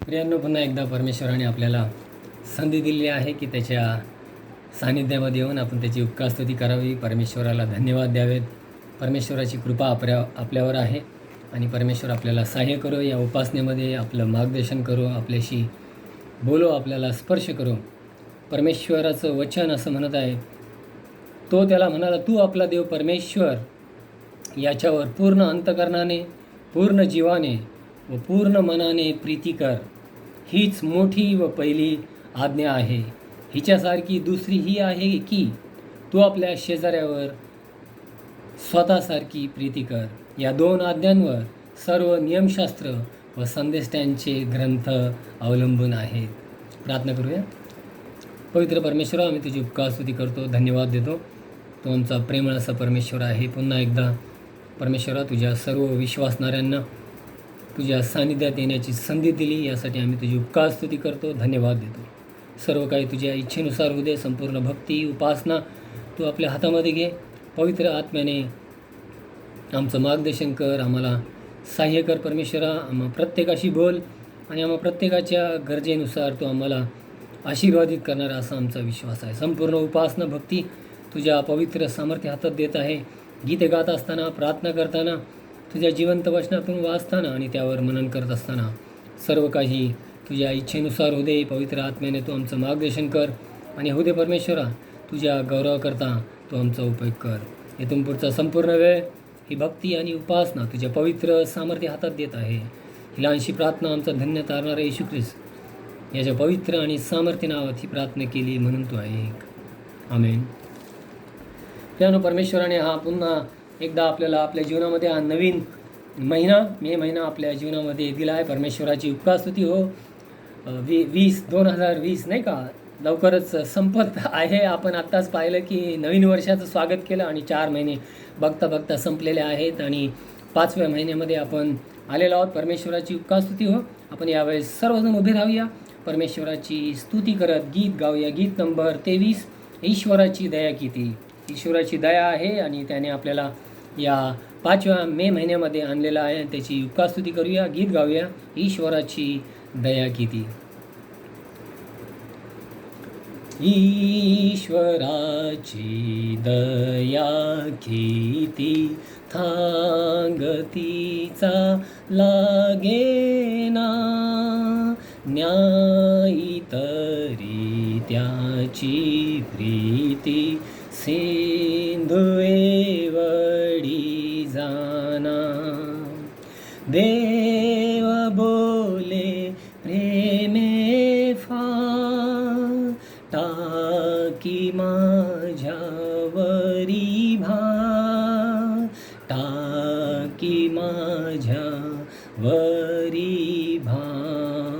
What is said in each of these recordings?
प्रियांनो, पुन्हा एकदा परमेश्वराने आपल्याला संधी दिलेली आहे की त्याच्या सानिध्यामध्ये येऊन आपण त्याची उपकारस्तुती करावी, परमेश्वराला धन्यवाद द्यावेत. परमेश्वराची कृपा आपल्यावर आहे आणि परमेश्वर आपल्याला सहाय्य करो, या उपासनेमध्ये आपलं मार्गदर्शन करो, आपल्याशी बोलो, आपल्याला स्पर्श करो. परमेश्वराचं वचन असं म्हणत आहे, तो त्याला म्हणाला, तू आपला देव परमेश्वर याच्यावर पूर्ण अंतकरणाने, पूर्ण जीवाने व पूर्ण मनाने प्रीती कर. हीच मोठी व पहिली आज्ञा आहे. हिच्यासारखी दुसरी ही आहे की तू आपल्या शेजाऱ्यावर स्वतःसारखी प्रीती कर. या दोन आज्ञांवर सर्व नियमशास्त्र व संदेष्टांचे ग्रंथ अवलंबून आहेत. प्रार्थना करूया. पवित्र परमेश्वर, आम्ही तुझी उपकारस्तुती करतो, धन्यवाद देतो. तो आमचा प्रेमळ असा परमेश्वर आहे. पुन्हा एकदा परमेश्वरा, तुझ्या सर्व विश्वासणाऱ्यांना तुझ्या सानिध्यात येण्याची संधी दिली, यासाठी आम्ही तुझी उपकारस्तुती करतो, धन्यवाद देतो. सर्व काही तुझ्या इच्छेनुसार होऊ दे. संपूर्ण भक्ती, उपासना तू आपल्या हातामध्ये घे. पवित्र आत्म्याने आमचं मार्गदर्शन कर, आम्हाला सहाय्य कर. परमेश्वरा, आम्हा प्रत्येकाशी बोल आणि आम्हा प्रत्येकाच्या गरजेनुसार तू आम्हाला आशीर्वादित करणारा असा आमचा विश्वास आहे. संपूर्ण उपासना, भक्ती तुझ्या पवित्र सामर्थ्य हातात देत आहे. गीते गात असताना, प्रार्थना करताना, तुझ्या जिवंत वचनातून वाचताना आणि त्यावर मनन करत असताना सर्व काही तुझ्या इच्छेनुसार होऊ दे. पवित्र आत्म्याने तू आमचं मार्गदर्शन कर आणि होऊ दे परमेश्वरा, तुझ्या गौरवाकरता तू आमचा उपयोग कर. इथून पुढचा संपूर्ण वेळ ही भक्ती आणि उपासना तुझ्या पवित्र सामर्थ्य हातात देत आहे. ही लहानशी प्रार्थना आमचा धन्य तारणारा येशू ख्रिस्त याच्या पवित्र आणि सामर्थ्य नावात ही प्रार्थना केली, म्हणून तू ऐक. आमेन. त्यानं परमेश्वराने हा पुन्हा एकदा आपल्याला आपल्या जीवनामध्ये हा नवीन महिना, मे महिना आपल्या जीवनामध्ये दिला आहे. परमेश्वराची उपकारस्तुती हो. 2020 नाही का, लवकरच संपत आहे. आपण आत्ताच पाहिलं की नवीन वर्षाचं स्वागत केलं आणि 4 महिने बघता बघता संपलेले आहेत आणि 5व्या महिन्यामध्ये आपण आलेलो आहोत. परमेश्वराची उपकारस्तुती हो. आपण यावेळेस सर्वजण उभे राहूया, परमेश्वराची स्तुती करत गीत गाऊया. गीत नंबर 23, ईश्वराची दया किती. ईश्वराची दया आहे आणि त्याने आपल्याला या 5व्या मे महिन्यामध्ये आणलेला आहे. त्याची उपकारस्तुती करूया, गीत गाऊया. ईश्वराची दया किती. ईश्वराची दया किती थांगतीचा लागेना, न्यायी तरी त्याची प्रीती सिंधुएवढी जाना. देव बोले प्रेमे फार, टाकी माझ्यावरी भार, टाकी माझ्यावरी भार.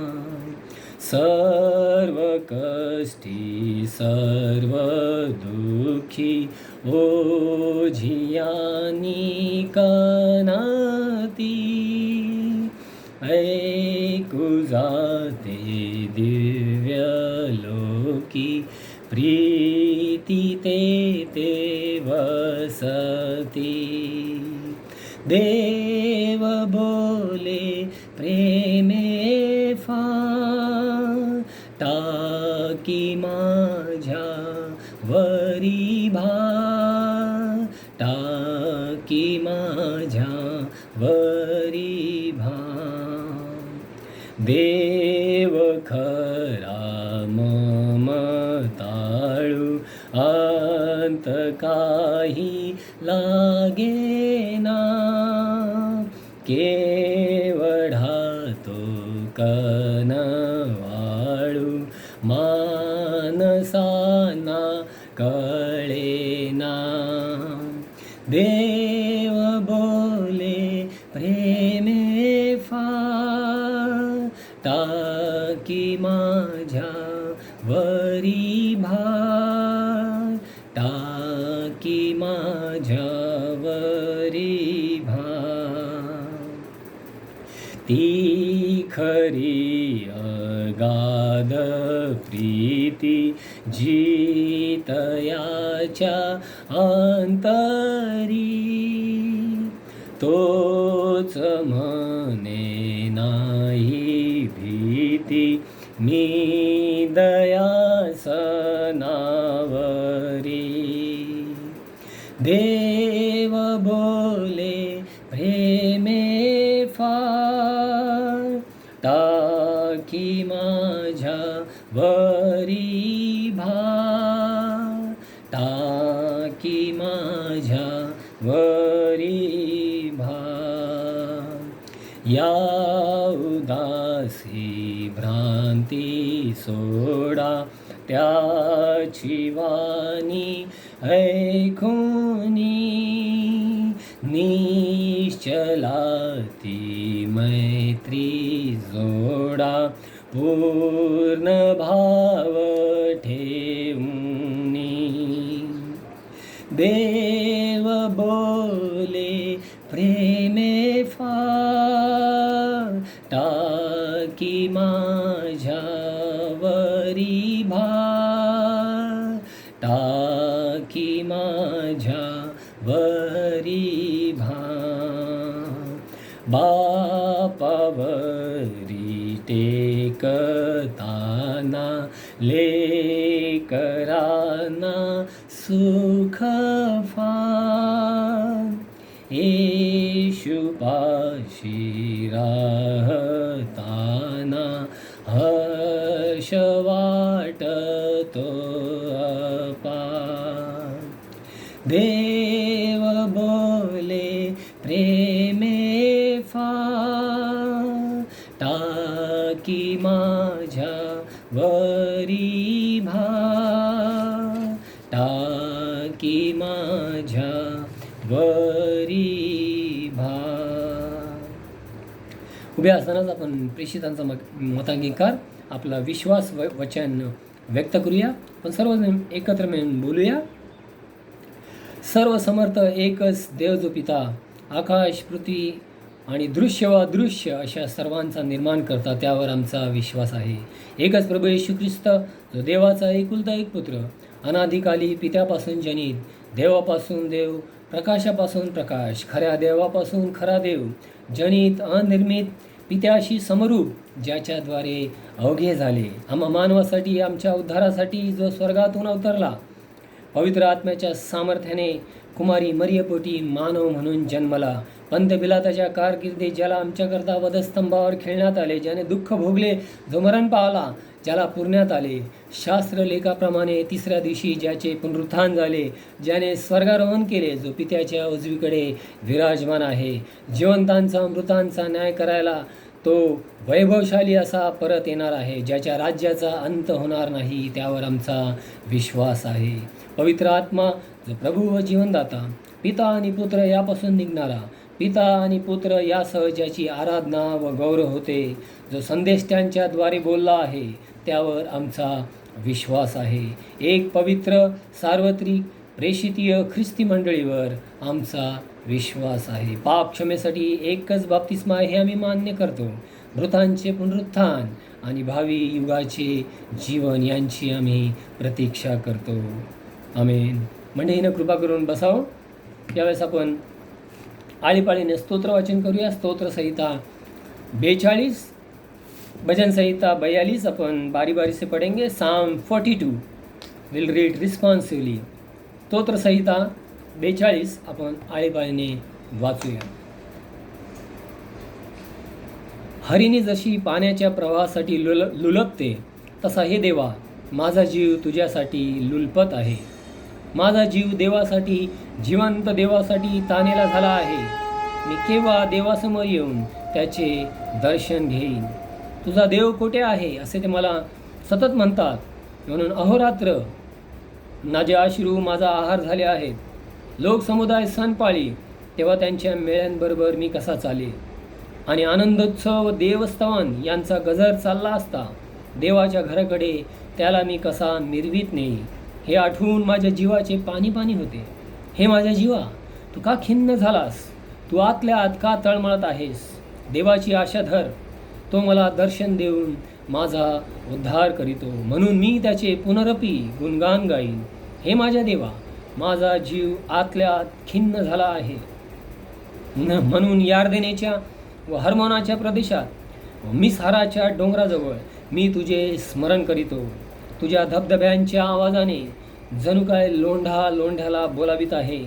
सर्व कष्टी सर्व दुःखी ओझियानी कनाती, ऐकू जाते दिव्य लोकी, प्रीती ते वसती. देव बोले प्रेमे फार, टाकी माझ्यावरी भार, टाकी माझ्यावरी भार. देव खरा ममताळू, अंत काही लागेना, केवढा तो कनवाळू, मानसाना कळेना. देव बोले प्रेमे फार, टाकी माझ्यावरी भार, टाकी माझ्यावरी भार. ती खरी अगाध प्रीती जितयाच्या अंतरी, तोच म्हणे नाही भीती विनंती मी दयासनावरी. देव बोले प्रेमे फार, टाकी माझ्या वरी भार, टाकी माझ्या वरी भार. या उदासी भ्रांती सोडा, त्याची वाणी ऐकुनी, निश्चलाती मैत्री जोडा, पूर्ण भाव ठेवूनी. देव बोले प्रेमे फार, टाकी माझ्या वरी भार, टाकी माझ्या वरी भार. बापावरी टेकताना लेकरांना सुख फार. येशूपाशी राहताना हर्ष वाटतो अपार. देव बोले प्रेमे फार, टाकी माझ्या वरी भार, टाकी माझ्या वरी भार. उभ्या असतानाच आपण प्रेषितांचा मतांगीकार, आपला विश्वास वचन व्यक्त करूया. पण सर्वजण एकत्र मिळून बोलूया. सर्व समर्थ एकच देव जो पिता, आकाश पृथ्वी आणि दृश्य व अदृश्य अशा सर्वांचा निर्माण करता, त्यावर आमचा विश्वास आहे. एकच प्रभू येशू ख्रिस्त, जो देवाचा एकुलता एक पुत्र, अनादिकाली पित्यापासून जनित, देवापासून देव, प्रकाशापासून प्रकाश, खऱ्या देवापासून खरा देव, जनित अनिर्मित, पित्याशी समरूप, ज्याच्याद्वारे अवघे झाले, आम्हा मानवासाठी, आमच्या उद्धारासाठी, जो स्वर्गातून अवतरला, पवित्र आत्म्याच्या सामर्थ्याने कुमारी मरियपोटी मानव म्हणून जन्मला, पंत पिलाताच्या कारकिर्दीत ज्याला आमच्याकरता वधस्तंभावर खेळण्यात आले, ज्याने दुःख भोगले, जो मरण पावला, ज्याला पुरण्यात आले, शास्त्रलेखाप्रमाणे तिसऱ्या दिवशी ज्याचे पुनरुत्थान झाले, ज्याने स्वर्गारोहण केले, जो पित्याच्या उजवीकडे विराजमान आहे, जिवंतांचा मृतांचा न्याय करायला तो वैभवशाली असा परत येणार आहे, ज्याच्या राज्याचा अंत होणार नाही, त्यावर आमचा विश्वास आहे. पवित्र आत्मा, जो प्रभू व जीवनदाता, पिता आणि पुत्र यापासून निघणारा, पिता आणि पुत्र यासह ज्याची आराधना व गौरव होते, जो संदेश त्यांच्याद्वारे बोलला आहे, त्यावर आमचा विश्वास आहे. एक पवित्र सार्वत्रिक प्रेषितीय ख्रिस्ती मंडळीवर आमचा विश्वास आहे. पाप क्षमेसाठी एकच बाप्तिस्मा आहे हे आम्ही मान्य करतो. मृतांचे पुनरुत्थान आणि भावी युगाचे जीवन यांची आम्ही प्रतीक्षा करतो. आमेन. मंडळीनं कृपा करून बसावं. यावेळेस आपण आळीपाळीने स्तोत्र वाचन करूया. स्तोत्रसंहिता 42, भजन संहिता 42 अपन बारी बारी से पढ़ेंगे. साम 42 विल रीड रिस्पॉन्सिवली. स्तोत्रसंहिता 42 आपण आळीपाळीने वाचूया. हरिणी जशी पाण्याच्या प्रवाहासाठी लुलपते, तसा हे देवा माझा जीव तुझ्यासाठी लुलपत आहे. माझा जीव देवासाठी, जिवंत देवासाठी तानेला झाला आहे. मी केव्हा देवासमोर येऊन त्याचे दर्शन घेईन. तुझा देव कोठे आहे असे ते मला सतत म्हणतात. म्हणून अहोरात्र माझे अश्रू माझा आहार झाले आहेत. लोकसमुदाय सण पाळी तेव्हा त्यांच्या मेळ्यांबरोबर मी कसा चाले. आणि आनंदोत्सव देवस्तवन यांचा गजर चालला असता देवाच्या घराकडे त्याला मी कसा मिरवीत नाही. हे आठवून माझ्या जीवाचे पाणी पाणी होते. हे माझ्या जीवा, तू का खिन्न झालास? तू आतल्या आत का तळमळत आहेस? देवाची आशा धर, तो मला दर्शन देऊन माझा उद्धार करीतो. म्हणून मी त्याचे पुनरपी गुणगान गाईन. हे माझ्या देवा, माझा जीव आतल्या आत खिन्न झाला आहे. म्हणून यार्देनेच्या व हर्मोनाच्या प्रदेशात व मिसहाराच्या डोंगराजवळ मी तुझे स्मरण करीतो. तुझ्या धबधब्यांच्या आवाजाने जणू काय लोंढा लोंढ्याला बोलावित आहे.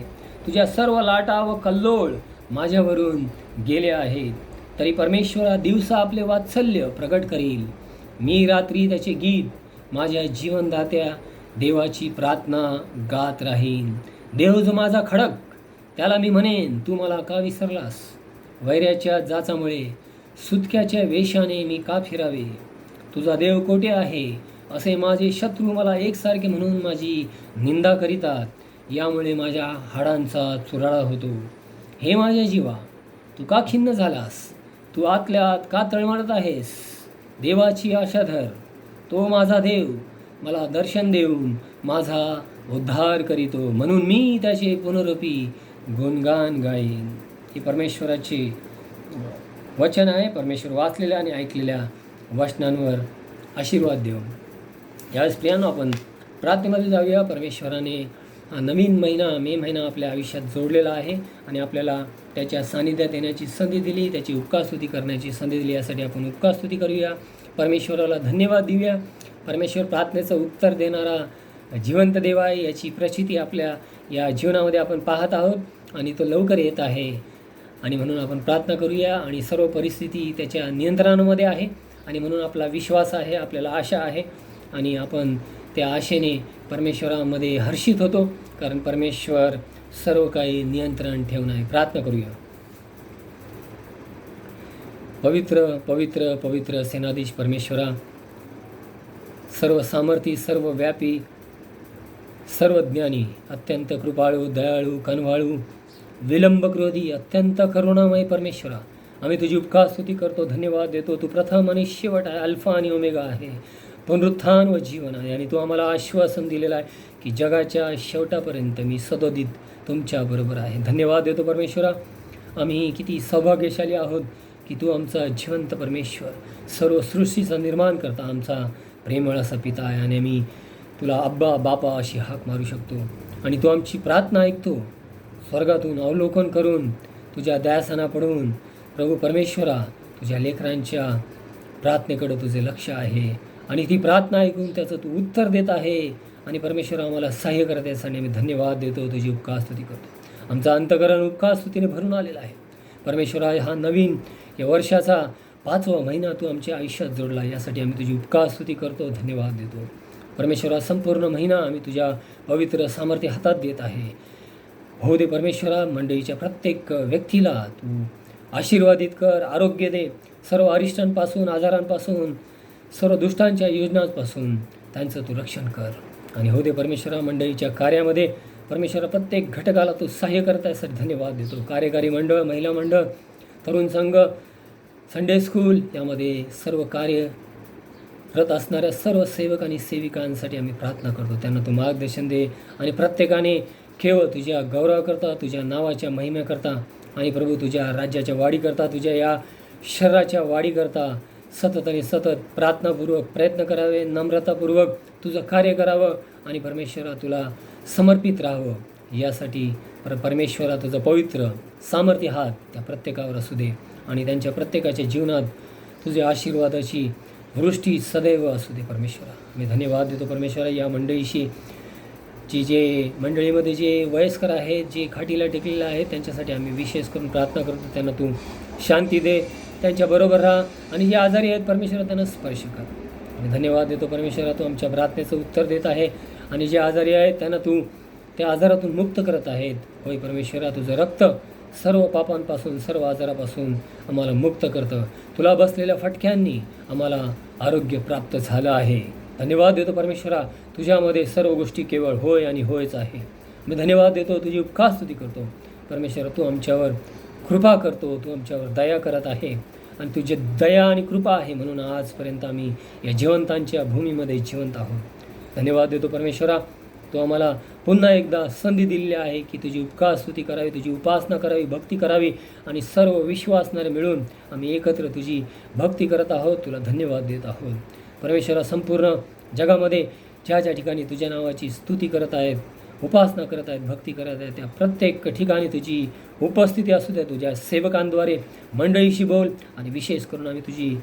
तुझ्या सर्व लाटा व कल्लोळ माझ्यावरून गेले आहेत. तरी परमेश्वरा दिवसा आपले वात्सल्य प्रगट करील. मी रात्री त्याचे गीत माझ्या जीवनदात्या देवाची प्रार्थना गात राहीन. देव जो माझा खडक, त्याला मी म्हणेन, तू मला का विसरलास? वैऱ्याच्या जाचामुळे सुतक्याच्या वेशाने मी का फिरावे? तुझा देव कोठे आहे असे माझे शत्रू मला एकसारखे म्हणून माझी निंदा करीतात. यामुळे माझ्या हाडांचा चुराळा होतो. हे माझ्या जीवा, तू का खिन्न झालास? तू आतल्या आत का तळमळत आहेस? देवाची आशा धर. तो माझा देव मला दर्शन देऊन माझा उद्धार करीतो, म्हणून मी त्याचे पुनरुपी गुणगान गाईन. ही परमेश्वराची वचन आहे. परमेश्वर वाचलेल्या आणि ऐकलेल्या वचनांवर आशीर्वाद देऊ. यावेळेस प्रियानो, आपण प्रार्थनेमध्ये जाऊया. परमेश्वराने हा नवीन महिना, मे महिना आपल्या आयुष्यात जोडलेला आहे आणि आपल्याला त्याच्या सानिध्यात येण्याची संधी दिली, त्याची उपकारस्तुती करण्याची संधी दिली. यासाठी आपण उपकारस्तुती करूया, परमेश्वराला धन्यवाद देऊया. परमेश्वर प्रार्थनेचं उत्तर देणारा जिवंत देव आहे, याची प्रचिती आपल्या या जीवनामध्ये आपण पाहत आहोत आणि तो लवकर येत आहे. आणि म्हणून आपण प्रार्थना करूया. आणि सर्व परिस्थिती त्याच्या नियंत्रणामध्ये आहे आणि म्हणून आपला विश्वास आहे, आपल्याला आशा आहे आणि आपण त्या आशेने परमेश्वरामध्ये हर्षित होतो, कारण परमेश्वर सर्व काही नियंत्रण ठेवून आहे. प्रार्थना करूया. पवित्र पवित्र पवित्र सेनाधीश परमेश्वरा, सर्व सामर्थी, सर्व व्यापी, सर्वज्ञानी, अत्यंत कृपाळू, दयाळू, कनवाळू, विलंबक्रोधी, अत्यंत करुणामय परमेश्वरा, आम्ही तुझी उपकारस्तुती करतो, धन्यवाद देतो. तू प्रथम आणि शेवट आहे, अल्फा आणि ओमेगा आहे, पुनरुत्थान व जीवन आहे. आणि तू आम्हाला आश्वासन दिलेलं आहे की जगाच्या शेवटापर्यंत मी सदोदित तुमच्याबरोबर आहे. धन्यवाद देतो परमेश्वरा. आम्ही किती सौभाग्यशाली आहोत की तू आमचा जिवंत परमेश्वर, सर्व सृष्टीचा निर्माण करता आमचा प्रेमळ असा पिता आहे. आणि आम्ही तुला अब्बा, बापा अशी हाक मारू शकतो. आणि तू आमची प्रार्थना ऐकतो. स्वर्गातून अवलोकन करून तुझ्या दयासना पडून प्रभू परमेश्वरा, तुझ्या लेकरांच्या प्रार्थनेकडे तुझे लक्ष आहे आणि ती प्रार्थना ऐकून त्याचं तू उत्तर देत आहे. आणि परमेश्वरा, आम्हाला सहाय्य करत यासाठी आम्ही धन्यवाद देतो, तुझी उपकारस्तुती करतो. आमचा अंतःकरण उपकारस्तुतीने भरून आलेला आहे. परमेश्वरा, हा नवीन या वर्षाचा 5वा महिना तू आमच्या आयुष्यात जोडला, यासाठी आम्ही तुझी उपकारस्तुती करतो, धन्यवाद देतो. परमेश्वरा, संपूर्ण महिना आम्ही तुझ्या पवित्र सामर्थ्य हातात देत आहे. हो दे परमेश्वरा, मंडळीच्या प्रत्येक व्यक्तीला तू आशीर्वादित कर, आरोग्य दे, सर्व अरिष्टांपासून, आजारांपासून, सर्व दुष्टांच्या योजनांपासून त्यांचं तू रक्षण कर. आणि हो दे परमेश्वरा, मंडळीच्या कार्यामध्ये परमेश्वरा प्रत्येक घटकाला तू सहाय्य करत यासाठी धन्यवाद देतो. कार्यकारी मंडळ, महिला मंडळ, तरुण संघ, संडे स्कूल यामध्ये सर्व कार्यरत असणाऱ्या सर्व सेवक आणि सेविकांसाठी आम्ही प्रार्थना करतो. त्यांना तू मार्गदर्शन दे आणि प्रत्येकाने केवळ तुझ्या गौरवाकरता, तुझ्या नावाच्या महिम्याकरता आणि प्रभू तुझ्या राज्याच्या वाढीकरता, तुझ्या या शरीराच्या वाढीकरता सतत आणि सतत प्रार्थनापूर्वक प्रयत्न करावे, नम्रतापूर्वक तुझं कार्य करावं आणि परमेश्वरा तुला समर्पित राहावं. यासाठी परमेश्वरा तुझं पवित्र सामर्थ्य हात त्या प्रत्येकावर असू दे आणि त्यांच्या प्रत्येकाच्या जीवनात तुझ्या आशीर्वादाची वृष्टी सदैव असू दे. परमेश्वरा, मी धन्यवाद देतो परमेश्वरा. या मंडळीशी जे मंडळीमध्ये जे वयस्कर आहेत, जे खाटीला टेकलेले आहेत, त्यांच्यासाठी आम्ही विशेष करून प्रार्थना करतो. त्यांना तू शांती दे, त्यांच्याबरोबर राहा आणि जे आजारी आहेत परमेश्वरा त्यांना स्पर्श कर. आणि धन्यवाद देतो परमेश्वरा, तू आमच्या प्रार्थनेचं उत्तर देत आहे आणि जे आजारी आहेत त्यांना तू त्या आजारातून मुक्त करत आहेत. होय परमेश्वरा, तुझं रक्त सर्व पापांपासून, सर्व आजारापासून आम्हाला मुक्त करतं. तुला बसलेल्या फटक्यांनी आम्हाला आरोग्य प्राप्त झालं आहे. धन्यवाद देतो परमेश्वरा, तुझ्यामध्ये सर्व गोष्टी केवळ होय आणि होयच आहे. मी धन्यवाद देतो, तुझी उपकारस्तुती करतो. परमेश्वरा, तू आमच्यावर कृपा करतो, तू आमच्यावर दया करत आहे आणि तुझी दया आणि कृपा आहे म्हणून आजपर्यंत आम्ही या जिवंतांच्या भूमीमध्ये जिवंत आहोत. धन्यवाद देतो परमेश्वरा, तू आम्हाला पुन्हा एकदा संधी दिलेली आहे की तुझी उपकारस्तुती करावी, तुझी उपासना करावी, भक्ती करावी आणि सर्व विश्वासणारे मिळून आम्ही एकत्र तुझी भक्ती करत आहोत. तुला धन्यवाद देत आहोत परमेश्वरा. संपूर्ण जगामध्ये ज्या ज्या ठिकाणी तुझ्या नावाची स्तुती करत आहेत, उपासना करत आहेत, भक्ती करत आहेत, त्या प्रत्येक ठिकाणी तुझी उपस्थिती असू द्या. तुझ्या सेवकांद्वारे मंडळीशी बोल आणि विशेष करून आम्ही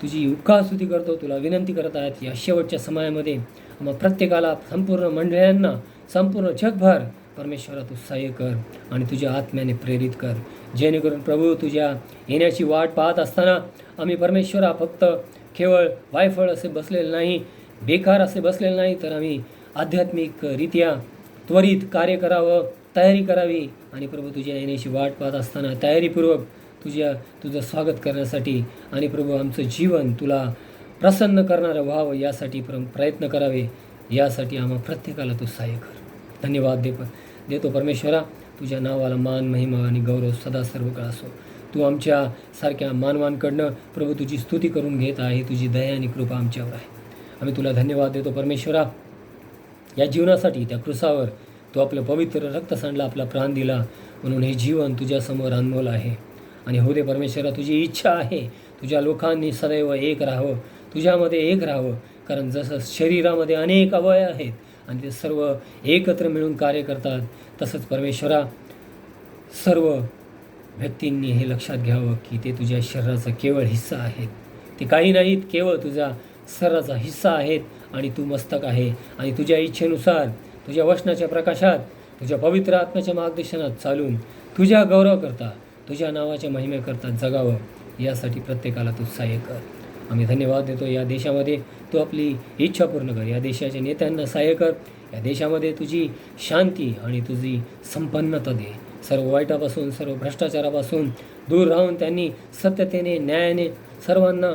तुझी उपकारस्तुती करतो, तुला विनंती करत आहेत या शेवटच्या समयामध्ये आम्हा प्रत्येकाला, संपूर्ण मंडळांना, संपूर्ण जगभर परमेश्वरा तू सहाय्य कर आणि तुझ्या आत्म्याने प्रेरित कर, जेणेकरून प्रभू तुझ्या येण्याची वाट पाहत असताना आम्ही परमेश्वरा फक्त केवळ वायफळ असे बसलेले नाही, बेकार असे बसलेले नाही, तर आम्ही आध्यात्मिकरित्या त्वरित कार्य करावं, तयारी करावी आणि प्रभू तुझ्या येण्याची वाट पाहत असताना तयारीपूर्वक तुझं स्वागत करण्यासाठी आणि प्रभू आमचं जीवन तुला प्रसन्न करणारं व्हावं यासाठी प्रयत्न करावे, यासाठी आम्हा प्रत्येकाला तू सहाय्य कर. धन्यवाद देतो परमेश्वरा. तुझ्या नावाला मान, महिमा आणि गौरव सदा सर्व काळ असो. तू आमच्या सारख्या मानवांकडनं प्रभू तुझी स्तुती करून घेत आहे, तुझी दया आणि कृपा आमच्यावर आहे. आम्ही तुला धन्यवाद देतो परमेश्वरा. या जीवनासाठी त्या क्रूसावर तू आपलं पवित्र रक्त सांडला, आपला प्राण दिला, म्हणून हे जीवन तुझ्यासमोर अनमोल आहे. आणि हो दे परमेश्वरा, तुझी इच्छा आहे तुझ्या लोकांनी सदैव एक राहावं, तुझ्यामध्ये एक राहावं, कारण जसं शरीरामध्ये अनेक अवयव आहेत आणि ते सर्व एकत्र मिळून कार्य करतात, तसंच परमेश्वरा सर्व व्यक्तींनी हे लक्षात घ्यावं की ते तुझ्या शरीराचा केवळ हिस्सा आहेत. ते काही नाहीत, केवळ तुझ्या शरीराचा हिस्सा आहेत आणि तू मस्तक आहे. आणि तुझ्या इच्छेनुसार, तुझ्या वचनाच्या प्रकाशात, तुझ्या पवित्र आत्म्याच्या मार्गदर्शनात चालून तुझ्या गौरव करता, तुझ्या नावाच्या महिमेकरता जगावं, यासाठी प्रत्येकाला तू सहाय्य कर. आम्ही धन्यवाद देतो. या देशामध्ये तू आपली इच्छा पूर्ण कर, या देशाच्या नेत्यांना सहाय्य कर, या देशामध्ये तुझी शांती आणि तुझी संपन्नता दे. सर्व वाईटापासून, सर्व भ्रष्टाचारापासून दूर राहून त्यांनी सत्यतेने, न्यायाने सर्वांना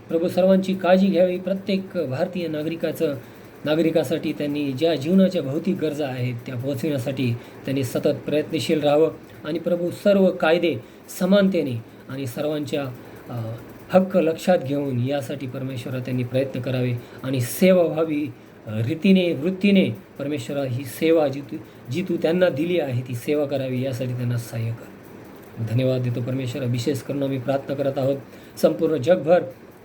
प्रभू सर्वांची काळजी घ्यावी. प्रत्येक भारतीय नागरिकासाठी त्यांनी ज्या जीवनाच्या भौतिक गरजा आहेत त्या पोहोचविण्यासाठी त्यांनी सतत प्रयत्नशील राहावं. आणि प्रभू सर्व कायदे समानतेने आणि सर्वांच्या हक्क लक्षात घेऊन यासाठी परमेश्वरा त्यांनी प्रयत्न करावे आणि सेवा व्हावी रीतीने, वृत्तीने. परमेश्वरा ही सेवा जी तू त्यांना दिली आहे ती सेवा करावी, यासाठी त्यांना सहाय्य कर. धन्यवाद देतो परमेश्वरा. विशेष करून आम्ही प्रार्थना करत आहोत संपूर्ण जगभर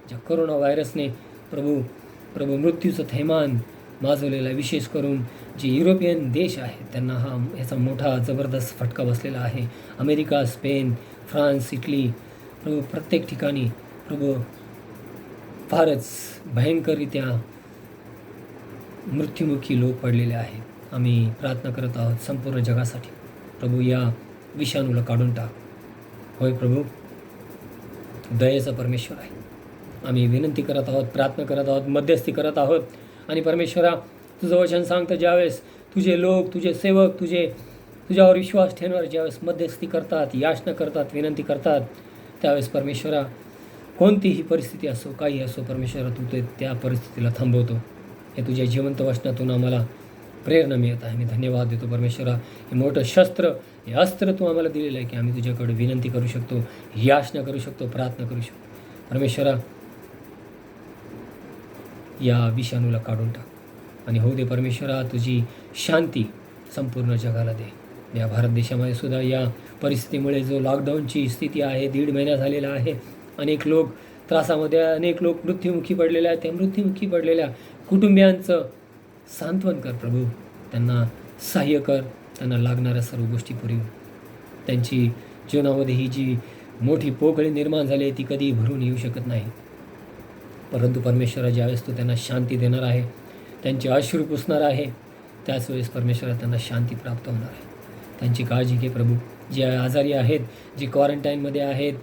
ज्या कोरोना व्हायरसने प्रभू मृत्यूचं थैमान माजवलेला, विशेष करून जे युरोपियन देश आहेत त्यांना ह्याचा मोठा जबरदस्त फटका बसलेला आहे. अमेरिका, स्पेन, फ्रान्स, इटली, प्रभू प्रत्येक ठिकाणी प्रभू फारच भयंकररित्या मृत्युमुखी लोक पडलेले आहेत. आम्ही प्रार्थना करत आहोत संपूर्ण जगासाठी, प्रभू या विषाणूला काढून टाक. होय प्रभू, दयेचा परमेश्वर आहे. आम्ही विनंती करत आहोत, प्रार्थना करत आहोत, मध्यस्थी करत आहोत. आणि परमेश्वरा तुझं वचन सांगतं, ज्यावेळेस तुझे लोक, तुझे सेवक, तुझ्यावर विश्वास ठेवणारे ज्यावेळेस मध्यस्थी करतात, याचना करतात, विनंती करतात, त्यावेळेस परमेश्वरा कोणतीही परिस्थिती असो, काही असो, परमेश्वरा तू ते त्या परिस्थितीला थांबवतो. हे तुझ्या जिवंत वचनातून आम्हाला प्रेरणा मिळत आहे. मी धन्यवाद देतो परमेश्वरा. हे मोठं शस्त्र, हे अस्त्र तू आम्हाला दिलेलं आहे की आम्ही तुझ्याकडे विनंती करू शकतो, याचना करू शकतो, प्रार्थना करू शकतो. परमेश्वरा या विषाणूला काढून टाक आणि हो दे परमेश्वरा तुझी शांती संपूर्ण जगाला दे. या भारत देशामध्ये सुद्धा या परिस्थितीमुळे जो लॉकडाऊनची स्थिती आहे, 1.5 महिना झालेला आहे, अनेक लोक त्रासामध्ये, अनेक लोक मृत्युमुखी पडलेले आहेत. त्या मृत्युमुखी पडलेल्या कुटुंबियांचं सांत्वन कर प्रभू, त्यांना सहाय्य कर, त्यांना लागणाऱ्या सर्व गोष्टी पुरव. त्यांची जीवनामध्ये ही जी मोठी पोकळी निर्माण झाली आहे ती कधी भरून येऊ शकत नाही, परंतु परमेश्वरा ज्यावेळेस तू त्यांना शांती देणार आहे, त्यांचे अश्रू पुसणार आहे, त्याच वेळेस परमेश्वरा त्यांना शांती प्राप्त होणार आहे. त्यांची काळजी घे प्रभू. जे आजारी आहेत, जे क्वारंटाईनमध्ये आहेत,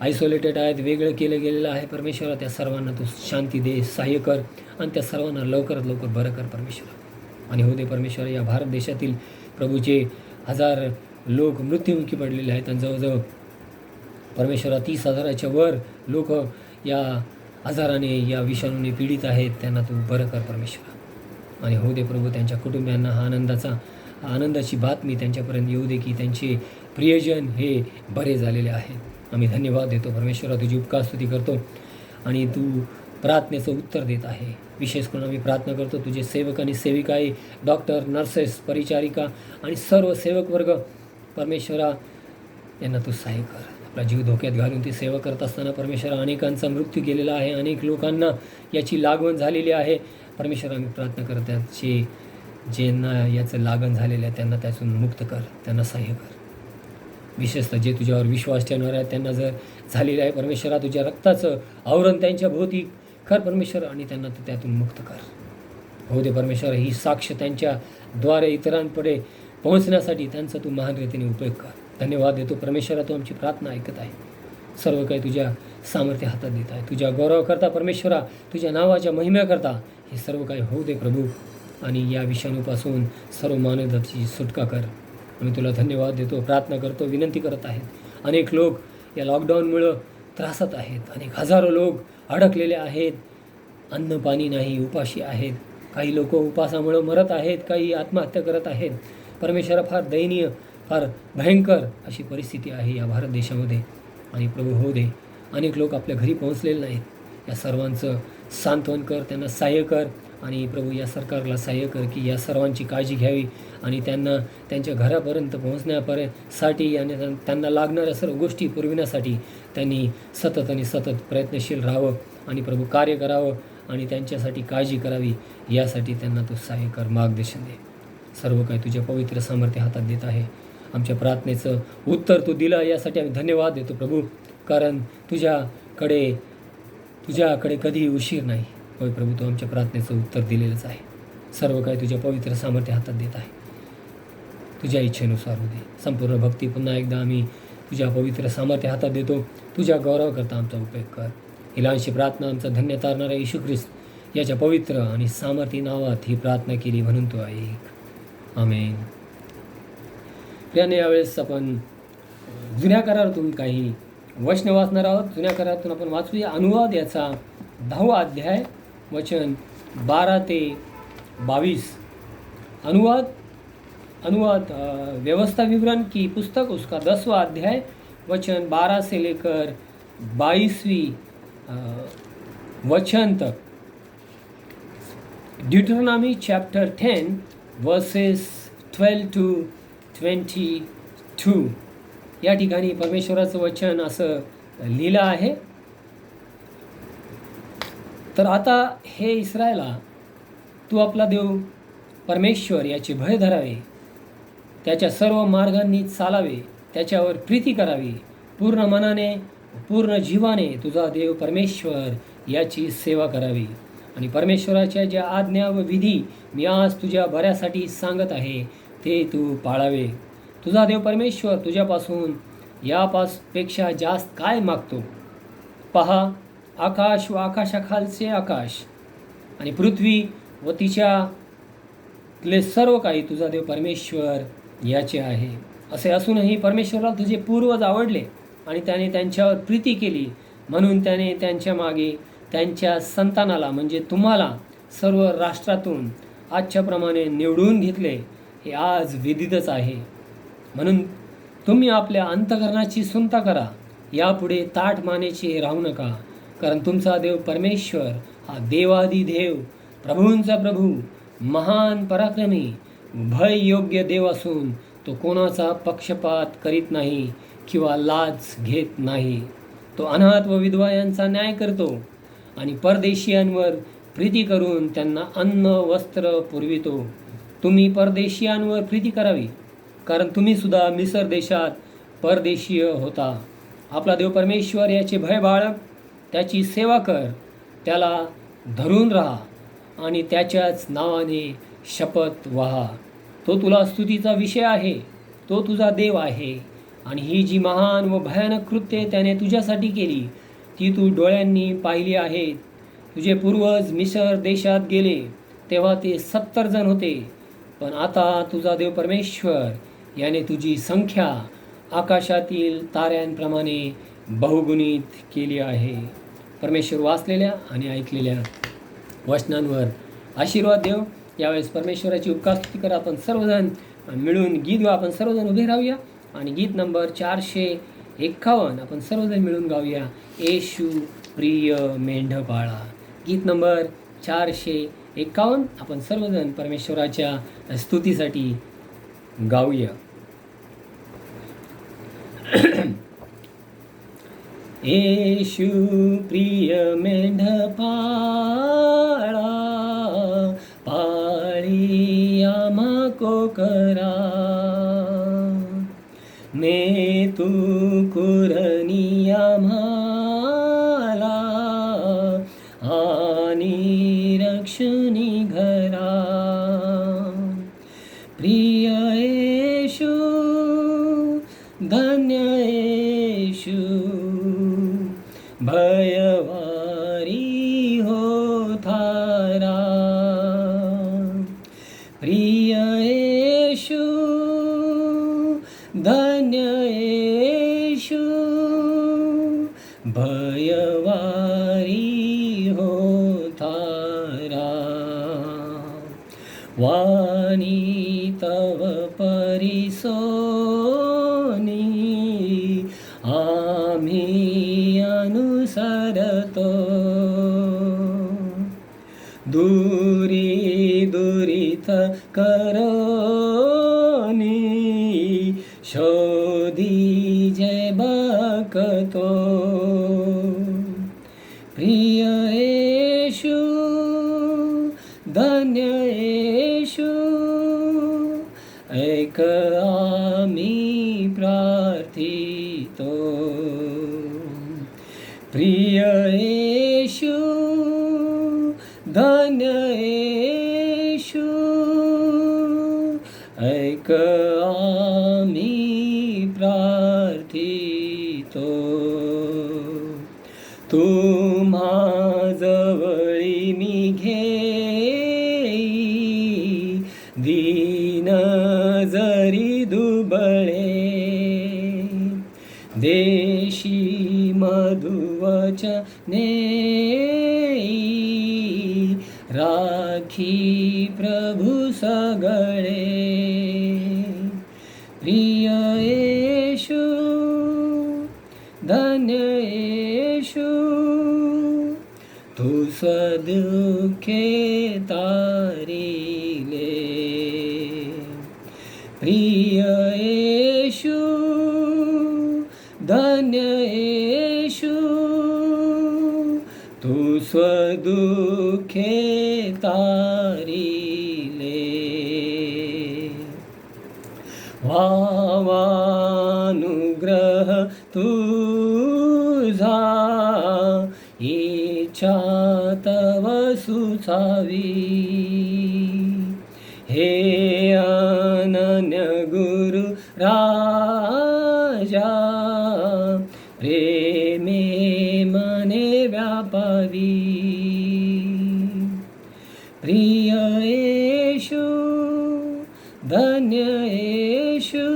आयसोलेटेड आहेत, वेगळं केलं गेलेलं आहे, परमेश्वरा त्या सर्वांना तू शांती दे, सहाय्य कर आणि त्या सर्वांना लवकरात लवकर बरं कर परमेश्वरा. आणि हो दे परमेश्वरा या भारत देशातील प्रभूचे 1000 लोक मृत्युमुखी पडलेले आहेत आणि जवळजवळ परमेश्वरा 30,000च्या वर लोक या आजाराने, या विषाणूने पीडित आहेत, त्यांना तू बरं कर परमेश्वरा. आणि हो दे प्रभू त्यांच्या कुटुंबियांना आनंदाची बातमी त्यांच्यापर्यंत येऊ दे की त्यांचे प्रियजन हे बरे झालेले आहेत. आम्ही धन्यवाद देतो परमेश्वरा, तुझी उपकारस्तुती करतो आणि तू प्रार्थनेचं उत्तर देत आहे. विशेष करून आम्ही प्रार्थना करतो तुझे सेवक आणि सेविकाई, डॉक्टर, नर्सेस, परिचारिका आणि सर्व सेवक वर्ग, परमेश्वरा यांना तू सहाय्य कर. आपला जीव धोक्यात घालून ती सेवा करत असताना परमेश्वरा अनेकांचा मृत्यू गेलेला आहे, अनेक लोकांना याची लागण झालेली आहे. परमेश्वरा आम्ही प्रार्थना करतात ज्यांना याचं लागण झालेलं आहे त्यांना त्यातून मुक्त कर, त्यांना सहाय्य कर. विशेषतः जे तुझ्यावर विश्वास ठेवणार आहेत त्यांना जर झालेलं आहे परमेश्वरा तुझ्या रक्ताचं आवरण त्यांच्या भोवती कर परमेश्वर, आणि त्यांना तू त्यातून मुक्त कर. हो दे परमेश्वर, ही साक्ष त्यांच्याद्वारे इतरांपुढे पोहोचण्यासाठी त्यांचा तू महान रीतीने उपयोग कर. धन्यवाद देतो परमेश्वरा, तू आमची प्रार्थना ऐकत आहे. सर्व काही तुझ्या सामर्थ्य हातात देत आहे. तुझ्या गौरव करता परमेश्वरा, तुझ्या नावाच्या महिम्याकरता हे सर्व काही होऊ दे प्रभू. आणि या विषाणूपासून सर्व मानवजातीची सुटका कर. आम्ही तुला धन्यवाद देतो, प्रार्थना करतो, विनंती करत आहेत. अनेक लोक या लॉकडाऊनमुळं त्रासात आहेत. अनेक हजारो लोक अडकलेले आहेत. अन्न पाणी नाही, उपाशी आहेत. काही लोक उपासामुळं मरत आहेत, काही आत्महत्या करत आहेत. परमेश्वरा, फार दयनीय, फार भयंकर अशी परिस्थिती आहे या भारत देशामध्ये. आणि प्रभू हो दे, अनेक लोक आपल्या घरी पोहोचलेले नाहीत. या सर्वांचं सांत्वन कर, त्यांना सहाय्य कर. आणि प्रभू या सरकारला सहाय्य कर की या सर्वांची काळजी घ्यावी आणि त्यांना त्यांच्या घरापर्यंत पोहोचण्यासाठी आणि त्यांना लागणाऱ्या सर्व गोष्टी पुरविण्यासाठी त्यांनी सतत आणि सतत प्रयत्नशील राहावं आणि प्रभू कार्य करावं आणि त्यांच्यासाठी काळजी करावी. यासाठी त्यांना तू सहाय्य कर, मार्गदर्शन दे. सर्व काही तुझ्या पवित्र सामर्थ्य हातात देत आहे. आमच्या प्रार्थनेचं उत्तर तू दिलं यासाठी आम्ही धन्यवाद देतो प्रभू, कारण तुझ्याकडे कधीही उशीर नाही. होय प्रभू, तू आमच्या प्रार्थनेचं उत्तर दिलेलंच आहे. सर्व काही तुझ्या पवित्र सामर्थ्य हातात देत आहे. तुझ्या इच्छेनुसार होते. संपूर्ण भक्ती पुन्हा एकदा आम्ही तुझ्या पवित्र सामर्थ्य हातात देतो. तुझ्या गौरवाकरता आमचा उपयोग कर. ही लहानशी प्रार्थना आमचा धन्य तारणारा येशू ख्रिस्त याच्या पवित्र आणि सामर्थ्य नावात ही प्रार्थना केली म्हणून तो ऐक. आमेन. प्रियाने, यावेळेस आपण जुन्या करारातून काही वचने वाचणार आहोत. जुन्या करारातून आपण वाचूया अनुवाद याचा 10वा अध्याय वचन 12 ते 22. अनुवाद व्यवस्था विवरण की पुस्तक उसका 10वां अध्याय वचन 12 से लेकर 22वीं वचन तक. ड्यूटरनॉमी चैप्टर 10 वर्सेस 12 to 22. या ठिकाणी परमेश्वराचं वचन असं लिहिलं आहे. तर आता हे इस्रायला, तू आपला देव परमेश्वर याचे भय धरावे, त्याच्या सर्व मार्गांनी चालावे, त्याच्यावर प्रीती करावी, पूर्ण मनाने पूर्ण जीवाने तुझा देव परमेश्वर याची सेवा करावी. आणि परमेश्वराच्या ज्या आज्ञा व विधी मी आज तुझ्या बऱ्यासाठी सांगत आहे ते तू पाळावे. तुझा देव परमेश्वर तुझ्यापासून यापेक्षा जास्त काय मागतो? पहा, आकाश व आकाशाखालचे आकाश आणि पृथ्वी व तिच्यातले सर्व काही तुझा देव परमेश्वर याचे आहे. असे असूनही परमेश्वराला तुझे पूर्वज आवडले आणि त्याने त्यांच्यावर प्रीती केली, म्हणून त्याने त्यांच्या मागे त्यांच्या संतानाला म्हणजे तुम्हाला सर्व राष्ट्रातून आजच्याप्रमाणे निवडून घेतले. हे आज विदितच आहे. म्हणून तुम्ही आपल्या अंतःकरणाची सुनता करा, यापुढे ताठ मानेचे राहू नका, कारण तुमचा देव परमेश्वर हा देवादिदेव, प्रभूंचा प्रभू, महान पराक्रमी, भय योग्य देव असून तो कोणाचा पक्षपात करीत नाही किंवा लाच घेत नाही. तो अनाथ व विधवा यांचा न्याय करतो आणि परदेशीयांवर प्रीती करून त्यांना अन्न वस्त्र पुरवितो. तुम्ही परदेशीयांवर प्रीती करावी, कारण तुम्ही सुद्धा मिसर देशात परदेशीय होता. आपला देव परमेश्वर याचे भय बाळग, त्याची सेवा कर, त्याला धरून राहा आणि त्याच्याच नावाने शपथ वहा. तो तुला स्तुतीचा विषय आहे, तो तुझा देव आहे. आणि ही जी महान व भयानक कृत्ये त्याने तुझ्यासाठी केली ती तू डोळ्यांनी पाहिली आहेत. तुझे पूर्वज मिसर देशात गेले तेव्हा ते 70 जण होते, पण आता तुझा देव परमेश्वर याने तुझी संख्या आकाशातील ताऱ्यांप्रमाणे बहुगुणित केली आहे. परमेश्वर वाचलेल्या आणि ऐकलेल्या वचनांवर आशीर्वाद देव. यावेळेस परमेश्वराची उपकारस्तुती करा. आपण सर्वजण मिळून गीत गाऊ. आपण सर्वजण उभे राहूया आणि गीत नंबर 451 आपण सर्वजण मिळून गाऊया. येशू प्रिय मेंढपाळा. गीत नंबर 451 आपण सर्वजण परमेश्वराच्या स्तुतीसाठी गाऊया. येशू प्रिय मेंढपाळा, पाळी आम्हा कोकरा, ने आणि रक्षणी घरा. प्रिय येशू, धन्य येशू, भयवारी हो थारा. प्रिय येशू, धन्य येशू, भयवारी हो थारा. वाणी तव परिसोनी आम्ही अनुसरतो. दुरी दुरीत करोनी शोधी जय बकतो. प्रिय येशू, धन्य येशू, ऐक आम्ही प्रार्थितो. प्रिय येशू, धन्य येशू, ऐक आम्ही प्रार्थितो. तुम्हा जवळी मी घेई, दीन जरी दुबळे. देशी मधुवचने राखी प्रभु सगळे. प्रिय येशू, धन्य येशू, तू सदुखे तारिले. प्रिय येशू, धन्य येशू, तू स्वदुखे तारिले. वावानुग्रह तुझा, इच्छा तव सुचावी. हे अनन्य गुरु राजा, प्रेमे मने व्यापावी. प्रिय येशू, धन्य येशू,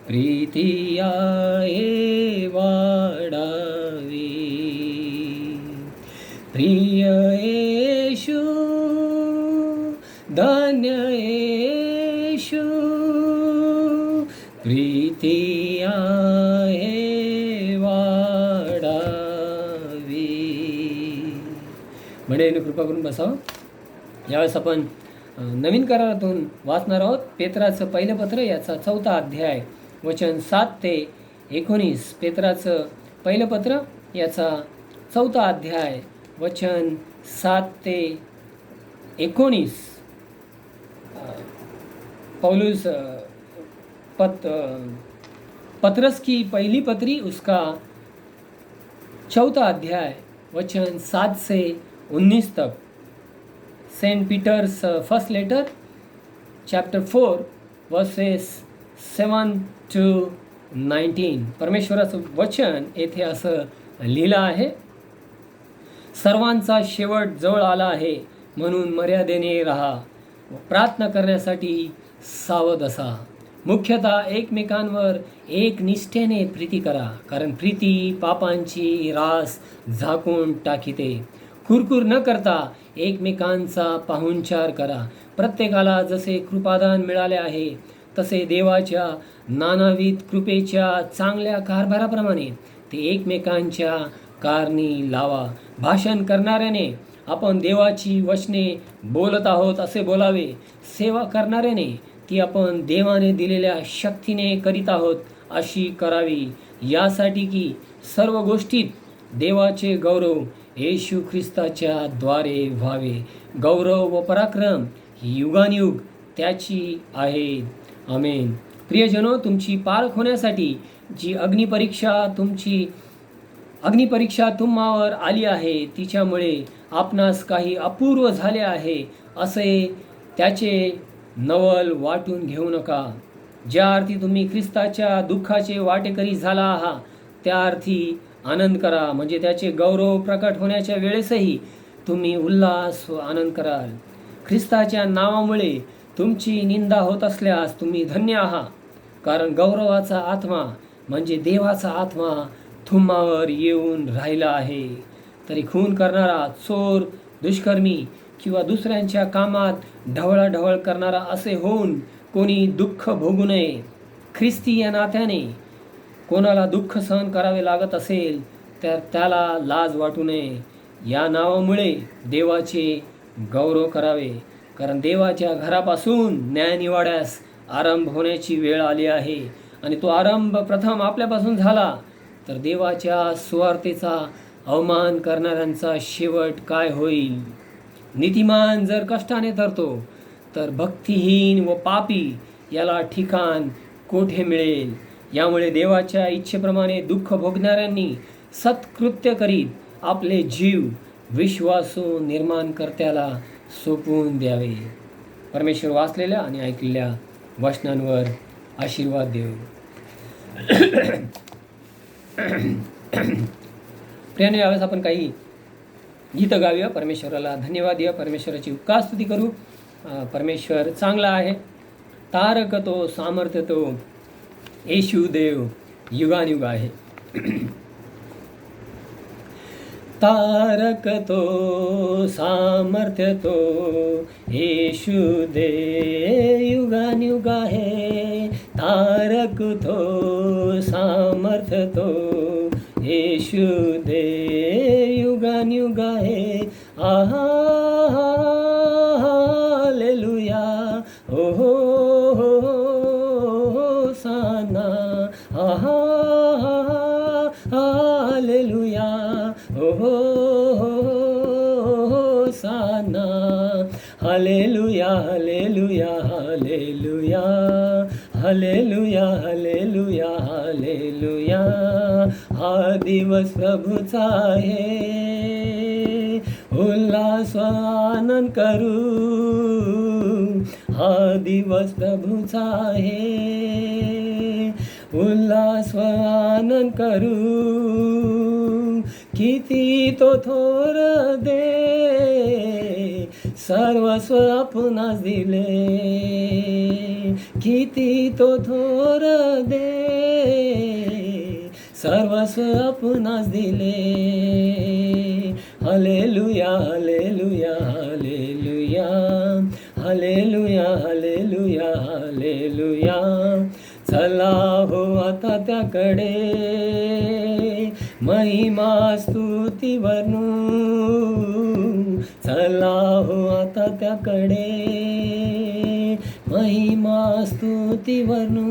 प्रीती आहे वाढावी. प्रिय येशू, धन्य येशू, प्रीती आहे वाढावी. मंडळींनी कृपा करून बसावं. यावेळेस आपण नवीन करारातून वाचणार आहोत. पेत्राचं पहिलं पत्र याचा 4था अध्याय वचन 7 ते 19. पेत्राचं पहिलं पत्र याचा 4था अध्याय वचन 7 ते 19. पौलुस पत्रस की पहली पत्री उसका 4था अध्याय वचन 7 से 19 तक. Saint Peter's first letter chapter 4 verses 7 to 19. परमेश्वराचं वचन येथे असं लिहिलं आहे. सर्वांचा शेवट जवळ आला आहे, म्हणून मर्यादेने राहा व प्रार्थना करण्यासाठी सावध असा. मुख्यतः एकमेकांवर एक निष्ठेने प्रीती करा, कारण प्रीती पापांची रास झाकून टाकीते. कुरकुर न करता एकमेकांचा पाहुणचार करा. प्रत्येकाला जसे कृपादान मिळाले आहे तसे देवाच्या नानाविध कृपेच्या चांगल्या कारभाराप्रमाणे ते एकमेकांच्या कारणी लावा. भाषण करणाऱ्याने आपण देवाची वचने बोलत आहोत असे बोलावे. सेवा करणाऱ्याने ती आपण देवाने दिलेल्या शक्तीने करीत आहोत अशी करावी, यासाठी की सर्व गोष्टीत देवाचे गौरव येशू ख्रिस्ताच्या द्वारे व्हावे. गौरव व पराक्रम ही युगानुयुग त्याची आहेत. आमेन. प्रियजनो, तुमची पारख होण्यासाठी जी अग्निपरीक्षा तुमची अग्निपरीक्षा तुम्हावर आली आहे, तिच्यामुळे आपणास काही अपूर्व झाले आहे असे त्याचे नवल वाटून घेऊ नका. ज्या अर्थी तुम्ही ख्रिस्ताच्या दुःखाचे वाटेकरी झाला आहात, त्या अर्थी आनंद करा, म्हणजे त्याचे गौरव प्रकट होण्याच्या वेळेसही तुम्ही उल्हास व आनंद कराल. ख्रिस्ताच्या नावामुळे तुमची निंदा होत असल्यास तुम्ही धन्य आहात, कारण गौरवाचा आत्मा म्हणजे देवाचा आत्मा तुम्हावर येऊन राहिला आहे. तरी खून करणारा, चोर, दुष्कर्मी किंवा दुसऱ्यांच्या कामात ढवळाढवळ करणारा असे होऊन कोणी दुःख भोगू नये. ख्रिस्ती या नात्याने कोणाला दुःख सहन करावे लागत असेल तर त्याला लाज वाटू नये. या नावामुळे देवाचे गौरव करावे, कारण देवाच्या घरापासून न्यायनिवाड्यास आरंभ होण्याची वेळ आली आहे. आणि तो आरंभ प्रथम आपल्यापासून झाला तर देवाच्या सुवार्तेचा अवमान करणाऱ्यांचा शेवट काय होईल? नीतिमान जर कष्टाने तरतो तर भक्तिहीन व पापी याला ठिकाण कोठे मिळेल? यामुळे देवाच्या इच्छेप्रमाणे दुःख भोगणाऱ्यांनी सत्कृत्य करीत आपले जीव विश्वासू निर्माणकर्त्याला सोपवून द्यावे. परमेश्वर वाचलेल्या आणि ऐकलेल्या वचनांवर आशीर्वाद देव. प्रियाने, यावेळेस आपण काही गीतं गाऊया, परमेश्वराला धन्यवाद देऊया, परमेश्वराची उपकारस्तुती करू. परमेश्वर चांगला आहे, तारक तो, सामर्थ्य तो, येशू देव युगानुग आहे. तारक तो, सामर्थ्य तो, येशू देव युगानुग आहे. तारक तो, सामर्थ्य तो, येशू देव युगानुग आहे. हालेलुया, ओ होसाना, हालेलुया, ओ hosanna, hallelujah, hallelujah, hallelujah, hallelujah, hallelujah, hallelujah. हा दिवस प्रभूचा आहे, उल्हास आनंद करू. हा दिवस प्रभूचा आहे, उल्हास आनंद करू. किती तो थोर दे, सर्वस्व आपणास दिले. किती तो थोर दे, सर्वस्व आपणास दिले. Hallelujah, hallelujah, hallelujah, hallelujah, hallelujah, hallelujah. चला हो आता त्याकडे, महिमा स्तुती वर्णू. चला हो आता त्याकडे, महिमा स्तुती वर्णू.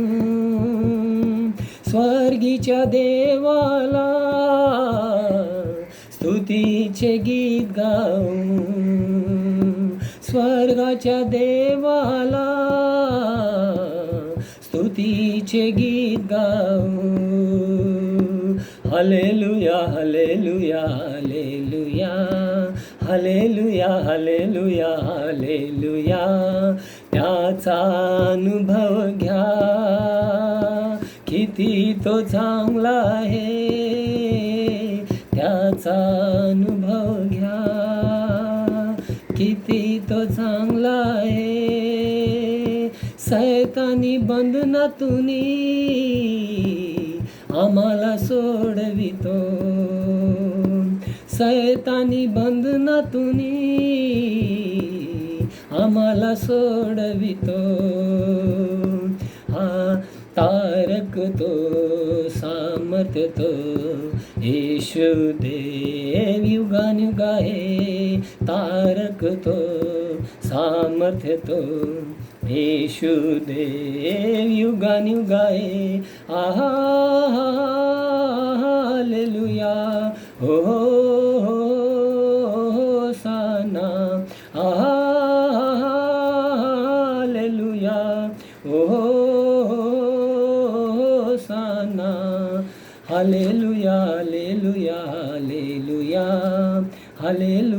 स्वर्गीच्या देवाला स्तुतीचे गीत गाऊ. स्वर्गाच्या देवाला स्तुतीचे गीत गाऊ. Hallelujah, hallelujah, hallelujah, hallelujah, hallelujah, hallelujah. त्याचा अनुभव घ्या, किती तो चांगला आहे. त्याचा अनुभव घ्या, किती तो चांगला आहे. सैतानी बंधनातून आम्हाला सोडवितो. सैतानी बंधनातून आम्हाला सोडवितो. हा तारक तो, सामर्थ्य तो, येशू देव युगानुग आहे. तारक तो, सामर्थ्य तो, येशू देव युगानुग आहे. हालेलुया, हो होसाना, हालेलुया, ओ hosanna, hallelujah, hallelujah,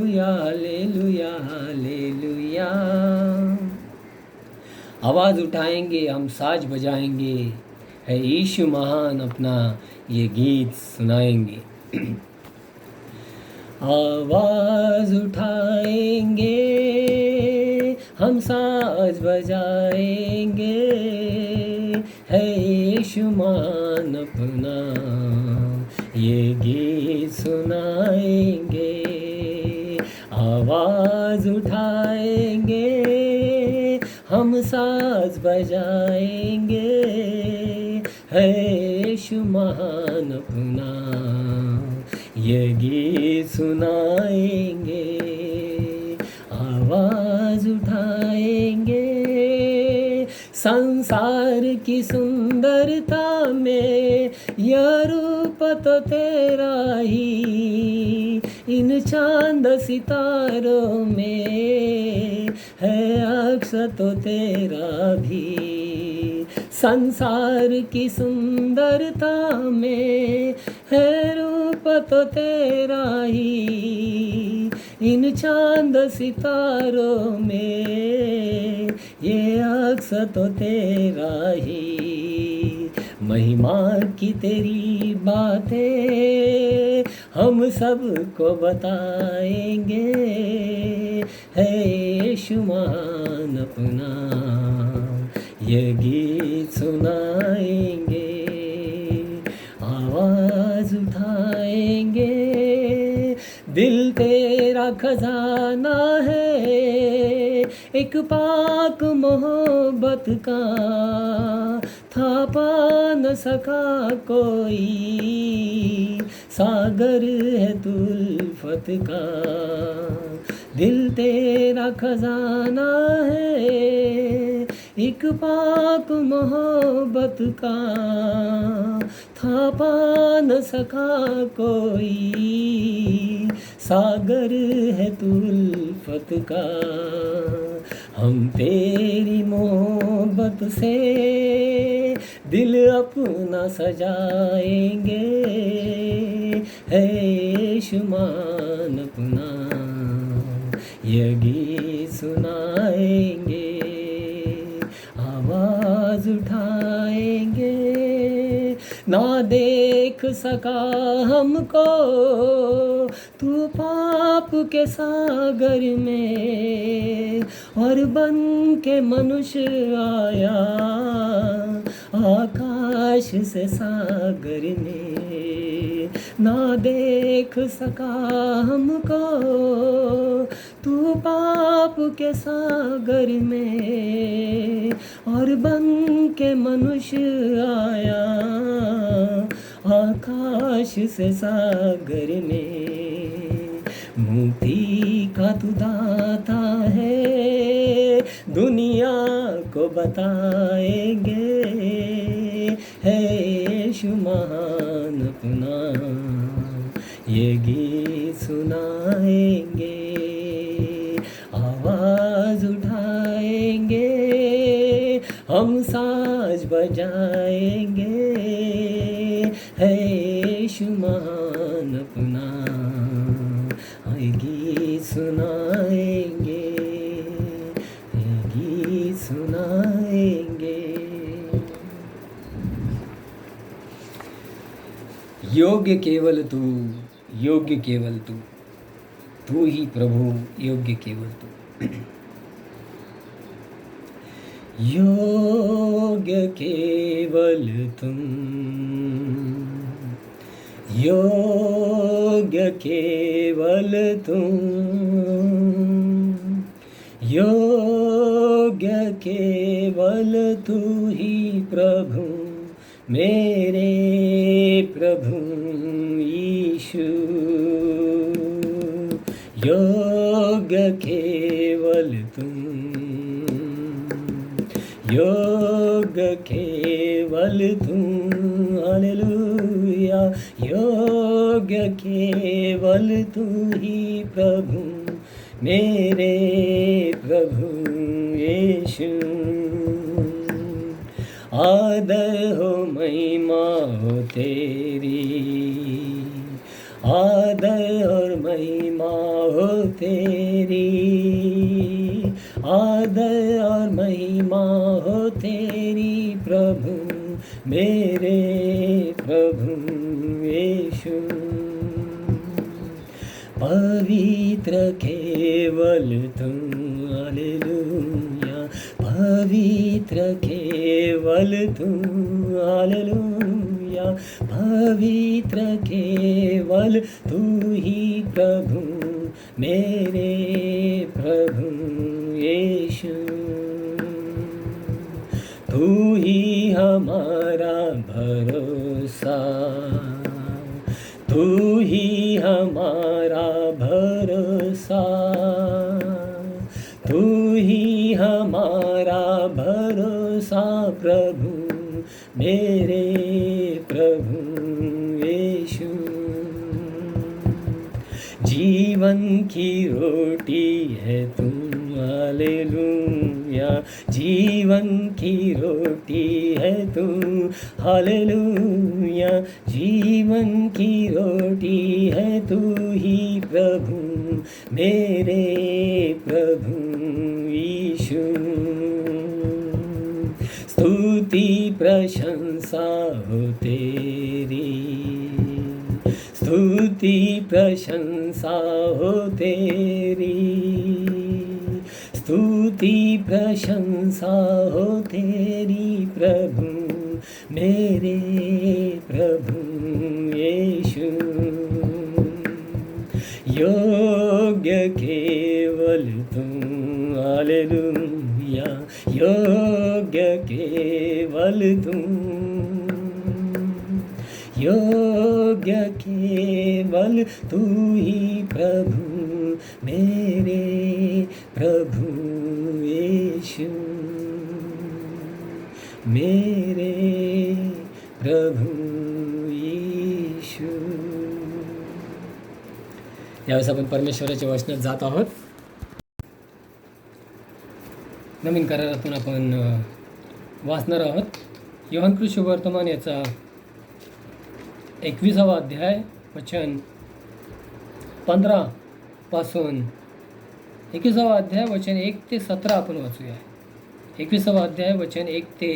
hallelujah hallelujah hallelujah. आवाज़ उठाएंगे हम, साज बजाएंगे, है यीशु महान, अपना ये गीत सुनाएंगे। आवाज़ उठाएंगे हम, साज बजाएंगे, है यीशु महान, अपना ये गीत सुनाएंगे। आवाज़ उठाएंगे हम, साज बजाएंगे, है यीशु महान, अपना ये गीत सुनाएंगे। आवाज़ उठाएंगे संसार की सुंदरता में, यह रूप तो तेरा ही, इन चांद सितारों में है अक्स तो तेरा भी। संसार की सुंदरता में है रूप तो तेरा ही, इन चांद सितारों में ये अक्स तो तेरा ही। महिमा की तेरी बातें हम सबको बताएंगे, है यीशु महान, अपना ये गीत सुनाएंगे। आवाज़ उठाएंगे, दिल तेरा खजाना है, एक पाक मोहब्बत का था पा न सका कोई, सागर है तू उल्फत का। दिल तेरा खजाना है, एक पाक मोहब्बत का था पा न सका कोई, सागर है तू उल्फत का। हम तेरी मोहब्बत से दिल अपना सजाएंगे, है यीशु महान, अपना ये गीत सुनाएंगे। आवाज़ उठाएंगे, ना देख सका हमको तू पाप के सागर में, और बन के मनुष्य आया आकाश से सागर में। ना देख सका हमको तू पाप के सागर में, और बन के मनुष्य आया आकाश से सागर में। मुक्ति का तू दाता है, दुनिया को बताएंगे, है यीशु महान, अपना ये गीत सुनाएंगे। आवाज़ उठाएंगे हम, साज बजाएंगे, है यीशु महान, अपना ये गीत सुनाएंगे, ये गीत सुनाएंगे। योग्य केवल तू, योग्य केवल तू, तू ही प्रभु, योग्य केवल तू। योग्य केवल तुम, योग्य केवल तुम, योग्य केवल तू ही प्रभु, मेरे प्रभु यीशु। योग्य केवल तुम, योग्य केवल तुम, हालेलुया। योग्य केवल तू ही प्रभु, मेरे प्रभु यीशु। आदर हो महिमा हो तेरी, आदर और महिमा हो तेरी, आदर और महिमा हो तेरी प्रभु, मेरे प्रभु यीशु। पवित्र केवल तुम, हालेलुया, पवित्र केवल तुम, हालेलुया, पवित्र केवल तू ही प्रभु, मेरे प्रभु यीशु। तू ही हमारा भरोसा, तू ही हमारा भरोसा, तू ही हमारा भरोसा प्रभु, मेरे प्रभु यीशु। जीवन की रोटी है तुम, हालेलुया, जीवन की रोटी है तू, हालेलुया, जीवन की रोटी है तू ही प्रभु, मेरे प्रभु यीशु। स्तुति प्रशंसा हो तेरी, स्तुति प्रशंसा हो तेरी, स्तुति प्रशंसा हो तेरी प्रभु, मेरे प्रभु यीशु। योग्य केवल तुम, हालेलुया, योग्य केवल तुम, योग्य केवल तू ही प्रभु, मेरे प्रभु यीशु, मेरे प्रभु यीशु। यावेळेस आपण परमेश्वराच्या वचनात जात आहोत. नवीन करारातून आपण वाचणार आहोत. योहान शुभवर्तमान याचा 21वा अध्याय वचन 15 पासून 21वा अध्याय वचन 1 ते 17 आपण वाचूया. 21वा अध्याय वचन 1 ते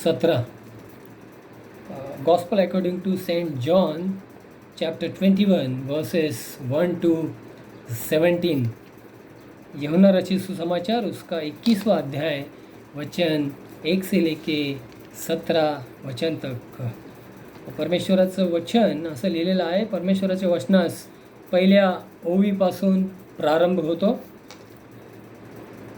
17. Gospel according to saint John chapter 21 verses 1 to 17. यूहन्ना रचित सुसमाचार उसका 21वां अध्याय वचन 1 से लेके 17 वचन तक. परमेश्वराचं वचन असं लिहिलेलं आहे. परमेश्वराच्या वचनास पहिल्या ओवीपासून प्रारंभ होतो.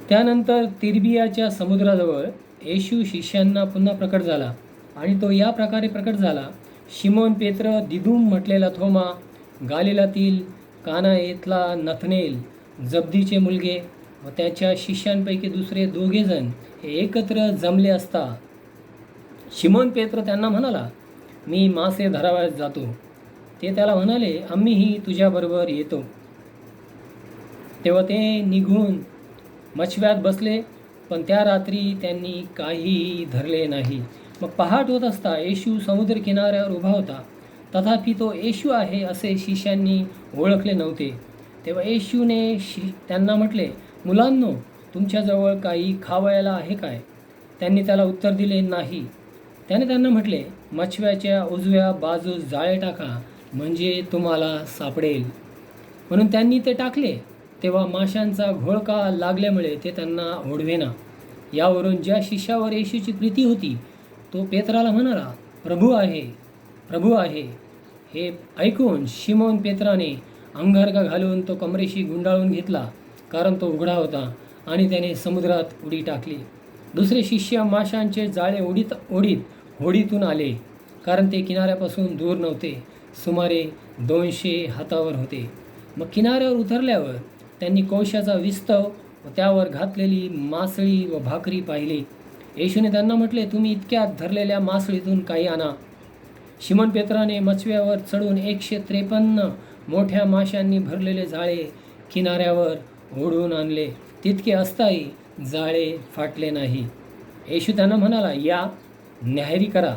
त्यानंतर तिर्बियाच्या समुद्राजवळ येशू शिष्यांना पुन्हा प्रकट झाला आणि तो या प्रकारे प्रकट झाला. शिमोन पेत्र, दिदुम म्हटलेला थोमा, गालिलातील काना येथला नथनेल, जब्दीचे मुलगे व त्याच्या शिष्यांपैकी दुसरे 2 जण हे एकत्र जमले असता शिमोन पेत्र त्यांना म्हणाला, मी मासे धरावयास जातो. ते त्याला म्हणाले, आम्हीही तुझ्याबरोबर येतो. तेव्हा ते निघून मछव्यात बसले, पण त्या रात्री त्यांनी काहीही धरले नाही. मग पहाट होत असता येशू समुद्र किनाऱ्यावर उभा होता. तथापि तो येशू आहे असे शिष्यांनी ओळखले नव्हते. तेव्हा येशूने त्यांना म्हटले, मुलांनो, तुमच्याजवळ काही खावयाला आहे काय? त्यांनी त्याला उत्तर दिले, नाही. त्याने त्यांना म्हटले, मछव्याच्या उजव्या बाजूस जाळे टाका, म्हणजे तुम्हाला सापडेल. म्हणून त्यांनी ते टाकले. तेव्हा माशांचा घोळका लागल्यामुळे ते त्यांना ओढवेना. यावरून ज्या शिष्यावर येशूची प्रीती होती तो पेत्राला म्हणाला, प्रभू आहे, प्रभू आहे. हे ऐकून शिमोन पेत्राने अंगारका घालून तो कमरेशी गुंडाळून घेतला, कारण तो उघडा होता, आणि त्याने समुद्रात उडी टाकली. दुसरे शिष्य माशांचे जाळे ओढीत होडीतून आले, कारण ते किनाऱ्यापासून दूर नव्हते, सुमारे 200 हातावर होते. मग किनाऱ्यावर उतरल्यावर त्यांनी कोळशाचा विस्तव व त्यावर घातलेली मासळी व भाकरी पाहिली. येशूने त्यांना म्हटले, तुम्ही इतक्यात धरलेल्या मासळीतून काही आणा. शिमोन पेत्राने मछव्यावर चढून 153 मोठ्या माशांनी भरलेले जाळे किनाऱ्यावर ओढून आणले. तितके असताही जाळे फाटले नाही. येशू त्यांना म्हणाला, या, न्याहरी करा.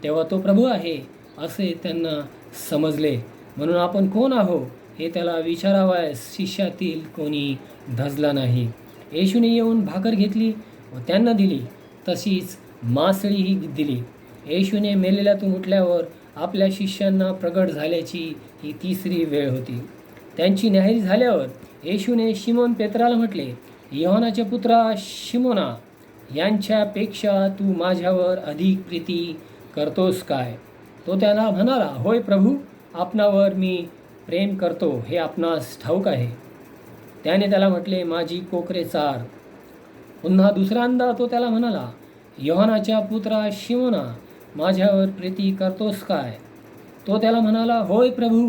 तेव्हा तो प्रभू आहे असे त्यांना समजले. म्हणून आपण कोण आहो हे त्याला विचारावयास शिष्यातील कोणी धजला नाही. येशूने येऊन भाकर घेतली व त्यांना दिली, तशीच मासळीही दिली. येशूने मेलेल्यातून उठल्यावर आपल्या शिष्यांना प्रगट झाल्याची ही तिसरी वेळ होती. त्यांची न्याहारी झाल्यावर येशूने शिमोन पेत्राला म्हटले, योहानाच्या पुत्रा शिमोना, यांच्यापेक्षा तू माझ्यावर अधिक प्रीती करतोस काय? तो त्याला म्हणाला, होय प्रभू, आपणावर मी प्रेम करतो हे आपणास ठाऊक आहे. त्याने त्याला म्हटले, माझी कोकरे चार. पुन्हा दुसऱ्यांदा तो त्याला म्हणाला, योहानाच्या पुत्रा शिमोना, माझ्यावर प्रीती करतोस काय? तो त्याला म्हणाला, होय प्रभू,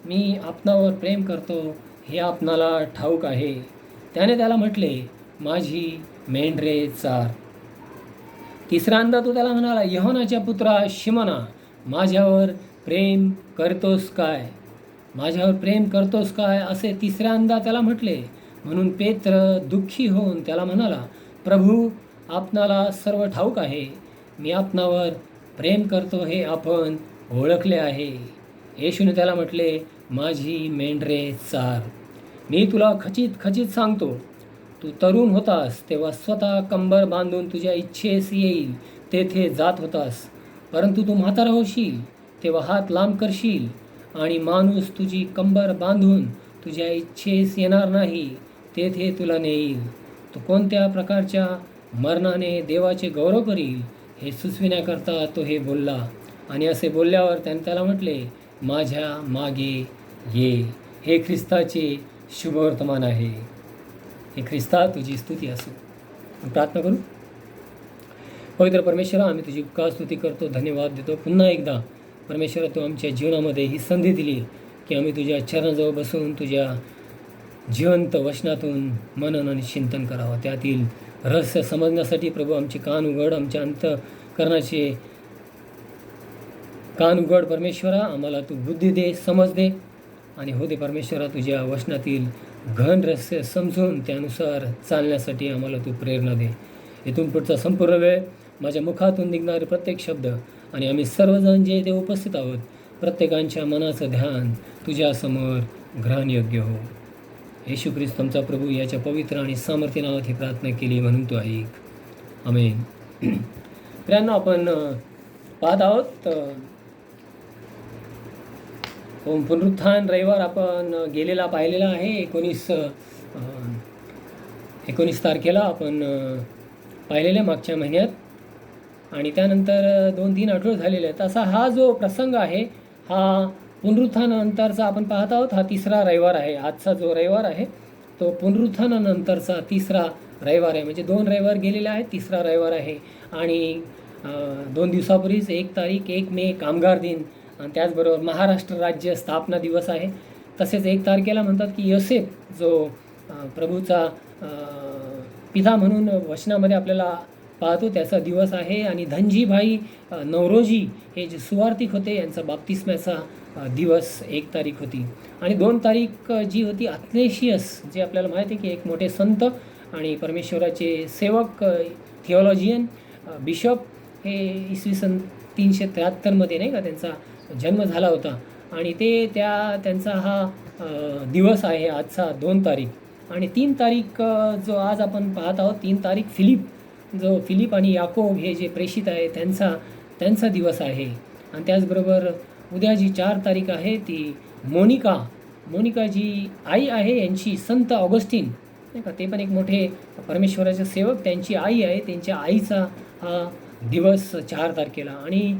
मी आपणावर प्रेम करतो हे आपणाला ठाऊक आहे. त्याने त्याला म्हटले, माझी मेंढरे चार. तिसऱ्यांदा तो त्याला म्हणाला, योहानाच्या पुत्रा शिमोना, माझ्यावर प्रेम करतोस काय? माझ्यावर प्रेम करतोस काय असे तिसऱ्यांदा त्याला म्हटले. म्हणून पेत्र दुःखी होऊन त्याला म्हणाला, प्रभू, आपणाला सर्व ठाऊक आहे, मी आपणावर प्रेम करतो हे आपण ओळखले आहे. येशूने त्याला म्हटले, माझी मेंढरे चार. मी तुला खचित खचित सांगतो, तू तरुण होतास तेव्हा स्वतः कंबर बांधून तुझ्या इच्छेस येईल तेथे जात होतास. परंतु तू म्हातारा होशील तेव्हा हात लांब करशील आणि माणूस तुझी कंबर बांधून तुझ्या इच्छेस येणार नाही तेथे तुला नेईल. तो कोणत्या प्रकारच्या मरणाने देवाचे गौरव करील हे सुचविण्याकरता तो हे बोलला. आणि असे बोलल्यावर त्याने त्याला म्हटले, माझ्या मागे ये. हे ख्रिस्ताचे शुभवर्तमान आहे. हे ख्रिस्ता, तुझी स्तुती असो. प्रार्थना करू. पवित्र परमेश्वरा, आम्ही तुझी उपकार स्तुती करतो, धन्यवाद देतो. पुन्हा एकदा परमेश्वरा, तू आमच्या जीवनामध्ये ही संधी दिली की आम्ही तुझ्या चरणाजवळ बसून तुझ्या जिवंत वचनातून मनन आणि चिंतन करावं. त्यातील रहस्य समजण्यासाठी प्रभू आमचे कान उघड, आमच्या अंतःकरणाचे कान उघड. परमेश्वरा, आम्हाला तू बुद्धी दे, समज दे आणि हो दे परमेश्वरा, तुझ्या वचनातील घन रहस्य समजून त्यानुसार चालण्यासाठी आम्हाला तू प्रेरणा दे. इथून पुढचा संपूर्ण वेळ माझ्या मुखातून निघणारे प्रत्येक शब्द आणि आम्ही सर्वजण जे इथे उपस्थित आहोत प्रत्येकांच्या मनाचं ध्यान तुझ्यासमोर ग्रहणयोग्य हो. येशू ख्रिस्त आमचा प्रभू याच्या पवित्र आणि सामर्थ्य नावात ही प्रार्थना केली म्हणून तू ऐक. आमेन. प्रियांनो, आपण पाहत आहोत पुनरुत्थान रविवार आपण गेलेला पाहिलेला आहे. 19 तारखेला आपण पाहिलेल्या मागच्या महिन्यात आणि त्यानंतर 2-3 आठवडे झालेले आहेत. असा हा जो प्रसंग आहे हा पुनरुत्थानानंतरचा आपण पाहत आहोत. हा तिसरा रविवार आहे. आजचा जो रविवार आहे तो पुनरुत्थानानंतरचा तिसरा रविवार आहे. म्हणजे 2 रविवार गेलेले आहेत, तिसरा रविवार आहे. आणि 2 दिवसापूर्वीच 1 तारीख 1 मे कामगार दिन आणि त्याचबरोबर महाराष्ट्र राज्य स्थापना दिवस आहे. तसेच 1 तारखेला म्हणतात की योसेफ जो प्रभूचा पिता म्हणून वचनामध्ये आपल्याला पाहतो त्याचा दिवस आहे. आणि धनजीभाई नवरोजी हे जे सुवार्थिक होते यांचा बाप्तिस्म्याचा दिवस 1 तारीख होती. आणि 2 तारीख जी होती अथनेशियस, जे आपल्याला माहिती आहे की एक मोठे संत आणि परमेश्वराचे सेवक, थिओलॉजियन, बिशप, हे इसवी सन 373 नाही का त्यांचा जन्म झाला होता. आणि त्यांचा हा दिवस आहे आजचा 2 तारीख. आणि 3 तारीख जो आज आपण पाहत आहोत, 3 तारीख फिलिप आणि याकोब हे जे प्रेषित आहे त्यांचा दिवस आहे. आणि त्याचबरोबर उद्या जी 4 तारीख आहे ती मोनिका जी आई आहे यांची संत ऑगस्टीन नाही का, ते पण एक मोठे परमेश्वराचे सेवक, त्यांची आई आहे. त्यांच्या आईचा हा दिवस 4 तारखेला. आणि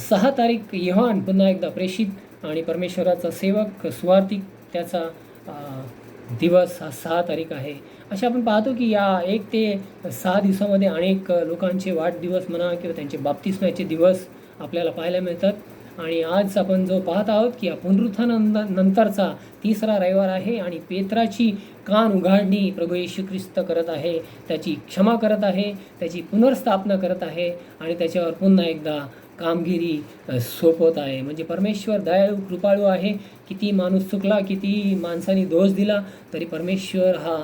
6 तारीख योहान, पुन्हा एकदा प्रेषित आणि परमेश्वराचा सेवक सुवार्थिक, त्याचा दिवस हा 6 तारीख आहे. अशा आपण पाहतो की या 1 ते 6 दिवसामध्ये अनेक लोकांचे वाढदिवस म्हणा किंवा त्यांचे बाप्तिस्म्याचे दिवस आपल्याला पाहायला मिळतात. आणि आज आपण जो पाहत आहोत की या पुनरुत्थानानंतरचा तिसरा रविवार आहे आणि पेत्राची कान उघाडणी प्रभू येशू ख्रिस्त करत आहे, त्याची क्षमा करत आहे, त्याची पुनर्स्थापना करत आहे आणि त्याच्यावर पुन्हा एकदा कामगिरी सोपवत आहे. म्हणजे परमेश्वर दयाळू कृपाळू आहे. किती माणूस चुकला, किती माणसांनी दोष दिला तरी परमेश्वर हा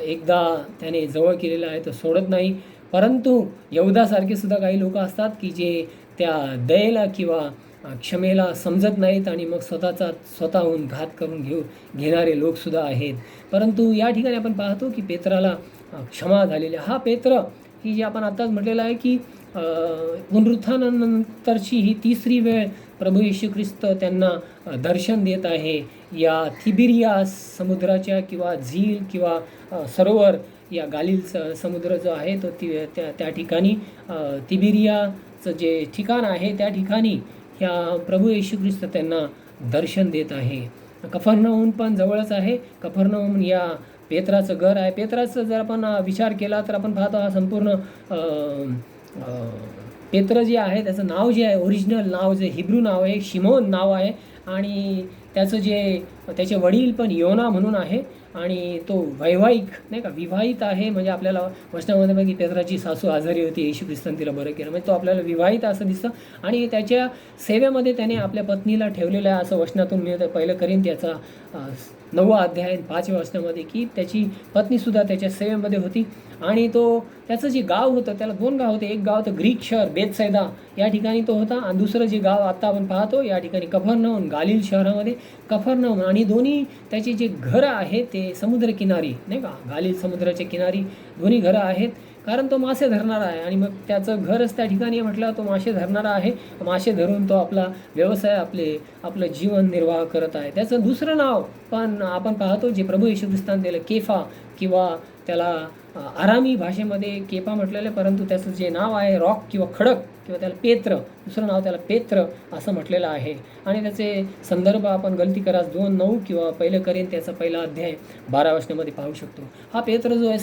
एकदा त्याने जवळ केलेला आहे तो सोडत नाही. परंतु यहुदासारखे सुद्धा काही लोक असतात की जे त्या दयेला किंवा क्षमेला समजत नाहीत आणि मग स्वतःहून घात करून घेणारे लोकसुद्धा आहेत. परंतु या ठिकाणी आपण पाहतो की पेत्राला क्षमा झालेली. हा पेत्र ही जी आपण आत्ताच म्हटलेलं आहे की पुनरुत्थानानंतरची ही तिसरी वेळ प्रभू येशू ख्रिस्त त्यांना दर्शन देत आहे. या थिबिरिया समुद्राच्या किंवा झील किंवा सरोवर, या गालिल समुद्र जो आहे तो त्या ठिकाणी तिबिरियाचं जे ठिकाण आहे त्या ठिकाणी ह्या प्रभू येशू ख्रिस्त त्यांना दर्शन देत आहे. कफरनहूम पण जवळच आहे. कफरनहूम या पेत्राचं घर आहे. पेत्राचं जर आपण विचार केला तर आपण पाहतो हा संपूर्ण पेत्र जे आहे त्याचं नाव जे आहे, ओरिजिनल नाव जे हिब्रू नाव आहे, शिमोन नाव आहे. आणि त्याचे वडील पण योना म्हणून आहे. आणि तो वैवाहिक नाही का, विवाहित आहे. म्हणजे आपल्याला वचनामध्ये बघा की पेत्राची सासू आजारी होती, येशू ख्रिस्ताने तिला बरं केलं. म्हणजे तो आपल्याला विवाहित असं दिसतं. आणि त्याच्या सेवेमध्ये त्याने आपल्या पत्नीला ठेवलेलं आहे असं वचनातून मिळतं. पहिलं करिंथ्याचा 9वा अध्याय 5व्या वचनामध्ये की त्याची पत्नीसुद्धा त्याच्या सेवेमध्ये होती. आणि त्याचं जे गाव होतं, त्याला 2 गाव होते. एक गाव तर ग्रीक शहर बेथसैदा या ठिकाणी तो होता, आणि दुसरं जे गाव आता आपण पाहतो या ठिकाणी कफरनहूम, गालिल शहरामध्ये कफरनहूम. आणि दोन्ही त्याची जे घरं आहेत ते समुद्रकिनारी नाही का, गालिल समुद्राच्या किनारी दोन्ही घरं आहेत. कारण तो मासे धरणारा आहे आणि मग त्याचं घरच त्या ठिकाणी म्हटलं तो मासे धरणारा आहे. मासे धरून तो आपला व्यवसाय आपलं जीवन निर्वाह करत आहे. त्याचं दुसरं नाव पण आपण पाहतो जे प्रभू येशू ख्रिस्ताने दिलं, केफा, किंवा त्याला आरामी भाषेमध्ये केफा म्हटलेलं आहे, परंतु त्याचं जे नाव आहे रॉक किंवा खडक, किंवा त्याला पेत्र, दुसरं नाव त्याला पेत्र असं म्हटलेलं आहे. आणि त्याचे संदर्भ आपण गलती करास 2:9 किंवा पहिलं करेन त्याचा पहिला अध्याय 12 वचनामध्ये पाहू शकतो. हा पेत्र जो आहे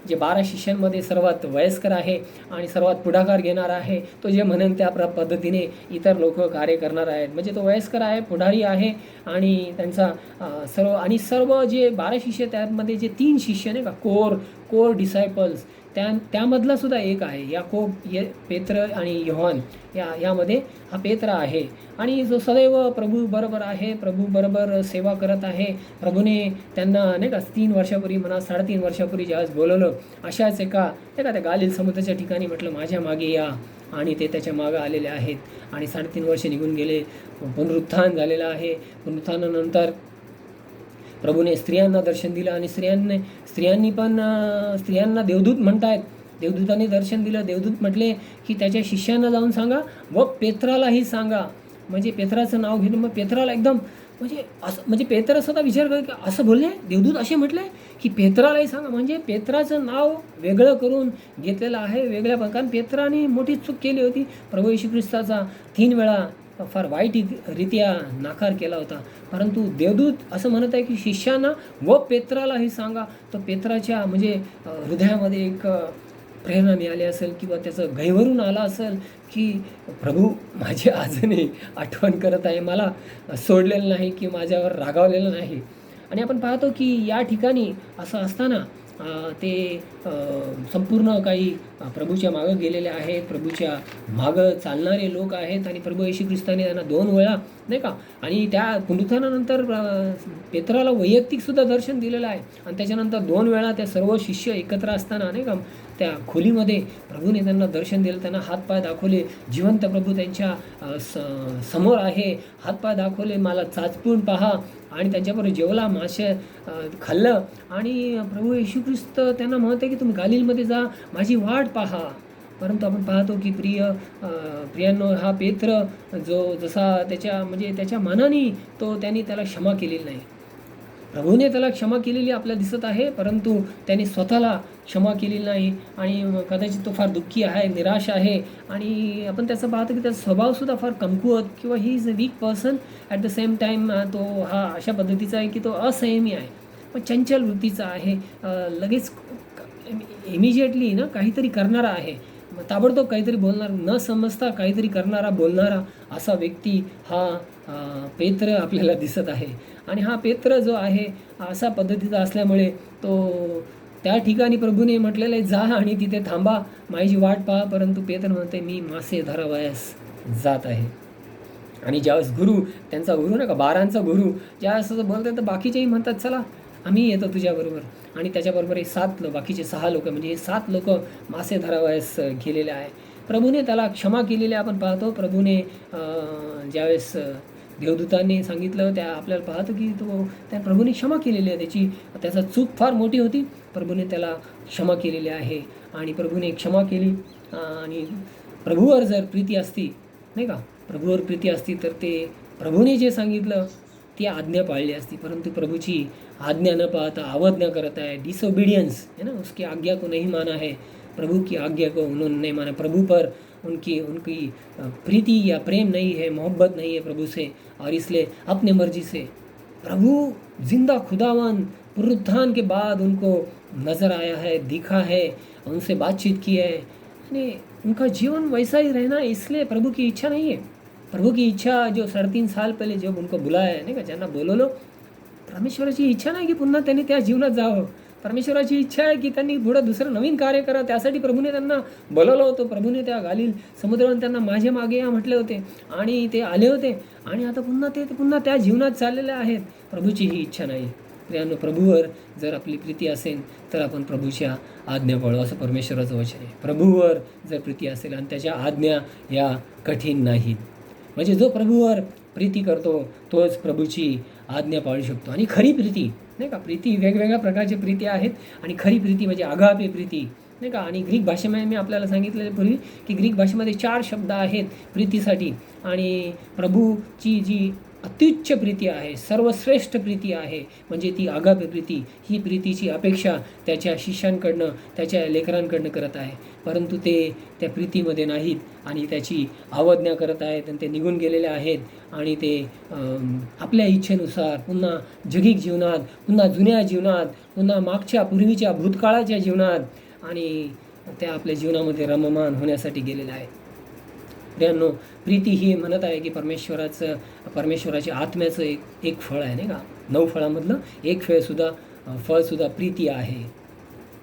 जे 12 शिष्यांमध्ये सर्वात वयस्कर आहे आणि सर्वात पुढाकार घेणारा आहे. तो जे म्हणेन त्या पद्धतीने इतर लोक कार्य करणार आहेत. म्हणजे तो वयस्कर आहे, पुढारी आहे. आणि त्यांचा सर्व जे 12 शिष्य त्यामध्ये जे 3 शिष्य नाही का, कोर डिसायपल्स, त्यामधला सुद्धा एक आहे याकोब, पेत्र आणि योहान. यामध्ये हा पेत्र आहे. आणि जो सदैव प्रभू बरोबर आहे, प्रभू बरोबर सेवा करत आहे. प्रभूने त्यांना नाही का 3 वर्षापूर्वी म्हणा 3.5 वर्षापूर्वी ज्यावेळेस बोलवलं, अशाच एका नाही का त्या गालिल समुद्राच्या ठिकाणी म्हटलं माझ्या मागे या, आणि ते त्याच्या मागं आलेले आहेत. आणि 3.5 वर्ष निघून गेले. पुनरुत्थान झालेलं आहे. पुनरुत्थानानंतर प्रभूने स्त्रियांना दर्शन दिलं, आणि स्त्रियांना देवदूत म्हणतायत. देवदूताने दर्शन दिलं. देवदूत म्हटले की त्याच्या शिष्यांना जाऊन सांगा व पेत्रालाही सांगा. म्हणजे पेत्राचं नाव घेऊन मग पेत्राला एकदम म्हणजे पेत्र स्वतः विचार कर, असं बोलले देवदूत, असे म्हटले की पेत्रालाही सांगा. म्हणजे पेत्राचं नाव वेगळं करून घेतलेलं आहे, वेगळ्या कारण पेत्राने मोठी चूक केली होती. प्रभू येशू ख्रिस्ताचा 3 वेळा फार वाईटरित्या नाकार केला होता. परंतु देवदूत असं म्हणत आहे की शिष्यांना व पेत्रालाही सांगा. तर पेत्राच्या म्हणजे हृदयामध्ये एक प्रेरणा मिळाली असेल, किंवा त्याचं गैवरून आला असेल की प्रभू माझी अजूनही आठवण करत आहे, मला सोडलेलं नाही की माझ्यावर रागावलेलं नाही. आणि आपण पाहतो की या ठिकाणी असं असताना ते संपूर्ण काही प्रभूच्या मागं गेलेले आहेत, प्रभूच्या मागं चालणारे लोक आहेत. आणि प्रभू येशू ख्रिस्ताने त्यांना 2 वेळा नाही का, आणि त्या पुनरुत्थानानंतर पेत्राला वैयक्तिकसुद्धा दर्शन दिलेलं आहे. आणि त्याच्यानंतर 2 वेळा त्या सर्व शिष्य एकत्र असताना नाही का त्या खोलीमध्ये प्रभूने त्यांना दर्शन दिलं, त्यांना हातपाय दाखवले. जिवंत प्रभू त्यांच्या समोर आहे, हातपाय दाखवले, मला चाचपून पहा. आणि त्यांच्याबरोबर जेवला, मासे खाल्लं. आणि प्रभू येशू ख्रिस्त त्यांना म्हणते की तुम्ही गालिलमध्ये जा, माझी वाट पहा. परंतु आपण पाहतो की प्रियांनो, हा पेत्र जसा त्याच्या मनाने त्यांनी त्याला क्षमा केलेली नाही. प्रभूने त्याला क्षमा केलेली आपल्याला दिसत आहे, परंतु त्याने स्वतःला क्षमा केलेली नाही. आणि कदाचित तो फार दुःखी आहे, निराश आहे. आणि आपण त्याचं पाहतो की त्याचा स्वभावसुद्धा फार कमकुवत, किंवा he is a weak person. At the same time तो हा अशा पद्धतीचा आहे की तो असंयमी आहे, पण चंचल वृत्तीचा आहे. लगेच इमिजिएटली काहीतरी करणारा आहे, ताबडतोब काहीतरी बोलणार, न समजता काहीतरी करणारा, बोलणारा असा व्यक्ती हा पेत्र आपल्याला दिसत आहे. आणि हा पेत्र जो आहे असा पद्धतीचा असल्यामुळे त्या ठिकाणी प्रभूने म्हटलेलं आहे जा आणि तिथे थांबा, माझी वाट पहा. परंतु पेत्र म्हणते मी मासे धरावयास जात आहे. आणि ज्यावेळेस त्यांचा गुरु नाही का, 12 गुरु ज्यावेळेस असं बोलतात तर बाकीचेही म्हणतात चला आम्ही येतो तुझ्याबरोबर. आणि त्याच्याबरोबर बाकीचे 6 लोक म्हणजे हे 7 लोक मासे धरावयास गेलेले आहे. प्रभूने त्याला क्षमा केलेली आपण पाहतो. प्रभूने ज्यावेळेस देवदूतांनी सांगितलं त्या आपल्याला पाहतो की त्या प्रभूने क्षमा केलेली आहे. त्याचा चूक फार मोठी होती, प्रभूने त्याला क्षमा केलेली आहे. आणि प्रभूने क्षमा केली. आणि प्रभूवर जर प्रीती असती, नाही का, प्रभूवर प्रीती असती तर ते प्रभूने जे सांगितलं ती आज्ञा पाळली असती. परंतु प्रभूची आज्ञा न पाळता अवज्ञा करत आहे, डिसोबीडियंस है ना, उसकी आज्ञा को नहीं माना है, प्रभु की आज्ञा को उन्होंने नहीं माना, प्रभु पर उनकी प्रीति या प्रेम नहीं है, मोहब्बत नहीं है प्रभु से, और इसलिए अपने मर्जी से प्रभु जिंदा खुदावन पुनरुत्थान के बाद उनको नज़र आया है, दिखा है, उनसे बातचीत की है, यानी उनका जीवन वैसा ही रहना, इसलिए प्रभु की इच्छा नहीं है. प्रभु की इच्छा जो 3.5 साल पहिले जब उनको बुलाया है, नाही का, ज्यांना बोलवलं, परमेश्वराची इच्छा नाही की पुन्हा त्यांनी त्या जीवनात जावं. परमेश्वराची इच्छा आहे की त्यांनी पुढं दुसरं नवीन कार्य करावं. त्यासाठी प्रभूने त्यांना बोलवलं होतं. प्रभूने त्या गालील समुद्रावर त्यांना माझे मागे या म्हटले होते आणि ते आले होते. आणि आता पुन्हा त्या जीवनात चाललेले आहेत. प्रभूची ही इच्छा नाही. प्रियांनो, प्रभूवर जर आपली प्रीती असेल तर आपण प्रभूच्या आज्ञा पाळू, असं परमेश्वराचं वचन आहे. प्रभूवर जर प्रीती असेल आणि त्याच्या आज्ञा या कठीण नाहीत. म्हणजे जो प्रभूवर प्रीती करतो तोच प्रभूची आज्ञा पाळू शकतो. आणि खरी प्रीती, नाही का, प्रीती वेगवेगळ्या प्रकारची प्रीती आहेत. आणि खरी प्रीती म्हणजे अगापे प्रीती, नाही का. आणि ग्रीक भाषेमध्ये मी आपल्याला सांगितलेलं पूर्वी की ग्रीक भाषेमध्ये 4 शब्द आहेत प्रीतीसाठी. आणि प्रभूची जी अत्युच्च प्रीती आहे, सर्वश्रेष्ठ प्रीती आहे, म्हणजे ती अगापे प्रीती. ही प्रीतीची अपेक्षा त्याच्या शिष्यांकडनं, त्याच्या लेकरांकडनं करत आहे. परंतु ते त्या प्रीतीमध्ये नाहीत आणि त्याची अवज्ञा करत आहेत आणि ते निघून गेलेले आहेत. आणि ते आपल्या इच्छेनुसार पुन्हा जगिक जीवनात, पुन्हा जुन्या जीवनात, पुन्हा मागच्या पूर्वीच्या भूतकाळाच्या जीवनात आणि त्या आपल्या जीवनामध्ये रममान होण्यासाठी गेलेले आहेत. प्रियांनो, प्रीती ही म्हणत आहे की परमेश्वराच्या आत्म्याचं एक फळ आहे, नाही का. 9 फळामधलं एक फळसुद्धा प्रीती आहे.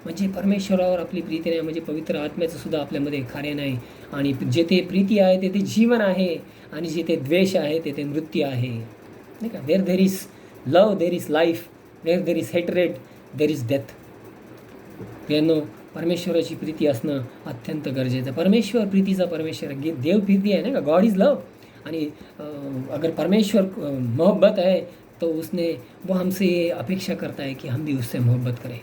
म्हणजे परमेश्वरावर आपली प्रीती नाही म्हणजे पवित्र आत्म्याचं सुद्धा आपल्यामध्ये कार्य नाही. आणि जेथे प्रीती आहे तेथे जीवन आहे आणि जेथे द्वेष आहे तेथे मृत्यू आहे, नाही का. Where there is love there is life, where there is hatred there is death. प्रियांनो, परमेश्वराची प्रीती असणं अत्यंत गरजेचं. परमेश्वर प्रीतीचा परमेश्वर देव प्रीती आहे, ना का. गॉड इज लव. आणि अगर परमेश्वर मोहब्बत है तो वो हमसे अपेक्षा करता है कि हम भी उससे मोहब्बत करें.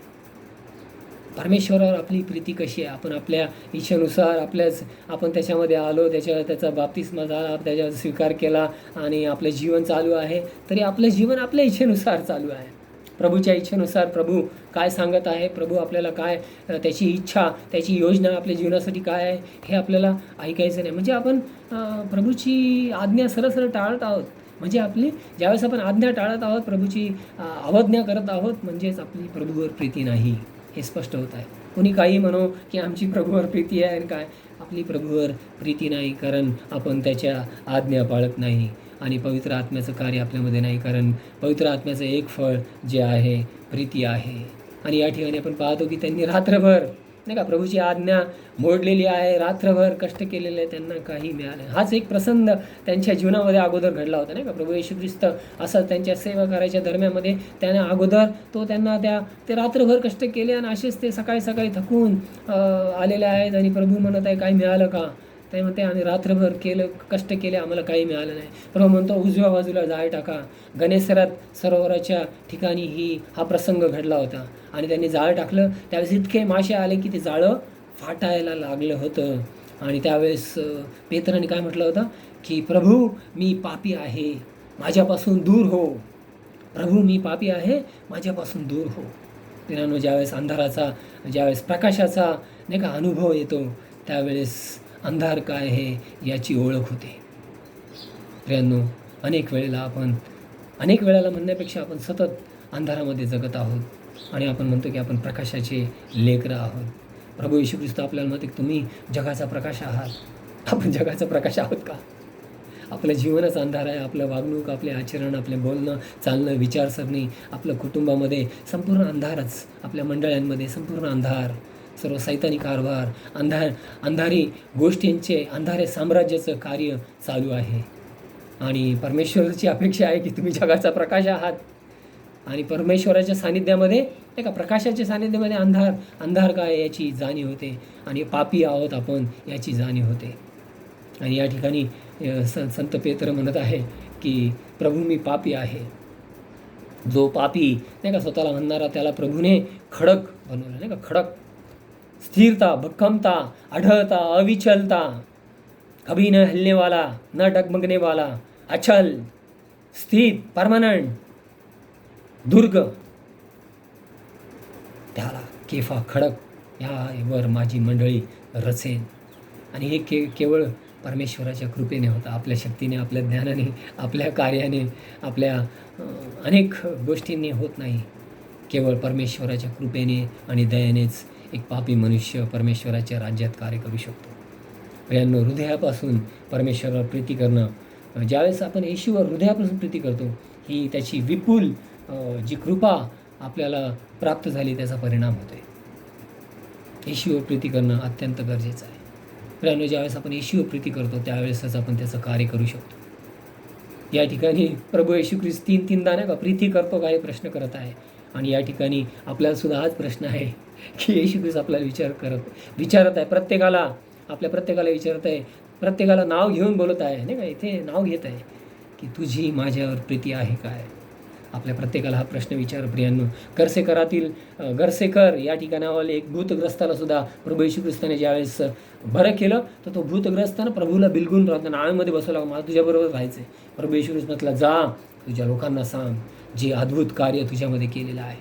परमेश्वरावर आपली प्रीती कशी आहे, आपण आपल्या इच्छेनुसार आपण त्याच्यामध्ये आलो, त्याचा बाप्तिस्मा झाला, त्याचा स्वीकार केला आणि आपलं जीवन चालू आहे. तरी आपलं जीवन आपल्या इच्छेनुसार चालू आहे. प्रभूच्या इच्छेनुसार प्रभू काय सांगत आहे, प्रभू आपल्याला काय त्याची इच्छा, त्याची योजना आपल्या जीवनासाठी काय आहे हे आपल्याला ऐकायचं नाही. म्हणजे आपण प्रभूची आज्ञा सरळ टाळत आहोत. म्हणजे ज्यावेळेस आपण आज्ञा टाळत आहोत, प्रभूची अवज्ञा करत आहोत, म्हणजेच आपली प्रभूवर प्रीती नाही हे स्पष्ट होत आहे. कोणी काही म्हणो की आमची प्रभूवर प्रीती आहे आणि काय, आपली प्रभूवर प्रीती नाही, कारण आपण त्याच्या आज्ञा पाळत नाही आणि पवित्र आत्म्याचं कार्य आपल्यामध्ये नाही. कारण पवित्र आत्म्याचं एक फळ जे आहे प्रीती आहे. आणि या ठिकाणी आपण पाहतो की त्यांनी रात्रभर, नाही का, प्रभूची आज्ञा मोडलेली आहे, रात्रभर कष्ट केलेले, त्यांना काही मिळालं. हाच एक प्रसंग त्यांच्या जीवनामध्ये अगोदर घडला होता, नाही का. प्रभू येशू ख्रिस्त असं त्यांच्या सेवा करायच्या दरम्यानमध्ये त्यांना अगोदर त्यांना ते रात्रभर कष्ट केले आणि असेच ते सकाळी थकून आलेले आहेत. आणि प्रभू म्हणत आहे काही मिळालं का, ते म्हणते आम्ही रात्रभर कष्ट केले, आम्हाला काही मिळालं नाही. प्रभू म्हणतो उजव्या बाजूला जाळ टाका. गणेशरात सरोवराच्या ठिकाणी हा प्रसंग घडला होता आणि त्यांनी जाळं टाकलं. त्यावेळेस इतके मासे आले की ते जाळं फाटायला लागलं होतं. आणि त्यावेळेस पेत्राने काय म्हटलं होतं की प्रभू मी पापी आहे, माझ्यापासून दूर हो. प्रभू मी पापी आहे, माझ्यापासून दूर हो. मित्रांनो, ज्यावेळेस प्रकाशाचा, नाही का, अनुभव येतो त्यावेळेस अंधार काय आहे याची ओळख होते. प्रियांनो, अनेक वेळेला म्हणण्यापेक्षा आपण सतत अंधारामध्ये जगत आहोत आणि आपण म्हणतो की आपण प्रकाशाचे लेकरं आहोत. प्रभू येशू ख्रिस्त आपल्याला म्हणते की तुम्ही जगाचा प्रकाश आहात. आपण जगाचा प्रकाश आहोत का? आपलं जीवनच अंधार आहे. आपलं वागणूक, आपले आचरण, आपलं बोलणं, चालणं, विचारसरणी, आपलं कुटुंबामध्ये संपूर्ण अंधारच, आपल्या मंडळांमध्ये संपूर्ण अंधार, सर्व सैतानी कारभार, अंधारी गोष्टींचे, अंधारे साम्राज्याचं कार्य चालू आहे. आणि परमेश्वराची अपेक्षा आहे की तुम्ही जगाचा प्रकाश आहात आणि परमेश्वराच्या सानिध्यामध्ये नाही का, प्रकाशाच्या सानिध्यामध्ये अंधार काय याची जाणीव होते, आणि पापी आहोत आपण याची जाणीव होते. आणि या ठिकाणी संत पेत्र म्हणत आहे की प्रभू मी पापी आहे. जो पापी नाही का स्वतःला म्हणणारा, त्याला प्रभूने खडक बनवलं नाही का, खडक. स्थिरता, भक्कमता, अढळता, अविचलता, कभी न हिलने वाला, न डगमगने वाला, अचल, स्थित, परमनंट, दुर्ग, त्याला केफा खडक यावर माझी मंडळी रचेल. आणि हे केवळ परमेश्वराच्या कृपेने होतं, आपल्या शक्तीने, आपल्या ज्ञानाने, आपल्या कार्याने, आपल्या अनेक गोष्टींनी होत नाही. केवळ परमेश्वराच्या कृपेने आणि दयेनेच एक पापी मनुष्य परमेश्वराच्या राज्यात कार्य करू शकतो. प्रियांनो, हृदयापासून परमेश्वरावर प्रीती करणं, ज्यावेळेस आपण येशूवर हृदयापासून प्रीती करतो, ही त्याची विपुल जी कृपा आपल्याला प्राप्त झाली त्याचा परिणाम होतो आहे. येशूवर प्रीती करणं अत्यंत गरजेचं आहे. प्रियांनो, ज्यावेळेस आपण येशूवर प्रीती करतो त्यावेळेसच आपण त्याचं कार्य करू शकतो. या ठिकाणी प्रभू येशू ख्रिस्त तीनदा नाही का प्रीती करतो का हे प्रश्न करत आहे. आणि या ठिकाणी आपल्याला सुद्धा हाच प्रश्न आहे की येशू ख्रिस्त आपल्याला विचारत आहे, आपल्या प्रत्येकाला विचारत आहे, प्रत्येकाला नाव घेऊन बोलत आहे नाही का, इथे नाव घेत आहे की तुझी माझ्यावर प्रीती आहे काय. आपल्या प्रत्येकाला हा प्रश्न विचार. प्रियांनो, गरसेकर या ठिकाणावर एक भूतग्रस्ताला सुद्धा प्रभू येशू ख्रिस्ताने ज्यावेळेस बरं केलं तर तो भूतग्रस्तानं प्रभूला बिलगून राहताना आळमध्ये बसवला, मला तुझ्याबरोबर राहायचं आहे. प्रभू येशू ख्रिस्त म्हटलं, जा तुझ्या लोकांना सांग जे अद्भुत कार्य तुझ्यामध्ये केलेलं आहे.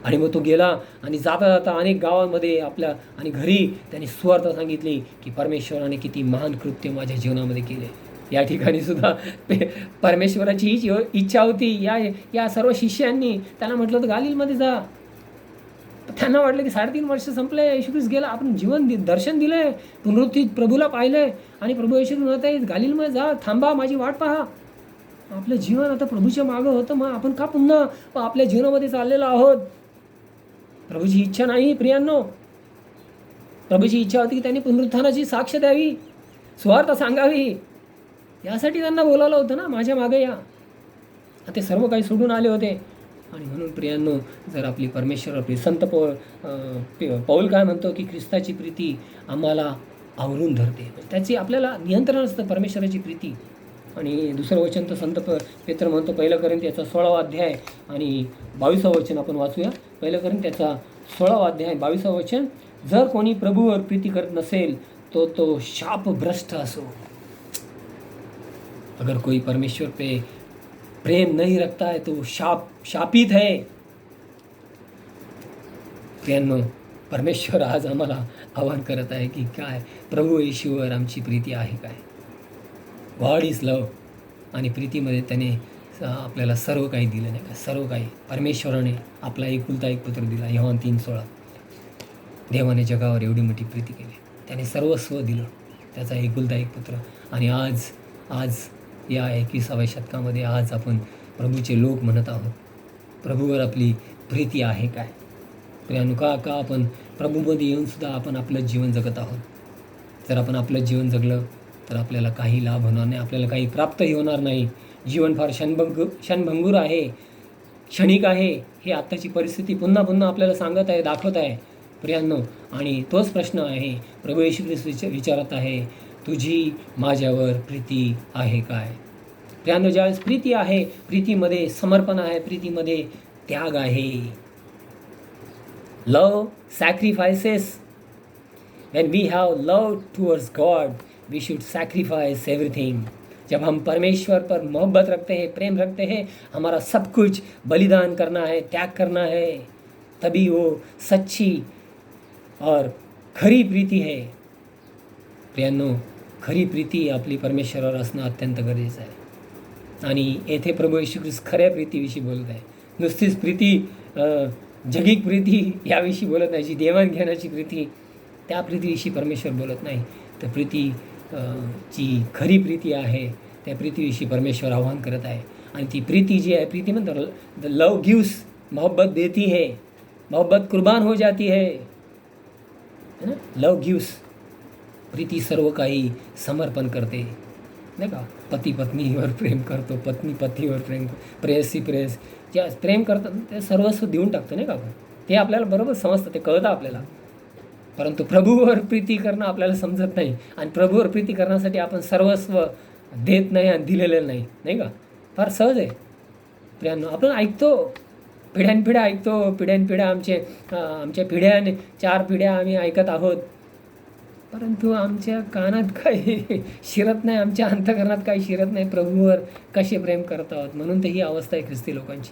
आणि मग तो गेला आणि जाता जाता अनेक गावांमध्ये आपल्या आणि घरी त्यांनी सुवार्ता सांगितली की परमेश्वराने किती महान कृत्य माझ्या जीवनामध्ये केले. या ठिकाणी सुद्धा परमेश्वराची हीच इच्छा होती. या सर्व शिष्यांनी त्यांना म्हटलं होतं गालिलमध्ये जा. त्यांना वाटलं की 3.5 वर्ष संपले, येशू ख्रिस्त गेला, आपण दर्शन दिलंय, पुनरुत्थित प्रभूला पाहिलंय, आणि प्रभू येशू म्हणत आहे गालिलमध्ये जा, थांबा, माझी वाट पहा. आपलं जीवन आता प्रभूच्या मागं होतं, मग आपण का पुन्हा आपल्या जीवनामध्ये चाललेलो आहोत. प्रभूची इच्छा नाही प्रियांनो. प्रभूची इच्छा होती की त्यांनी पुनरुत्थानाची साक्ष द्यावी, सुवार्ता सांगावी. यासाठी त्यांना बोलावलं होतं ना, माझ्या मागे या. ते सर्व काही सोडून आले होते. आणि म्हणून प्रियांनो, जर आपली परमेश्वर संत पौल काय म्हणतो की ख्रिस्ताची प्रीती आम्हाला आवरून धरते, त्याची आपल्याला नियंत्रण असतं परमेश्वराची प्रीती. आणि दुसरं वचन तर संत पेत्र म्हणतो, 1 कोरिंथ्याचा 16वा अध्याय आणि 22वा वचन आपण वाचूया. 1 कोरिंथ्याचा 16वा अध्याय 22वा वचन, जर कोणी प्रभूवर प्रीती करत नसेल तो शापभ्रष्ट असो. अगर कोई परमेश्वर पे प्रेम नहीं रखता है तो शापित है. प्रियांनो, परमेश्वर आज आम्हाला आवाहन करत आहे की काय प्रभू येशूवर आमची प्रीती आहे काय. गॉड इज लव. आणि प्रीतीमध्ये त्याने आपल्याला सर्व काही दिलं नाही का, सर्व काही. परमेश्वराने आपला एकुलता एक पुत्र दिला. योहान 3:16. देवाने जगावर एवढी मोठी प्रीती केली, त्याने सर्वस्व दिलं, त्याचा एकुलता एक पुत्र. आणि आज या 21व्या शतकामध्ये आज आपण प्रभूचे लोक म्हणत आहोत, प्रभूवर आपली प्रीती आहे काय. प्रियांनो, का आपण प्रभूमध्ये येऊन सुद्धा आपण आपलं जीवन जगत आहोत. जर आपण आपलं जीवन जगलं तर आपल्याला काही लाभ होणार नाही, आपल्याला काही प्राप्तही होणार नाही. जीवन फार क्षणभंगूर आहे, क्षणिक आहे. हे आत्ताची परिस्थिती पुन्हा आपल्याला सांगत आहे, दाखवत आहे प्रियांनो. आणि तोच प्रश्न आहे प्रभू येशू ख्रिस्त विचारत आहे, तुझी माझ्यावर प्रीती आहे काय. प्रियांनो, ज्यावेळेस प्रीती आहे, प्रीतीमध्ये समर्पण आहे, प्रीतीमध्ये त्याग आहे. Love sacrifices. When we have love towards God we should sacrifice everything. जब हम परमेश्वर पर मोहब्बत रखते हैं, प्रेम रखते हैं, हमारा सब कुछ बलिदान करना है, त्याग करना है, तभी वो सच्ची और खरी प्रीती है. प्रियांनो, खरी प्रीती आपली परमेश्वरावर असणं अत्यंत गरजेचं आहे. आणि येथे प्रभू येशू ख्रिस्त खऱ्या प्रीतीविषयी बोलत आहे. नुसतीच प्रीती, जगिक प्रीती याविषयी बोलत नाही. जी देवाणघेण्याची प्रीती, त्या प्रीतीविषयी परमेश्वर बोलत नाही. तर प्रीती जी खरी प्रीती आहे त्या प्रीतीविषयी परमेश्वर आव्हान करत आहे. आणि ती प्रीती जी आहे, प्रीती म्हणतो द लव गिव्स, मोहब्बत देती है, मोहब्बत कुर्बान हो जाती है ना. लव गिव्स, प्रीती सर्व काही समर्पण करते नाही का. पती पत्नीवर प्रेम करतो, पत्नी पतीवर प्रेम, प्रेयसी जे प्रेम करतात ते सर्वस्व देऊन टाकतो नाही का आपण. ते आपल्याला बरोबर समजतं, ते कळतं आपल्याला. परंतु प्रभूवर प्रीती करणं आपल्याला समजत नाही. आणि प्रभूवर प्रीती करण्यासाठी आपण सर्वस्व देत नाही आणि दिलेलं नाही, नाही का. फार सहज आहे प्रियांनो. आपण ऐकतो, पिढ्यानपिढ्या ऐकतो, पिढ्यानपिढ्या आमच्या पिढ्याने 4 पिढ्या आम्ही ऐकत आहोत. परंतु आमच्या कानात काही शिरत नाही, आमच्या अंतःकरणात काही शिरत नाही. प्रभूवर कसे प्रेम करत आहोत. म्हणून तर ही अवस्था आहे ख्रिस्ती लोकांची,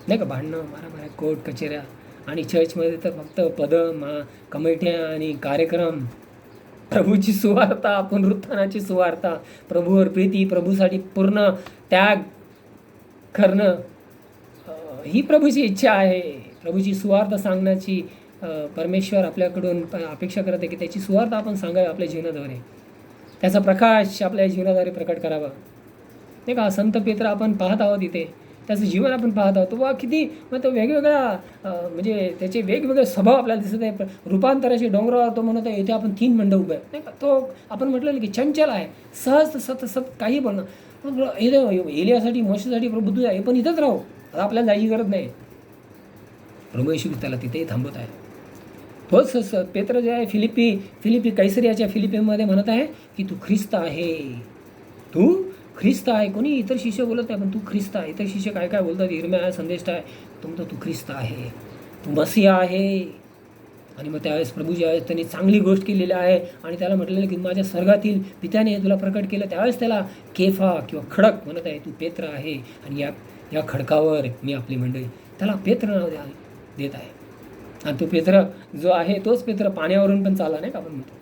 नाही का. भांडणं, मारामाऱ्या, कोर्ट कचेऱ्या, आणि चर्चमध्ये तर फक्त पदं, कमिट्या आणि कार्यक्रम. प्रभूची सुवार्ता, पुनरुत्थानाची सुवार्ता, प्रभूवर प्रीती, प्रभूसाठी पूर्ण त्याग करणं, ही प्रभूची इच्छा आहे. प्रभूची सुवार्ता सांगण्याची परमेश्वर आपल्याकडून अपेक्षा करत आहे की त्याची सुवार्ता आपण सांगावी आपल्या जीवनाद्वारे. त्याचा प्रकाश आपल्या जीवनाद्वारे प्रकट करावा, नाही का. संत पेत्र आपण पाहत आहोत इथे, त्याचं जीवन आपण पाहत आहोत. वा किती मग तो वेगवेगळा म्हणजे त्याचे वेगवेगळे स्वभाव आपल्याला दिसत आहे. रूपांतराचे डोंगरावर तो म्हणत आहे इथे आपण 3 मंडप उभे आहेत, नाही का. तो आपण म्हटलं की चंचल आहे, सहज सत काही बोलणं. मग एलियासाठी, मोशेसाठी प्रभू तुझा आहे, पण इथंच राहू, आता आपल्याला जायची गरज नाही. प्रभू येशू त्याला तिथेही थांबवत आहे. तोच पेत्र जे आहे फिलिपी कैसरियाच्या फिलिपीमध्ये म्हणत आहे की तू ख्रिस्त आहे, तू ख्रिस्त आहे. कोणी इतर शिष्य बोलत नाही, पण तू ख्रिस्त आहे. इतर शिष्य काय काय बोलतात, इर्म्या संदेश आहे, तो म्हणतो तू ख्रिस्त आहे, तू मसीहा आहे. आणि मग त्यावेळेस प्रभू ज्यावेळेस त्यांनी चांगली गोष्ट केलेली आहे आणि त्याला म्हटलेलं की माझ्या स्वर्गातील पित्याने तुला प्रकट केलं, त्यावेळेस त्याला केफा किंवा खडक म्हणत आहे, तू पेत्र आहे आणि या खडकावर मी आपली मंडळी, त्याला पेत्र नाव देत आहे. आणि तो पेत्र जो आहे तोच पेत्र पाण्यावरून पण चालला, नाही का आपण म्हणतो.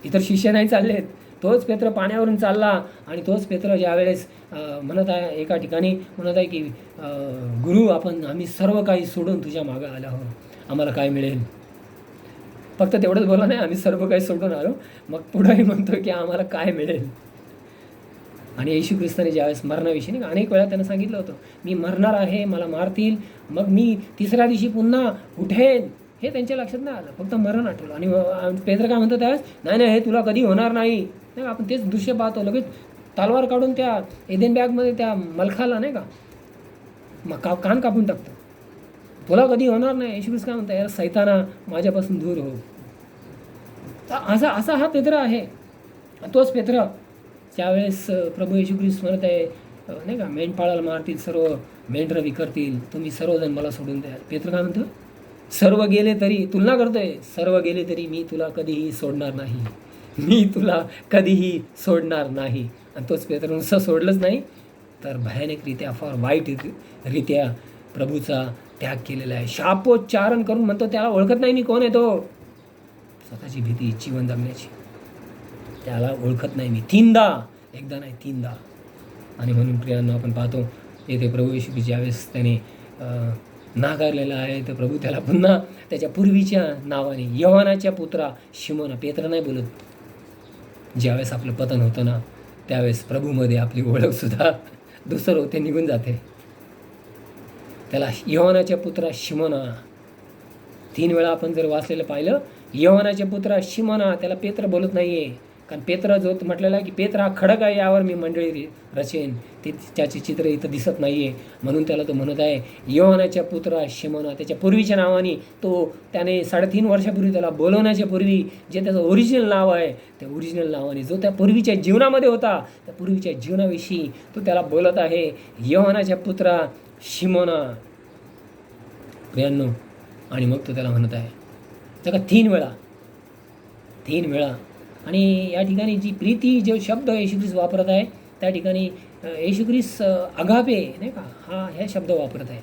इतर शिष्य नाही चाललेत, तोच पेत्र पाण्यावरून चालला. आणि तोच पेत्र ज्यावेळेस म्हणत आहे एका ठिकाणी म्हणत आहे की गुरु आम्ही सर्व काही सोडून तुझ्या मागं आलो आहोत, आम्हाला काय मिळेल. फक्त तेवढंच बोला नाही, आम्ही सर्व काही सोडून आलो. मग पुढेही म्हणतो की आम्हाला काय मिळेल. आणि येशू ख्रिस्ताने ज्यावेळेस मरणाविषयी नाही अनेक वेळा त्यानं सांगितलं होतं, मी मरणार आहे, मला मारतील, मग मी 3ऱ्या दिवशी पुन्हा उठेन. हे त्यांच्या लक्षात नाही आलं, फक्त मरण आठवलं. आणि पेत्र काय म्हणतो त्यावेळेस, नाही हे तुला कधी होणार नाही. नाही आपण तेच दृश्य पाहतो, लगेच तलवार काढून त्या एदेन बॅगमध्ये त्या मलखाला नाही का मग कान कापून टाकतं. तुला कधी होणार नाही. येशू ख्रिस्त काय म्हणतात, यार सैताना माझ्यापासून दूर हो. असा हा पेत्र आहे. तोच पेत्र ज्यावेळेस प्रभू येशू ख्रिस्त म्हणत आहे नाही का, मेंढपाळाला मारतील, सर्व मेंढरं विकरतील, तुम्ही सर्वजण मला सोडून द्या. पेत्र काय म्हणतो, सर्व गेले तरी, तुलना करतोय, सर्व गेले तरी मी तुला कधीही सोडणार नाही, मी तुला कधीही सोडणार नाही. आणि तोच पेत्र नुसतं सोडलंच नाही तर भयानकरित्या, फार वाईटरित्या प्रभूचा त्याग केलेला आहे. शापोच्चारण करून म्हणतो, त्याला ओळखत नाही मी कोण आहे. तो स्वतःची भीती, जीवन जगण्याची, त्याला ओळखत नाही मी. 3दा, एकदा नाही 3दा. आणि म्हणून प्रियांनो आपण पाहतो येथे प्रभू येशू ज्यावेळेस त्याने नाकारलेला आहे तर प्रभू त्याला पुन्हा त्याच्या पूर्वीच्या नावाने, योहानाच्या पुत्रा शिमोना, पेत्र नाही बोलत. ज्यावेळेस आपलं पतन होतं ना त्यावेळेस प्रभूमध्ये आपली ओळखसुद्धा दुसरं होते, निघून जाते. त्याला योहानाच्या पुत्रा शिमोना 3 वेळा आपण जर वाचलेलं पाहिलं, योहानाच्या पुत्रा शिमोना, त्याला पेत्र बोलत नाही आहे. कारण पेत्र जो म्हटलेला आहे की पेत्र हा खडक आहे, यावर मी मंडळी रचेन, ते त्याचे चित्र इथं दिसत नाही आहे. म्हणून त्याला तो म्हणत आहे योहानाच्या पुत्रा शिमोना. त्याच्या पूर्वीच्या नावाने त्याने 3.5 वर्षापूर्वी त्याला बोलवण्याच्या पूर्वी जे त्याचं ओरिजिनल नाव आहे, त्या ओरिजिनल नावाने जो त्या पूर्वीच्या जीवनामध्ये होता, त्या पूर्वीच्या जीवनाविषयी तो त्याला बोलत आहे, योहानाच्या पुत्रा शिमोना. प्रियांनो, आणि मग तो त्याला म्हणत आहे त्याला 3 वेळा. आणि या ठिकाणी जी प्रीती, जो शब्द येशू ख्रिस्त वापरत आहे त्या ठिकाणी येशू ख्रिस्त अगापे नाही का ह्या शब्द वापरत आहे.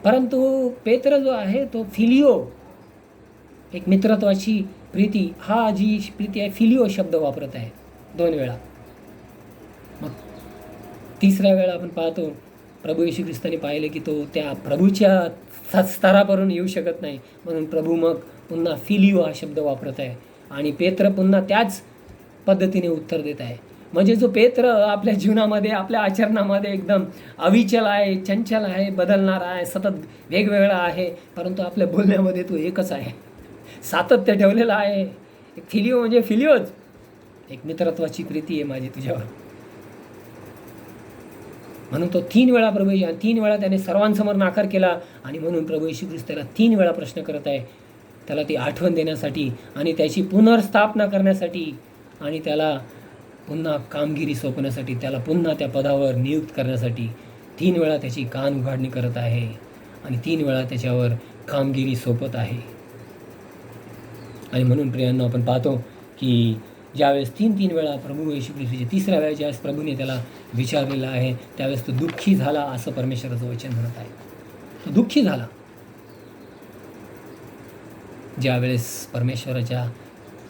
परंतु पेत्र जो आहे तो फिलिओ, एक मित्रत्वाची प्रीती, हा जी प्रीती आहे फिलिओ शब्द वापरत आहे 2 वेळा. मग 3ऱ्या वेळा आपण पाहतो प्रभू येशू ख्रिस्ताने पाहिले की तो त्या प्रभूच्या स्तरावरून येऊ शकत नाही, म्हणून प्रभू मग पुन्हा फिलिओ हा शब्द वापरत आहे. आणि पेत्र पुन्हा त्याच पद्धतीने उत्तर देत आहे. म्हणजे जो पेत्र आपल्या जीवनामध्ये, आपल्या आचरणामध्ये एकदम अविचल आहे, चंचल आहे, बदलणारा आहे, सतत वेगवेगळा आहे, परंतु आपल्या बोलण्यामध्ये तो एकच आहे, सातत्य ठेवलेलं आहे. फिलिओ म्हणजे फिलिओच, एक मित्रत्वाची प्रीती आहे माझी तुझ्यावर. म्हणून तो 3 वेळा प्रभू 3 वेळा त्याने सर्वांसमोर नाकार केला. आणि म्हणून प्रभू येशू ख्रिस्त त्याला 3 वेळा प्रश्न करत आहे, त्याला ती आठवण देण्यासाठी आणि त्याची पुनर्स्थापना करण्यासाठी आणि त्याला पुन्हा कामगिरी सोपवण्यासाठी, त्याला पुन्हा त्या पदावर नियुक्त करण्यासाठी 3 वेळा त्याची कान उघाडणी करत आहे आणि 3 वेळा त्याच्यावर कामगिरी सोपत आहे. आणि म्हणून प्रियांनो, आपण पाहतो की ज्यावेळेस 3 वेळा प्रभू येशू ख्रिस्ताचे 3ऱ्या वेळेस ज्यावेळेस प्रभूने त्याला विचारलेलं आहे, त्यावेळेस तो दुःखी झाला, असं परमेश्वराचं वचन म्हणत आहे. तो दुःखी झाला. ज्यावेळेस परमेश्वराच्या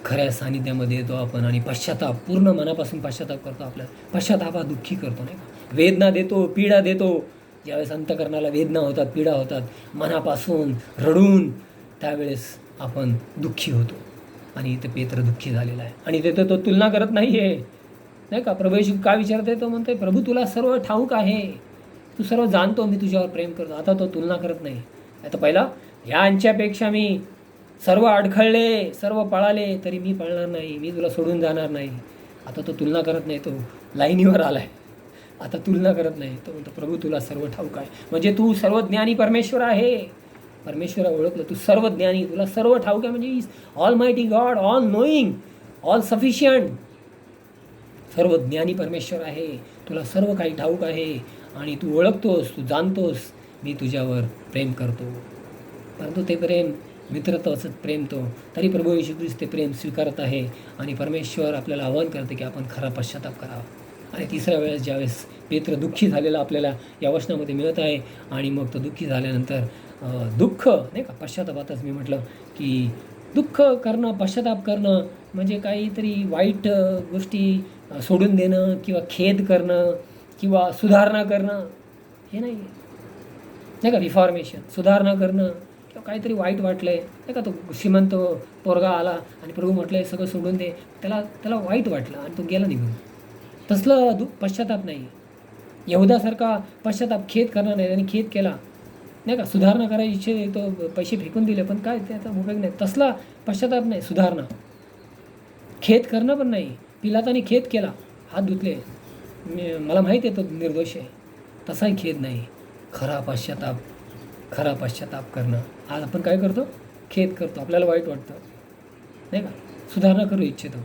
खऱ्या सानिध्यामध्ये येतो आपण आणि पश्चाताप, पूर्ण मनापासून पश्चाताप करतो, आपला पश्चाताप हा दुःखी करतो, नाही का? वेदना देतो, पीडा देतो. ज्यावेळेस अंतःकरणाला वेदना होतात, पीडा होतात, मनापासून रडून, त्यावेळेस आपण दुःखी होतो. आणि इथे पेत्र दुःखी झालेला आहे. आणि तिथे तो तुलना करत नाही आहे, नाही का? प्रभू येशू काय विचारते? तो म्हणतोय, प्रभू तुला सर्व ठाऊक आहे, तू सर्व जाणतो, मी तुझ्यावर प्रेम करतो. आता तो तुलना करत नाही. आता पहिला, ह्यांच्यापेक्षा मी सर्व अडखळले, सर्व पळाले, तरी मी पळणार नाही, मी तुला सोडून जाणार नाही. आता तो तुलना करत नाही, तो लाईनीवर आला आहे. आता तुलना करत नाही. तो म्हणतो, प्रभू तुला सर्व ठाऊक आहे. म्हणजे तू सर्वज्ञानी परमेश्वर आहे. परमेश्वरा ओळखलं, तू सर्वज्ञानी, तुला सर्व ठाऊक आहे. म्हणजे is almighty God, all knowing, all sufficient. सर्वज्ञानी परमेश्वर आहे, तुला सर्व काही ठाऊक आहे आणि तू ओळखतोस, तू जाणतोस, मी तुझ्यावर प्रेम करतो. परंतु ते प्रेम मित्रत्वाचं प्रेम, तो तरी प्रभू येशू ख्रिस्त ते प्रेम स्वीकारत आहे. आणि परमेश्वर आपल्याला आवाहन करते की आपण खरा पश्चाताप करावा. आणि 3ऱ्या वेळेस ज्यावेळेस पेत्र दुःखी झालेला आपल्याला या वचनामध्ये मिळत आहे. आणि मग तो दुःखी झाल्यानंतर दुःख, नाही का? पश्चातापातच मी म्हटलं की दुःख करणं, पश्चाताप करणं म्हणजे काहीतरी वाईट गोष्टी सोडून देणं किंवा खेद करणं किंवा सुधारणा करणं, हे नाही का? रिफॉर्मेशन, सुधारणा करणं किंवा काहीतरी वाईट वाटलं आहे, नाही का? तो श्रीमंत पोरगा आला आणि प्रभू म्हटलं सगळं सोडून दे, त्याला वाईट वाटलं आणि तो गेला निघून. तसलं पश्चाताप नाही. यहुदासारखा पश्चाताप, खेद करणार नाही. आणि खेद केला, नाही का? सुधारणा करायची इच्छे, तो पैसे फेकून दिले, पण काय त्याचा उपयोग नाही. तसला पश्चाताप नाही. सुधारणा, खेद करणं पण नाही. पिलाताने खेद केला, हात धुतले, मला माहीत आहे तो निर्दोष आहे, तसाही खेद नाही. खरा पश्चाताप करणं. आज आपण काय करतो? खेद करतो, आपल्याला वाईट वाटतं, नाही का? सुधारणा करू इच्छितो.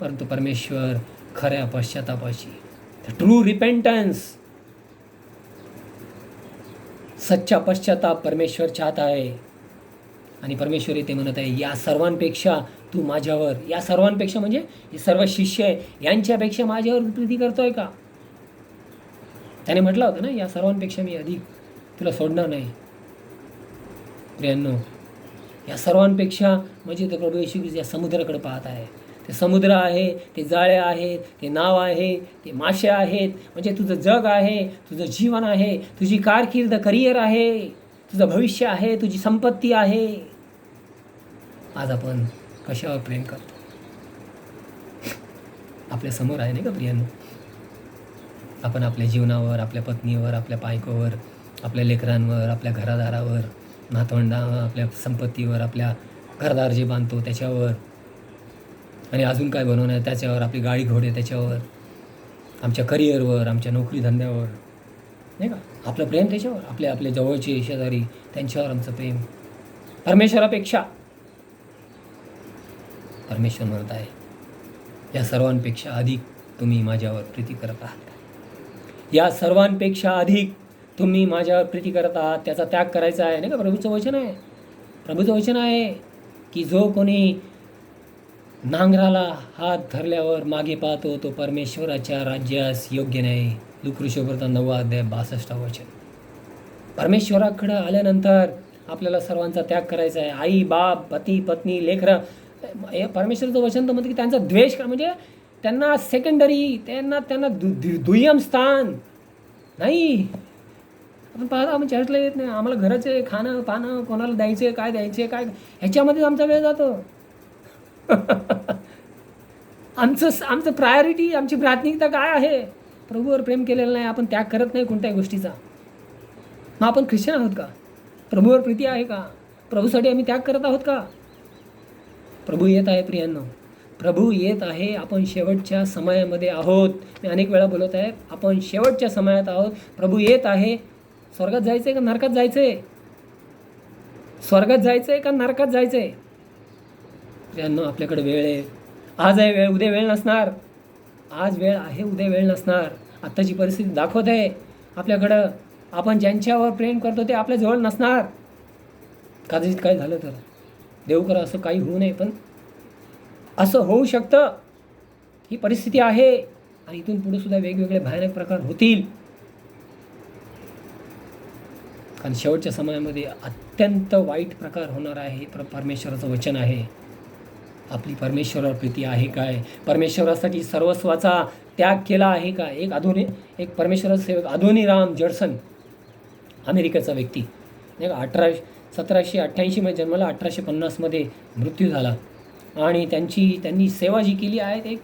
परंतु परमेश्वर खऱ्या पश्चातापाची, ट्रू रिपेंटन्स, सच्चा पश्चाताप परमेश्वर चाहत आहे. आणि परमेश्वर इथे म्हणत आहे, या सर्वांपेक्षा तू माझ्यावर, या सर्वांपेक्षा म्हणजे हे सर्व शिष्य आहे, यांच्यापेक्षा माझ्यावर प्रीती करतोय का? त्याने म्हटलं होतं ना, या सर्वांपेक्षा मी अधिक तुला सोडणार नाही. प्रियांनो, या सर्वांपेक्षा म्हणजे तर प्रभू येशू ख्रिस्त या समुद्राकडे पाहत आहे. ते समुद्र आहे, ते जाळे आहेत, ते नाव आहे, ते मासे आहेत. म्हणजे तुझं जग आहे, तुझं जीवन आहे, तुझी कारकीर्द, करिअर आहे, तुझं भविष्य आहे, तुझी संपत्ती आहे. आज आपण कशावर प्रेम करतो? आपल्या समोर आहे, नाही का प्रियांनो? आपण आपल्या जीवनावर, आपल्या पत्नीवर, आपल्या बायकोवर, आपल्या लेकरांवर, आपल्या घरादारावर, आपल्या संपत्तीवर, आपल्या घरदार जे बांधतो त्याच्यावर, आणि अजून काय बनवणार त्याच्यावर, आपली गाडी घोडे त्याच्यावर, आमच्या करिअरवर, आमच्या नोकरी धंद्यावर, नाही का? आपलं प्रेम त्याच्यावर, आपले जवळचे शेजारी, त्यांच्यावर आमचं प्रेम. परमेश्वरापेक्षा परमेश्वर म्हणत आहे, या सर्वांपेक्षा अधिक तुम्ही माझ्यावर प्रीती करत आहात. या सर्वांपेक्षा अधिक तुम्ही माझ्यावर प्रीती करत आहात. त्याचा त्याग करायचा आहे, नाही का? प्रभूचं वचन आहे की जो कोणी नांगराला हात धरल्यावर मागे पाहतो तो परमेश्वराच्या राज्यास योग्य नाही. लुकऋषोवर्त 9 अध्याय 62 वचन. परमेश्वराकडे आल्यानंतर आपल्याला सर्वांचा त्याग करायचा आहे. आई, बाप, पती, पत्नी, लेकरं, हे परमेश्वराचं वचन तर म्हणतं की त्यांचा द्वेष म्हणजे त्यांना सेकंडरी, त्यांना दुय्यम स्थान नाही. आपण पाहतो, आपण चर्चला येत नाही, आम्हाला घराचे खाणं पाणं, कोणाला द्यायचे काय ह्याच्यामध्येच आमचा वेळ जातो. आमचं प्रायोरिटी, आमची प्राथमिकता काय आहे? प्रभूवर प्रेम केलेलं नाही, आपण त्याग करत नाही कोणत्याही गोष्टीचा. मग आपण ख्रिश्चन आहोत का? प्रभूवर प्रीती आहे का? प्रभूसाठी आम्ही त्याग करत आहोत का? प्रभू येत आहे प्रियांनो. प्रभू येत आहे. आपण शेवटच्या समयामध्ये आहोत. मी अनेक वेळा बोलत आहे, आपण शेवटच्या समयात आहोत. प्रभू येत आहे. स्वर्गात जायचं आहे का नरकात जायचं आहे? स्वर्गात जायचं आहे का नरकात जायचं आहे? यांना आपल्याकडे वेळ आहे. आज आहे वेळ, उद्या वेळ नसणार. आज वेळ आहे, उद्या वेळ नसणार. आत्ताची परिस्थिती दाखवत आहे आपल्याकडं. आपण ज्यांच्यावर प्रेम करतो ते आपल्याजवळ नसणार. कदाचित काय झालं तर देव करा असं काही होऊ नये, पण असं होऊ शकतं. ही परिस्थिती आहे आणि इथून पुढे सुद्धा वेगवेगळे भयानक प्रकार होतील. कारण शेवटच्या समयामध्ये अत्यंत वाईट प्रकार होणार आहे. परमेश्वराचं वचन आहे. आपली परमेश्वरावर प्रीती आहे काय? परमेश्वरासाठी सर्वस्वाचा त्याग केला आहे का? एक परमेश्वराचा सेवक अदोनीराम जडसन, अमेरिकेचा व्यक्ती नाही का, 1788 मध्ये जन्माला, 1850 मृत्यू झाला. आणि त्यांनी सेवा जी केली आहे ते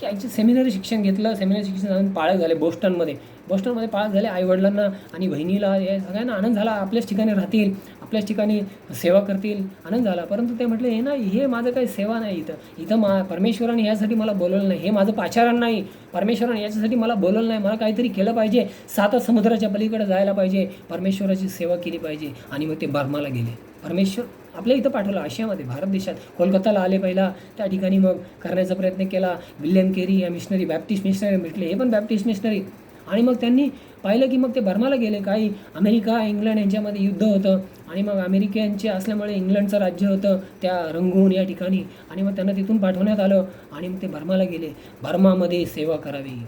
यांचे सेमिनरी शिक्षण घेतलं. सेमिनरी शिक्षण पाळक झाले बोस्टनमध्ये पाळक झाले. आईवडिलांना आणि बहिणीला या सगळ्यांना आनंद झाला. आपल्याच ठिकाणी राहतील, आपल्याच ठिकाणी सेवा करतील, आनंद झाला. परंतु ते म्हटले हे माझं काही सेवा नाही. इथं परमेश्वराने यासाठी मला बोलवलं नाही. हे माझं पाचारण नाही. परमेश्वराने याच्यासाठी मला बोलवलं नाही. मला काहीतरी केलं पाहिजे. 7 समुद्राच्या पलीकडे जायला पाहिजे, परमेश्वराची सेवा केली पाहिजे. आणि मग ते बर्माला गेले. परमेश्वर आपल्या इथं पाठवलं, आशियामध्ये, भारत देशात. कोलकाताला आले पहिला. त्या ठिकाणी मग करण्याचा प्रयत्न केला. विल्यम केरी या मिशनरी, बॅप्टिस्ट मिशनरी भेटले. हे पण बॅप्टिस्ट मिशनरी. आणि मग त्यांनी पाहिलं की मग ते बर्माला गेले. काही अमेरिका इंग्लंड यांच्यामध्ये युद्ध होतं आणि मग अमेरिकेचे असल्यामुळे इंग्लंडचं राज्य होतं त्या रंगून या ठिकाणी. आणि मग त्यांना तिथून पाठवण्यात आलं आणि मग ते बर्माला गेले. बर्मामध्ये सेवा करावी.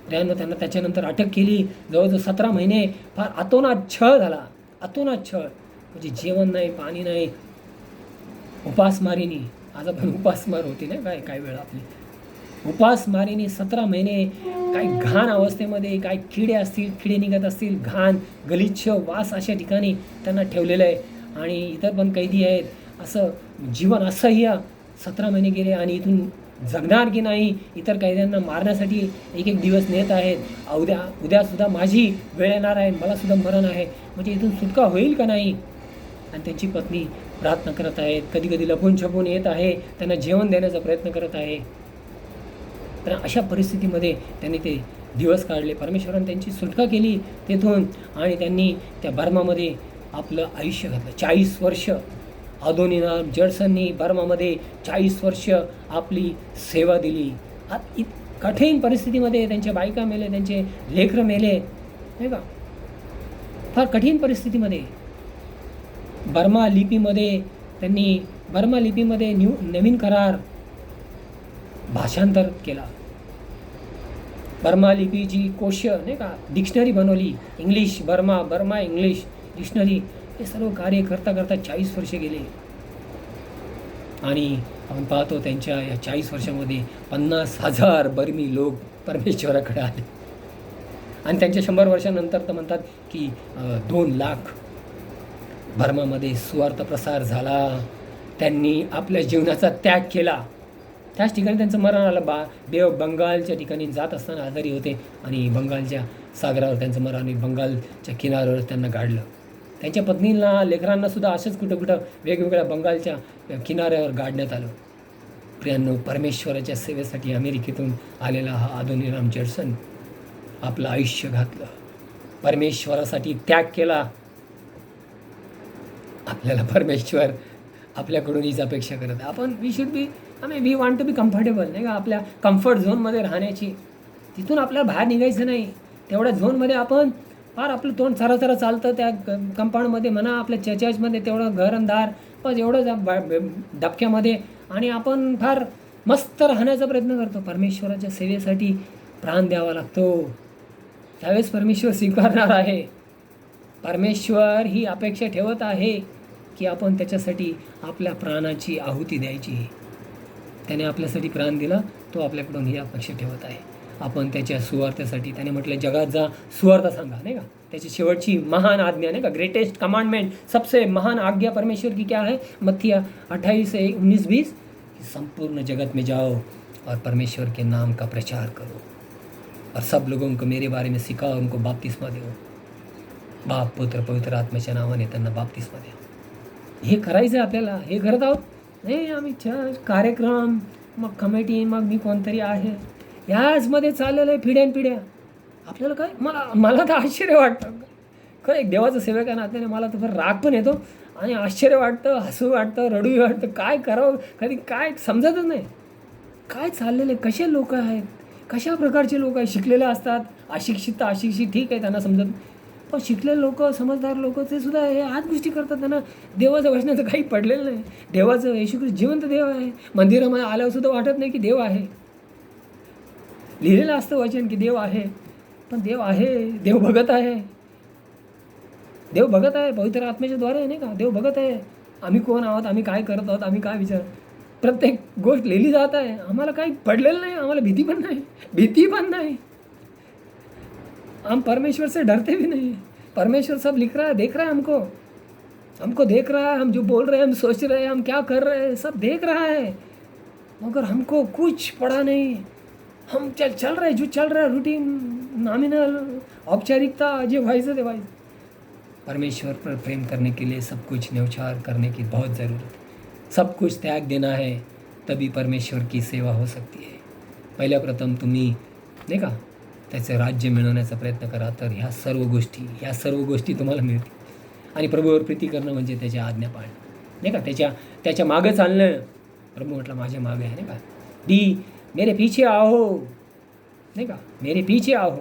त्यांना त्याच्यानंतर अटक केली. जवळजवळ 17 महिने फार अतोनात छळ झाला. अतोनात छळ म्हणजे जेवण नाही, पाणी नाही, उपासमारीनी. आज आपण उपासमार होती ना काय वेळ आपली. उपासमारीनी 17 महिने काय घाण अवस्थेमध्ये, काय किडे निघत असतील, घाण गलिच्छ वास अशा ठिकाणी त्यांना ठेवलेलं आहे. आणि इतर पण कैदी आहेत. असं जीवन असह्य 17 महिने गेले. आणि इथून जगणार की नाही, इतर कैद्यांना मारण्यासाठी एक दिवस नेत आहेत. उद्यासुद्धा माझी वेळ येणार आहे, मलासुद्धा मरण आहे. म्हणजे इथून सुटका होईल का नाही? आणि त्यांची पत्नी प्रार्थना करत आहेत. कधी लपून छपून येत आहे, त्यांना जेवण देण्याचा प्रयत्न करत आहे. तर अशा परिस्थितीमध्ये त्यांनी ते दिवस काढले. परमेश्वराने त्यांची सुटका केली तेथून आणि त्यांनी त्या बर्मामध्ये आपलं आयुष्य घातलं. 40 वर्ष अदोनीराम जडसननी बर्मामध्ये 40 वर्ष आपली सेवा दिली. कठीण परिस्थितीमध्ये त्यांच्या बायका मेले, त्यांचे लेकरं मेले नाही का. फार कठीण परिस्थितीमध्ये बर्मा लिपीमध्ये नवीन करार भाषांतर केला. बर्मा लिपीची कोश नाही का, डिक्शनरी बनवली. English Burma English dictionary. हे सर्व कार्य करता 40 वर्षे गेले. आणि आपण पाहतो त्यांच्या या 40 वर्षामध्ये 50,000 बर्मी लोक परमेश्वराकडे आले. आणि त्यांच्या 100 वर्षानंतर तर म्हणतात की 2 लाख बर्मामध्ये सुवार्थ प्रसार झाला. त्यांनी आपल्या जीवनाचा त्याग केला. त्याच ठिकाणी त्यांचं मरण आलं. बंगालच्या ठिकाणी जात असताना आजारी होते आणि बंगालच्या सागरावर त्यांचं मरण आणि बंगालच्या किनाऱ्यावर त्यांना गाडलं. त्यांच्या पत्नीला, लेकरांना सुद्धा असंच कुठं वेगवेगळ्या बंगालच्या किनाऱ्यावर गाडण्यात आलं. प्रियांनो, परमेश्वराच्या सेवेसाठी अमेरिकेतून आलेला हा अदोनीराम जडसन आपलं आयुष्य घातलं, परमेश्वरासाठी त्याग केला. आपल्याला परमेश्वर आपल्याकडून हीच अपेक्षा करत आहे. We want to be comfortable नाही का, आपल्या कम्फर्ट झोनमध्ये राहण्याची. तिथून आपल्याला बाहेर निघायचं नाही. तेवढ्या झोनमध्ये आपण फार आपलं तोंड चरा चालतं त्या कंपाऊंडमध्ये म्हणा, आपल्या चर्चमध्ये तेवढं घरंदार बस एवढं डबक्यामध्ये. आणि आपण फार मस्त राहण्याचा प्रयत्न करतो. परमेश्वराच्या सेवेसाठी प्राण द्यावा लागतो. त्यावेळेस परमेश्वर स्वीकारणार आहे. परमेश्वर ही अपेक्षा ठेवत आहे की आपण त्याच्यासाठी आपल्या प्राणाची आहुती द्यायची. त्याने आपल्यासाठी प्राण दिला, तो आपल्याकडून ही अपेक्षा ठेवत आहे. आपण त्याच्या सुवार्थ्यासाठी, त्याने म्हटलं जगात जा, सुवार्थ सांगा नाही का. त्याची शेवटची महान आज्ञा नाही का, ग्रेटेस्ट कमांडमेंट, सबसे महान आज्ञा परमेश्वर की क्या है, मत्ती 28:19-20, संपूर्ण जगत में जाओ और परमेश्वर के नाम का प्रचार करो और सब लोगों को मेरे बारे में सिखाओ, उनको बाप्तिस्मा दो. बाप, पुत्र, पवित्र आत्म्याच्या नावाने त्यांना बाप्तिस्मा द्या. हे करायचं आहे आपल्याला. हे करत आहोत नाही आम्ही. कार्यक्रम मग कमिटी, मग मी कोणतरी आहे, ह्याचमध्ये चाललेलं आहे पिढ्यानपिढ्या. आपल्याला काय, मला तर आश्चर्य वाटतं. खरं एक देवाचं सेवक आहे नात्याने मला तर फार राग पण येतो आणि आश्चर्य वाटतं, हसू वाटतं, रडूही वाटतं. काय करावं, कधी काय समजतच नाही. काय चाललेलं आहे, कसे लोक आहेत, कशा प्रकारचे लोक आहेत. शिकलेले असतात, अशिक्षित ठीक आहे, त्यांना समजत. पण शिकलेले लोक, समजदार लोक, ते सुद्धा हे आज गोष्टी करतात. त्यांना देवाचं वचनाचं काही पडलेलं नाही. देवाचं येशू ख्रिस्त जिवंत देव आहे. मंदिरामध्ये आल्यावर सुद्धा वाटत नाही की देव आहे. लिहिलेलं असतं वचन की देव आहे, पण देव आहे, देव बघत आहे. देव बघत आहे पवित्र आत्म्याच्या द्वारे, नाही का. देव बघत आहे आम्ही कोण आहोत, आम्ही काय करत आहोत, आम्ही काय विचार. प्रत्येक गोष्ट लिहिली जात आहे. आम्हाला काही पडलेलं नाही, आम्हाला भीती पण नाही. हम परमेश्वर से डरते भी नहीं. परमेश्वर सब लिख रहा है, देख रहा है हमको देख रहा है. हम जो बोल रहे हैं, हम सोच रहे हैं, हम क्या कर रहे हैं, सब देख रहा है. मगर हमको कुछ पड़ा नहीं. हम चल रहे, जो चल रहा है रूटीन, नॉमिनल, औपचारिकता, जो व्हायचं ते व्हायचं. परमेश्वर पर प्रेम करने के लिए सब कुछ न्यौछावर करने की बहुत ज़रूरत है. सब कुछ त्याग देना है, तभी परमेश्वर की सेवा हो सकती है. पहिल्या प्रथम तुम्ही, नाही का, त्याचं राज्य मिळवण्याचा प्रयत्न करा, तर ह्या सर्व गोष्टी तुम्हाला मिळतील. आणि प्रभूवर प्रीती करणं म्हणजे त्याच्या आज्ञा पाळणं, नाही का. त्याच्या मागं चालणं. प्रभू म्हटलं माझ्या मागे आहे, नाही का. मेरे पीछे आओ, नाही का, मेरे पीछे आओ,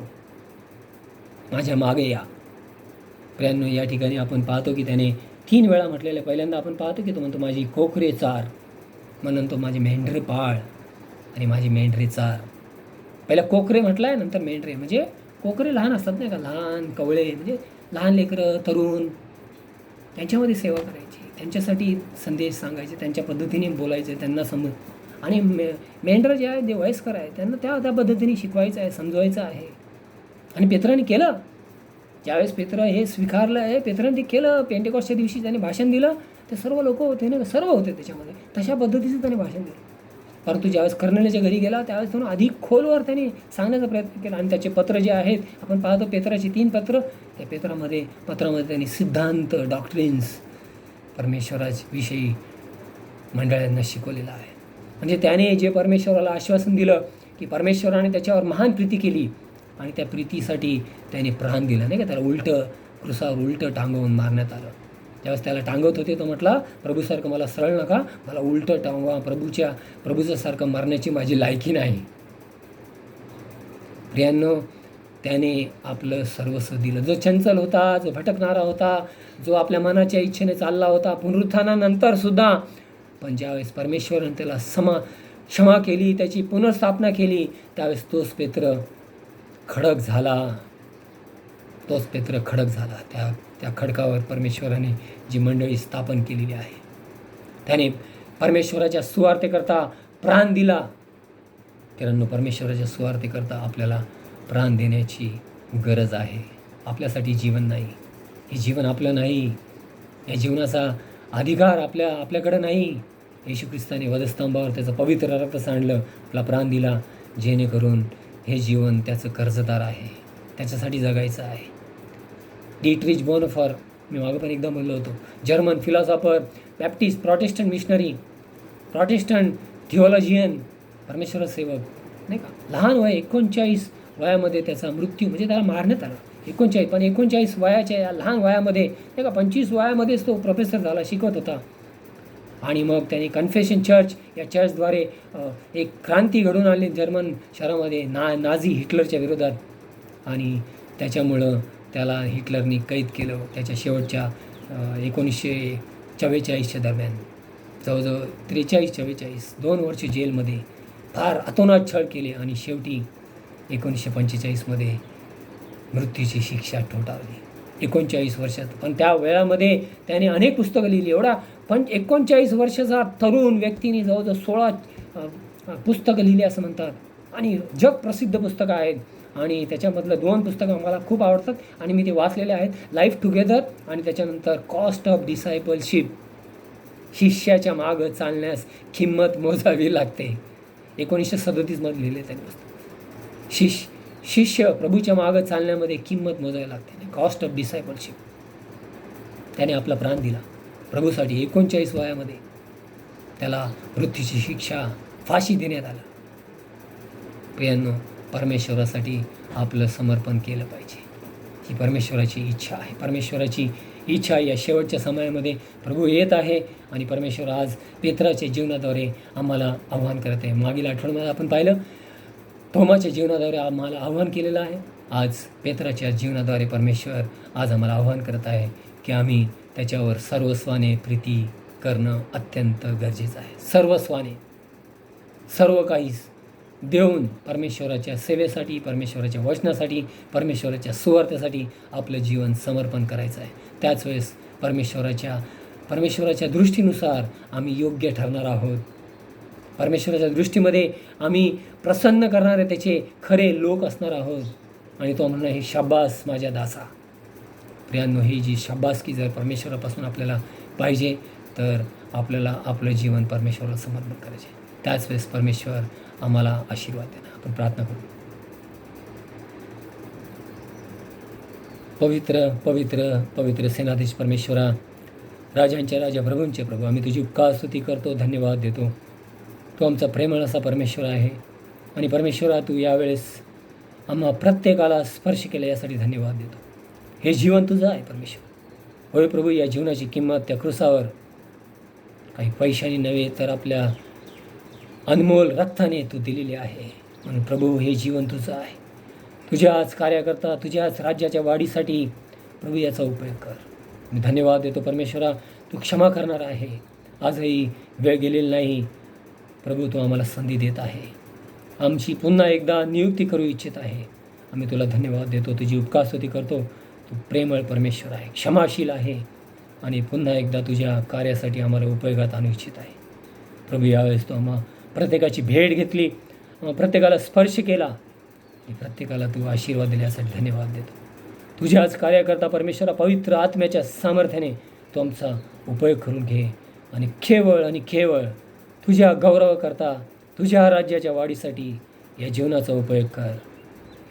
माझ्या मागे या. प्रियांनो, या ठिकाणी आपण पाहतो की त्याने 3 वेळा म्हटलेलं. पहिल्यांदा आपण पाहतो की तो म्हणतो माझी कोकरे चार, मग नंतर माझी मेंढरे पाळ आणि माझी मेंढरे चार. पहिला कोकरे म्हटलं आहे, नंतर मेंढरे. म्हणजे कोकरे लहान असतात, नाही का, लहान कवळे, म्हणजे लहान लेकरं, तरुण, त्यांच्यामध्ये सेवा करायची, त्यांच्यासाठी संदेश सांगायचे, त्यांच्या पद्धतीने बोलायचे, त्यांना समज. आणि मेंढरं जे आहे, जे वयस्कर आहे, त्यांना त्या पद्धतीने शिकवायचं आहे, समजवायचं आहे. आणि पेत्राने केलं. ज्यावेळेस पेत्र हे स्वीकारलं आहे, पेत्राने ते केलं. पेंटेकॉस्टच्या दिवशी त्याने भाषण दिलं. ते सर्व लोक होते ना, सर्व होते त्याच्यामध्ये, तशा पद्धतीचं त्याने भाषण दिलं. परंतु ज्यावेळेस कर्नेलीच्या घरी गेला, त्यावेळेस त्यानं अधिक खोलवर त्याने सांगण्याचा प्रयत्न केला. आणि त्याचे पत्र जे आहेत, आपण पाहतो पेत्राची 3 पत्र, त्या पत्रामध्ये त्यांनी सिद्धांत, डॉक्ट्रिन्स, परमेश्वराविषयी मंडळांना शिकवलेलं आहे. म्हणजे त्याने जे परमेश्वराला आश्वासन दिलं की परमेश्वराने त्याच्यावर महान प्रीती केली आणि त्या प्रीतीसाठी त्याने प्राण दिलं, नाही का. त्याला क्रुसावर उलटं टांगवून मारण्यात आलं. ज्यावेळेस त्याला टांगवत होते तो म्हटला, प्रभूसारखं मला सरळ नका, मला उलटं टांगवा. प्रभूच्यासारखं मरण्याची माझी लायकी नाही. प्रियांनो, त्याने आपलं सर्वस्व दिलं. जो चंचल होता, जो भटकणारा होता, जो आपल्या मनाच्या इच्छेने चालला होता पुनरुत्थानानंतर सुद्धा, पण ज्यावेळेस परमेश्वराने त्याला क्षमा केली, त्याची पुनर्स्थापना केली, त्यावेळेस तोच पेत्र खडक झाला. त्या खडकावर परमेश्वराने जी मंडळी स्थापन केलेली आहे, त्याने परमेश्वराच्या सुवार्तेकरता प्राण दिला. मित्रांनो, परमेश्वराच्या सुवार्तेकरता आपल्याला प्राण देण्याची गरज आहे. आपल्यासाठी जीवन नाही, हे जीवन आपलं नाही, या जीवनाचा अधिकार आपल्याकडं नाही. येशू ख्रिस्ताने वधस्तंभावर त्याचं पवित्र रक्त सांडलं, आपला प्राण दिला, जेणेकरून हे जीवन त्याचं कर्जदार आहे, त्याच्यासाठी जगायचं आहे. डीट्रिच बोनहोफर, मी मागं पण एकदा बोललो होतो, German philosopher, Baptist, Protestant missionary, Protestant theologian, परमेश्वर सेवक, नाही का. लहान वय 39 वयामध्ये त्याचा मृत्यू, म्हणजे त्याला मारण्यात आला. 39 वयाच्या या लहान वयामध्ये, नाही का, 25 वयामध्येच तो प्रोफेसर झाला, शिकवत होता. आणि मग त्याने कन्फेशन चर्च, या चर्चद्वारे एक क्रांती घडून आणली जर्मन शहरामध्ये नाझी हिटलरच्या विरोधात. आणि त्याच्यामुळं त्याला हिटलरनी कैद केलं. त्याच्या शेवटच्या 1944च्या दरम्यान जवळजवळ 43-44 2 वर्ष जेलमध्ये फार अतोनात छळ केले आणि शेवटी 1945मध्ये मृत्यूची शिक्षा ठोठावली. 39 वर्षात. पण त्या वेळामध्ये त्याने अनेक पुस्तकं लिहिली. एवढा 39 वर्षाचा तरुण व्यक्तीने जवळजवळ 16 पुस्तकं लिहिली असं म्हणतात. आणि जगप्रसिद्ध पुस्तकं आहेत. आणि त्याच्यामधलं 2 पुस्तकं मला खूप आवडतात आणि मी ते वाचलेले आहेत. लाईफ टुगेदर आणि त्याच्यानंतर कॉस्ट ऑफ डिसायपलशिप, शिष्याच्या मागं चालण्यास किंमत मोजावी लागते. 1937मध्ये लिहिले त्यांनी पुस्तक. शिष्य प्रभूच्या मागं चालण्यामध्ये किंमत मोजावी लागते, कॉस्ट ऑफ डिसायपलशिप. त्याने आपला प्राण दिला प्रभूसाठी. 39 वयामध्ये त्याला मृत्यूची शिक्षा फाशी देण्यात आला. प्रियांनो, परमेश्वरासाठी आपलं समर्पण केलं पाहिजे. ही परमेश्वराची इच्छा आहे. परमेश्वराची इच्छा या शेवटच्या समयामध्ये प्रभू येत आहे आणि परमेश्वर आज पेत्राच्या जीवनाद्वारे आम्हाला आव्हान करत आहे. मागील आठवड्यामध्ये आपण पाहिलं, थोमाच्या जीवनाद्वारे आम्हाला आव्हान केलेलं आहे. आज पेत्राच्या जीवनाद्वारे परमेश्वर आज आम्हाला आव्हान करत आहे की आम्ही त्याच्यावर सर्वस्वाने प्रीती करणं अत्यंत गरजेचं आहे. सर्वस्वाने सर्व काही देऊन परमेश्वराच्या सेवेसाठी, परमेश्वराच्या वचनासाठी, परमेश्वराच्या सुवार्थेसाठी आपलं जीवन समर्पण करायचं आहे. त्याच वेळेस परमेश्वराच्या दृष्टीनुसार आम्ही योग्य ठरणार आहोत. परमेश्वराच्या दृष्टीमध्ये आम्ही प्रसन्न करणारे त्याचे खरे लोक असणार आहोत. आणि तो म्हणणं, हे शाबास माझ्या दासा. प्रियांनो, ही जी शाबासकी जर परमेश्वरापासून आपल्याला पाहिजे तर आपल्याला आपलं जीवन परमेश्वराला समर्पण करायचे. त्याच वेळेस परमेश्वर आम्हाला आशीर्वाद देणार. आपण प्रार्थना करू. पवित्र पवित्र पवित्र सेनाधीश परमेश्वरा, राजांच्या राजा, प्रभूंचे प्रभू, आम्ही तुझी उपकार स्तुती करतो, धन्यवाद देतो. तो आमचा प्रेमळ असा परमेश्वर आहे. आणि परमेश्वरा, तू यावेळेस आम्हा प्रत्येकाला स्पर्श केला यासाठी धन्यवाद देतो. हे जीवन तुझं आहे परमेश्वर. होय प्रभू, या जीवनाची किंमत त्या क्रूसावर काही पैशाने नव्हे तर आपल्या अनमोल रक्ताने तू दिलेली आहे. म्हणून प्रभू, हे जीवन तुझं आहे. तुझ्याच कार्याकरता, तुझ्याच राज्याच्या वाढीसाठी प्रभू याचा उपयोग कर. मी धन्यवाद देतो परमेश्वरा, तू क्षमा करणार आहे. आजही वेळ गेलेली नाही प्रभू, तू आम्हाला संधी देत आहे. आमची पुन्हा एकदा नियुक्ती करू इच्छित आहे. आम्ही तुला धन्यवाद देतो, तुझी उपकार स्तुती करतो. तू प्रेमळ परमेश्वर आहे, क्षमाशील आहे आणि पुन्हा एकदा तुझ्या कार्यासाठी आम्हाला उपयोगात आणू इच्छित आहे. प्रभू, यावेळेस तू आम्हा प्रत्येकाची भेट घेतली, प्रत्येकाला स्पर्श केला आणि प्रत्येकाला तू आशीर्वाद दिल्यासाठी धन्यवाद देतो. तुझ्याच कार्याकरता परमेश्वरा, पवित्र आत्म्याच्या सामर्थ्याने तू आमचा उपयोग करून घे आणि केवळ तुझ्या गौरवाकरता, तुझ्या राज्याच्या वाढीसाठी या जीवनाचा उपयोग कर.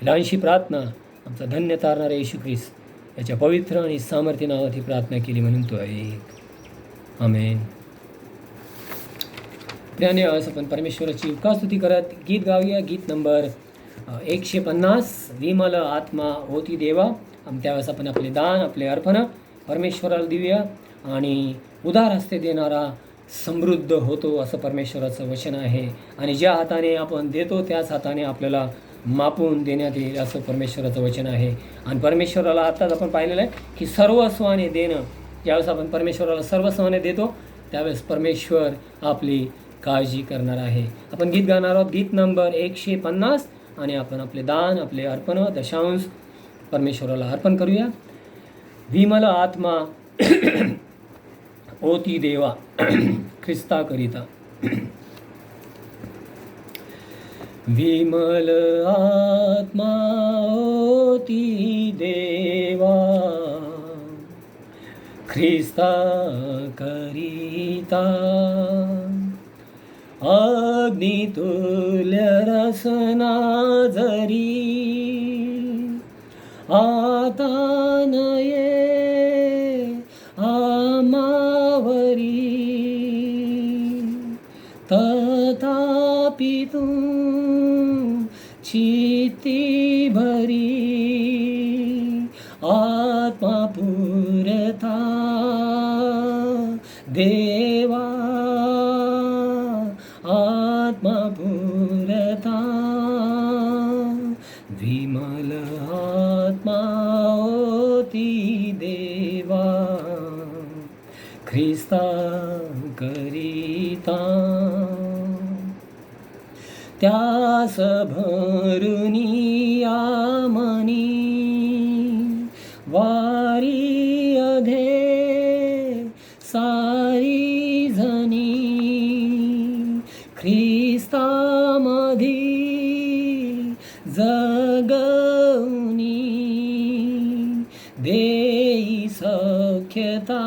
लहानशी प्रार्थना आमचा धन्य तारणारा येशू ख्रिस्त याच्या पवित्र आणि सामर्थ्य नावात ही प्रार्थना केली म्हणून तो ऐक. आमेन. प्रियाने, आज आपण परमेश्वराची उपकारस्तुती करत गीत गाऊया. गीत नंबर 150, विमल आत्मा होती देवा. त्यावेळेस आपण आपले दान, आपले अर्पण परमेश्वराला देऊया. आणि उदार हस्ते देणारा समृद्ध होतो, असं परमेश्वराचं वचन आहे. आणि ज्या हाताने आपण देतो त्याच हाताने आपल्याला मापून देण्यात येईल, असं परमेश्वराचं वचन आहे. आणि परमेश्वराला आत्ताच आपण पाहिलेलं आहे की सर्वस्वाने देणं, ज्यावेळेस आपण परमेश्वराला सर्वस्वाने देतो त्यावेळेस परमेश्वर आपली काळजी करणार आहे. आपण गीत गाणार आहोत, गीत नंबर 150. आणि आपण आपले दान, आपले अर्पण, दशांश परमेश्वराला अर्पण करूया. विमल आत्मा ओती देवा ख्रिस्ता करिता. विमल आत्मा ओती देवा ख्रिस्ता करिता. अग्नितुल्य रसना जरी आता नये आमावरी, तथापि तू चित्ती भरी आत्मा पुरता देवा, आत्मा पुरता. विमल आत्मा ओती देवा ख्रिस्ता करिता. त्यास भरुनी आमनी वारी अधे सारी जनी, ख्रिस्तामधी जगवनी देई सख्यता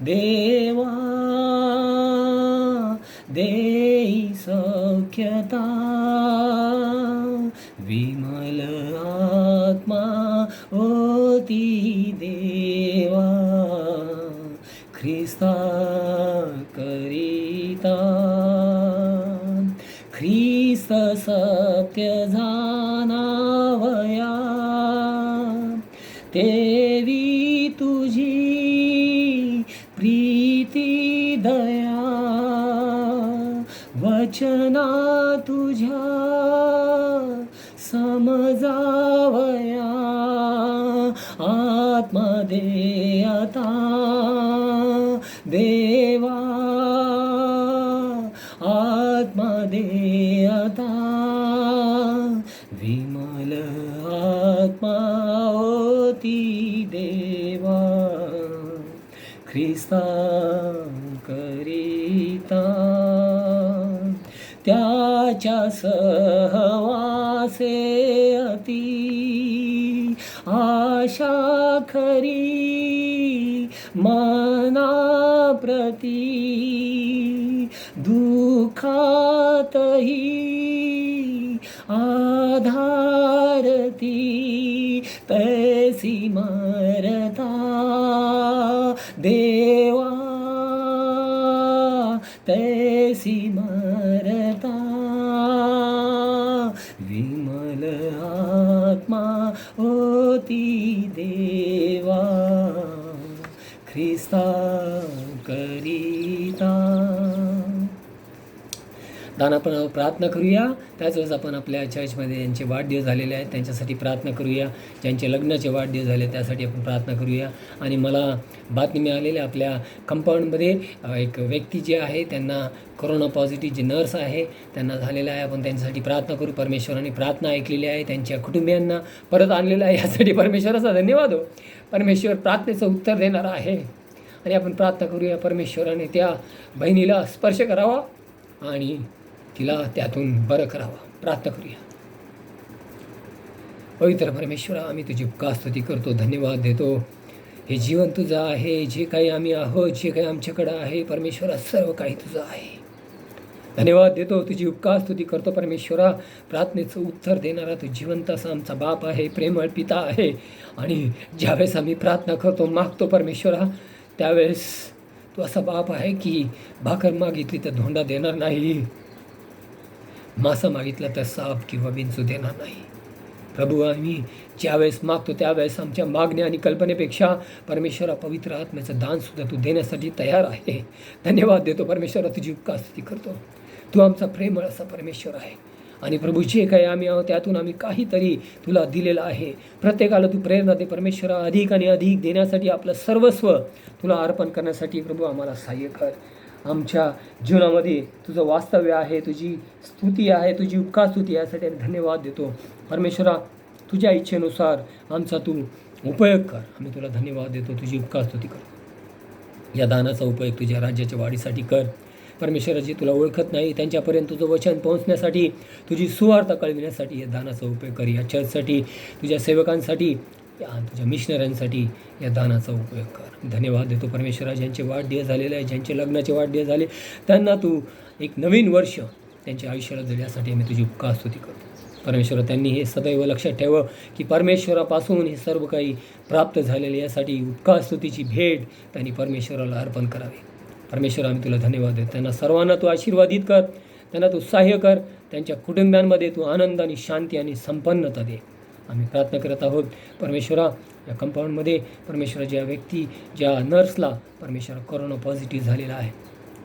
देवा, देई सख्यता. विमल आत्मा ओती देवा ख्रिस्ता करिता. ख्रिस्त सत्य जाणावया, तेवी तुझी प्रीती दया, वचना तुझ्या समजावया, आत्मा दे आता देवा, आत्मा दे आता, विमल आत्मा होती देवा, ख्रिस्ता करिता, त्याच्या सहवासे अति आशा खरी मना प्रती, दुःखातही आधारती, तैसी मरता देवा, तैसी मरता, विमल आत्मा होती देवा, ख्रिस्ता करिता. दान आपण प्रार्थना करूया. त्याच वेळेस आपण आपल्या चर्चमध्ये ज्यांचे वाढदिवस झालेले आहेत त्यांच्यासाठी प्रार्थना करूया. ज्यांचे लग्नाचे वाढदिवस झाले त्यासाठी आपण प्रार्थना करूया. आणि मला बातमी मिळालेली आपल्या कंपाऊंडमध्ये एक व्यक्ती जे आहे त्यांना कोरोना पॉझिटिव्ह जे नर्स आहे त्यांना झालेलं आहे. आपण त्यांच्यासाठी प्रार्थना करू. परमेश्वराने प्रार्थना ऐकलेली आहे. त्यांच्या कुटुंबियांना परत आणलेलं आहे. यासाठी परमेश्वराचा धन्यवाद हो. परमेश्वर प्रार्थनेचं उत्तर देणारा आहे. आणि आपण प्रार्थना करूया. परमेश्वराने त्या बहिणीला स्पर्श करावा आणि तिला त्यातून बरं करावा. प्रार्थना करूया. पवित्र परमेश्वरा, आम्ही तुझी उपकार स्तुती करतो, धन्यवाद देतो. हे जीवन तुझं आहे. जे काही आम्ही आहोत, जे काही आमच्याकडं आहे परमेश्वरा, सर्व काही तुझं आहे. धन्यवाद देतो, तुझी उपकार स्तुती करतो परमेश्वरा. प्रार्थनेचं उत्तर देणारा तू जिवंत असा आमचा बाप आहे, प्रेमळ पिता आहे. आणि ज्यावेळेस आम्ही प्रार्थना करतो, मागतो परमेश्वरा, त्यावेळेस तू असा बाप आहे की भाकर मागितली तर धोंडा देणार नाही, मासा मागितला तर साप किंवा विंचू देणार नाही. प्रभू, आम्ही ज्यावेळेस मागतो त्यावेळेस आमच्या मागण्या आणि कल्पनेपेक्षा परमेश्वरा पवित्र आत्म्याचं दानसुद्धा तू देण्यासाठी तयार आहे. धन्यवाद देतो परमेश्वरा, तुझी उपकार स्तुती करतो. तू आमचा प्रेमळ असा परमेश्वर आहे. आणि प्रभू, जे काही आम्ही आहोत त्यातून आम्ही काहीतरी तुला दिलेलं आहे. प्रत्येकाला तू प्रेरणा दे परमेश्वरा. अधिक आणि अधिक देण्यासाठी आपलं सर्वस्व तुला अर्पण करण्यासाठी प्रभू आम्हाला सहाय्य कर. आमच्या जीवनामध्ये तुझं वास्तव्य आहे, तुझी स्तुती आहे, तुझी उपकार स्तुती, यासाठी आम्ही धन्यवाद देतो परमेश्वरा. तुझ्या इच्छेनुसार आमचा तू उपयोग कर. आम्ही तुला धन्यवाद देतो, तुझी उपकार स्तुती कर. या दानाचा उपयोग तुझ्या राज्याच्या वाढीसाठी कर परमेश्वरा. जे तुला ओळखत नाही त्यांच्यापर्यंत तुझं वचन पोहोचण्यासाठी, तुझी सुवार्ता कळविण्यासाठी या दानाचा उपयोग कर. या चर्चसाठी, तुझ्या सेवकांसाठी, तुझ्या मिशनऱ्यांसाठी या दानाचा उपयोग कर. धन्यवाद देतो परमेश्वरा. ज्यांचे वाढदिवस झालेले आहे, ज्यांचे लग्नाचे वाढदिवस झाले, त्यांना तू एक नवीन वर्ष त्यांच्या आयुष्याला देण्यासाठी आम्ही तुझी उपकार स्तुती करतो परमेश्वरा. त्यांनी हे सदैव लक्षात ठेवं की परमेश्वरापासून हे सर्व काही प्राप्त झालेले, यासाठी उपकार स्तुतीची भेट त्यांनी परमेश्वराला अर्पण करावी. परमेश्वर, आम्ही तुला धन्यवाद देतो. त्यांना सर्वांना तू आशीर्वादित कर, त्यांना तू सहाय्य कर. त्यांच्या कुटुंबांमध्ये तू आनंद आणि शांती आणि संपन्नता दे. आम्ही प्रार्थना करत आहोत परमेश्वरा. या कंपाऊंडमध्ये परमेश्वरा ज्या व्यक्ती, ज्या नर्सला परमेश्वर कोरोना पॉझिटिव्ह झालेला आहे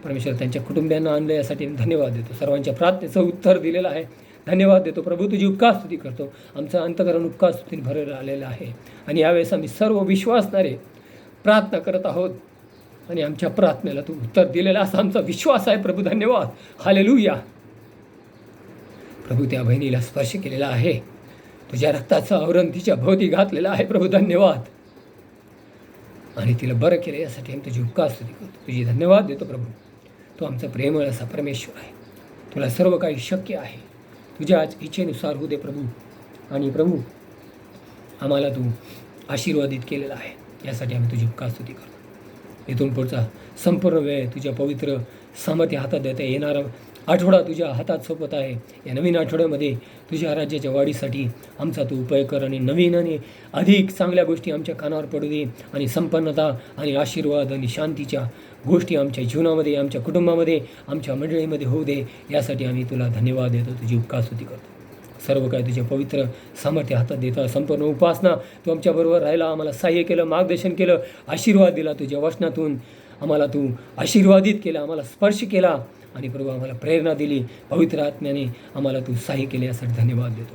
परमेश्वर, त्यांच्या कुटुंबियांना आणलं, यासाठी धन्यवाद देतो. सर्वांच्या प्रार्थनेचं उत्तर दिलेलं आहे. धन्यवाद देतो प्रभू. तुझी उपकार स्तुती करतो. आमचं अंतःकरण उपकार स्तुतीने भरलेलं आलेलं आहे. आणि यावेळेस आम्ही सर्व विश्वासणारे प्रार्थना करत आहोत आणि आमच्या प्रार्थनेला तू उत्तर दिलेला असा आमचा विश्वास आहे प्रभू. धन्यवाद. हालेलुया. प्रभू, त्या बहिणीला स्पर्श केलेला आहे. तुझ्या रक्ताचं आवरण तिच्या भोवती घातलेलं आहे प्रभू. धन्यवाद. आणि तिला बरं केलं, यासाठी आम्ही तुझी उपकार स्तुती करतो. तुझी धन्यवाद देतो प्रभू. तू आमचा प्रेमळ असा परमेश्वर आहे. तुला सर्व काही शक्य आहे. तुझ्या आज इच्छेनुसार होऊ दे प्रभू. आणि प्रभू, आम्हाला तू आशीर्वादित केलेला आहे, यासाठी आम्ही तुझी उपकार स्तुती करतो. इथून पुढचा संपूर्ण वेळ तुझ्या पवित्र सामर्थ्य हातात देता. येणारा आठवडा तुझ्या हातात सोपत आहे. या नवीन आठवड्यामध्ये तुझ्या राज्याच्या वाढीसाठी आमचा तू उपयोग कर. आणि नवीन आणि अधिक चांगल्या गोष्टी आमच्या कानावर पडू दे. आणि संपन्नता आणि आशीर्वाद आणि शांतीच्या गोष्टी आमच्या जीवनामध्ये, आमच्या कुटुंबामध्ये, आमच्या मंडळीमध्ये होऊ दे. यासाठी आम्ही तुला धन्यवाद देतो, तुझी उपकारस्तुती करतो. सर्व काय तुझ्या पवित्र सामर्थ्य हातात देता. संपूर्ण उपासना तू आमच्याबरोबर राहिला, आम्हाला सहाय्य केलं, मार्गदर्शन केलं, आशीर्वाद दिला. तुझ्या वचनातून आम्हाला तू आशीर्वादित केला, आम्हाला स्पर्श केला आणि प्रभू आम्हाला प्रेरणा दिली. पवित्र आत्म्याने आम्हाला तू सहाय्य केले, यासाठी धन्यवाद देतो.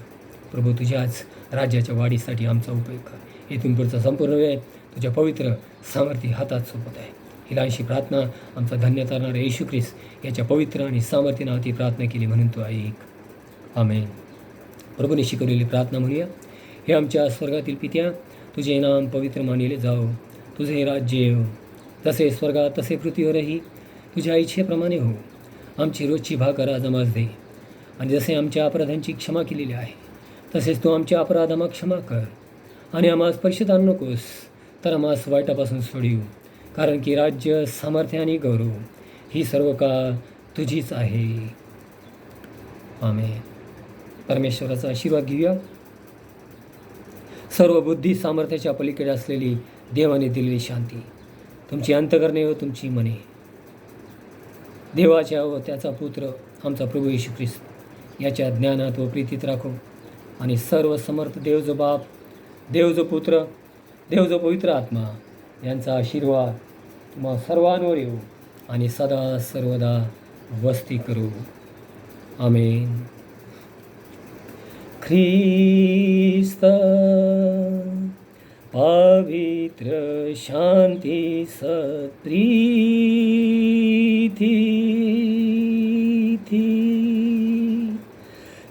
प्रभू तुझ्याच राज्याच्या वाढीसाठी आमचा उपयोग कर. इथून पुढचा संपूर्ण वेळ तुझ्या पवित्र सामर्थ्य हातात सोपत आहे. ही लहानशी प्रार्थना आमचा धन्य करणारा येशू ख्रिस्त याच्या पवित्र आणि सामर्थ्य नावाची प्रार्थना केली म्हणून तू ऐक. आमेन. प्रभूने शिकवलेली प्रार्थना म्हणूया. हे आमच्या स्वर्गातील पित्या, तुझे नाम पवित्र मानिले जाओ, तुझे राज्य येऊ, जसे स्वर्गात तसे पृथ्वीवरही तुझ्या इच्छेप्रमाणे हो. आमची रोजची भाकर आज आम्हास दे, आणि जसे आमच्या अपराधांची क्षमा केलेली आहे तसेच तू आमच्या अपराध आम्हा क्षमा कर. आणि आम्हास परीक्षेत आणू नकोस, तर आम्हास वाईटापासून सोडीव. कारण की राज्य, सामर्थ्य आणि गौरव ही सर्व काळ तुझीच आहे. आमेन. परमेश्वराचा आशीर्वाद घेऊया. सर्व बुद्धी सामर्थ्याच्या पलीकडे असलेली देवाने दिलेली शांती तुमची अंतकरणे व तुमची मने देवाच्या व त्याचा पुत्र आमचा प्रभू येशू ख्रिस्त याच्या ज्ञानात व प्रीतीत राखो. आणि सर्व समर्थ देव जो बाप, देव जो पुत्र, देव जो पवित्र आत्मा यांचा आशीर्वाद तुम्हा सर्वांवर येऊ आणि सदा सर्वदा वस्ती करू. आमेन. ख्रिस्त पवित्र शांती सत्प्रीती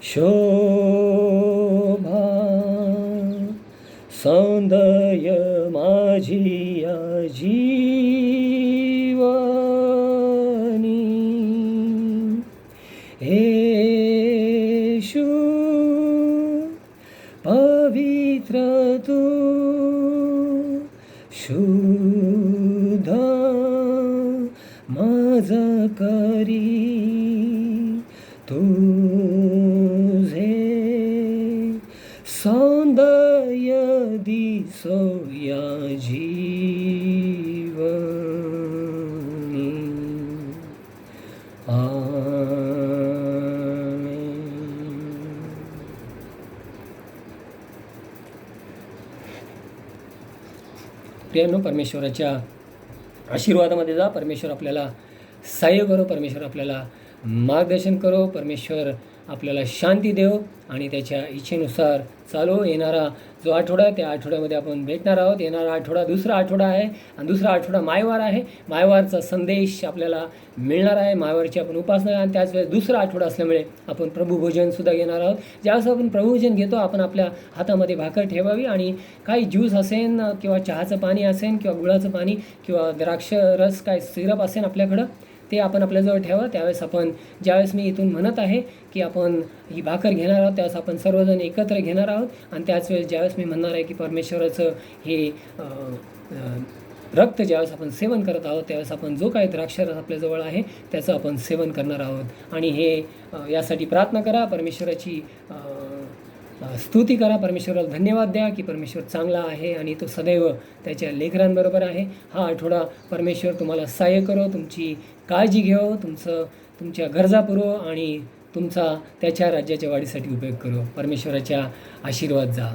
शोभा सौंदर्य माझी या जीवनी येशू पवित्र तू शुद्ध माझ करी तुझे सौंदर्य दिसो या जीवनी. प्रियांनो, परमेश्वराच्या आशीर्वादामध्ये जा. परमेश्वर आपल्याला सहाय्य करो, परमेश्वर आपल्याला मार्गदर्शन करो, परमेश्वर आपल्याला शांती देव आणि त्याच्या इच्छेनुसार चालू. येणारा जो आठवडा, त्या आठवड्यामध्ये आपण भेटणार आहोत. येणारा आठवडा दुसरा आठवडा आहे आणि दुसरा आठवडा मायवार आहे. मायवारचा संदेश आपल्याला मिळणार आहे. मायवारची आपण उपासना आणि त्याच वेळेस दुसरा आठवडा असल्यामुळे आपण प्रभुभोजनसुद्धा घेणार आहोत. ज्यावेळेस आपण प्रभुभोजन घेतो, आपण आपल्या हातामध्ये भाकर ठेवावी आणि काही ज्यूस असेल किंवा चहाचं पाणी असेल किंवा गुळाचं पाणी किंवा द्राक्ष रस, काय सिरप असेल आपल्याकडं, ते आपण आपल्याजवळ ठेवा. त्यावेळेस आपण, ज्यावेळेस मी इथून म्हणत आहे की आपण ही भाकर घेणार आहोत, त्यावेळेस आपण सर्वजण एकत्र घेणार आहोत. आणि त्याच वेळेस ज्यावेळेस मी म्हणणार आहे की परमेश्वराचं हे रक्त ज्यावेळेस आपण सेवन करत आहोत, त्यावेळेस आपण जो काही द्राक्षरस आपल्याजवळ आहे त्याचं आपण सेवन करणार आहोत. आणि हे यासाठी प्रार्थना करा, परमेश्वराची स्तुती करा, परमेश्वराला धन्यवाद द्या की परमेश्वर चांगला आहे आणि तो सदैव त्याच्या लेकरांबरोबर आहे. हा आठवडा परमेश्वर तुम्हाला सहाय्य करो, तुमची काळजी घेऊ, तुमच्या गरजा पुरवो आणि तुमचा त्याच्या राज्याच्या वाढीसाठी उपयोग करो. परमेश्वराच्या आशीर्वाद जा.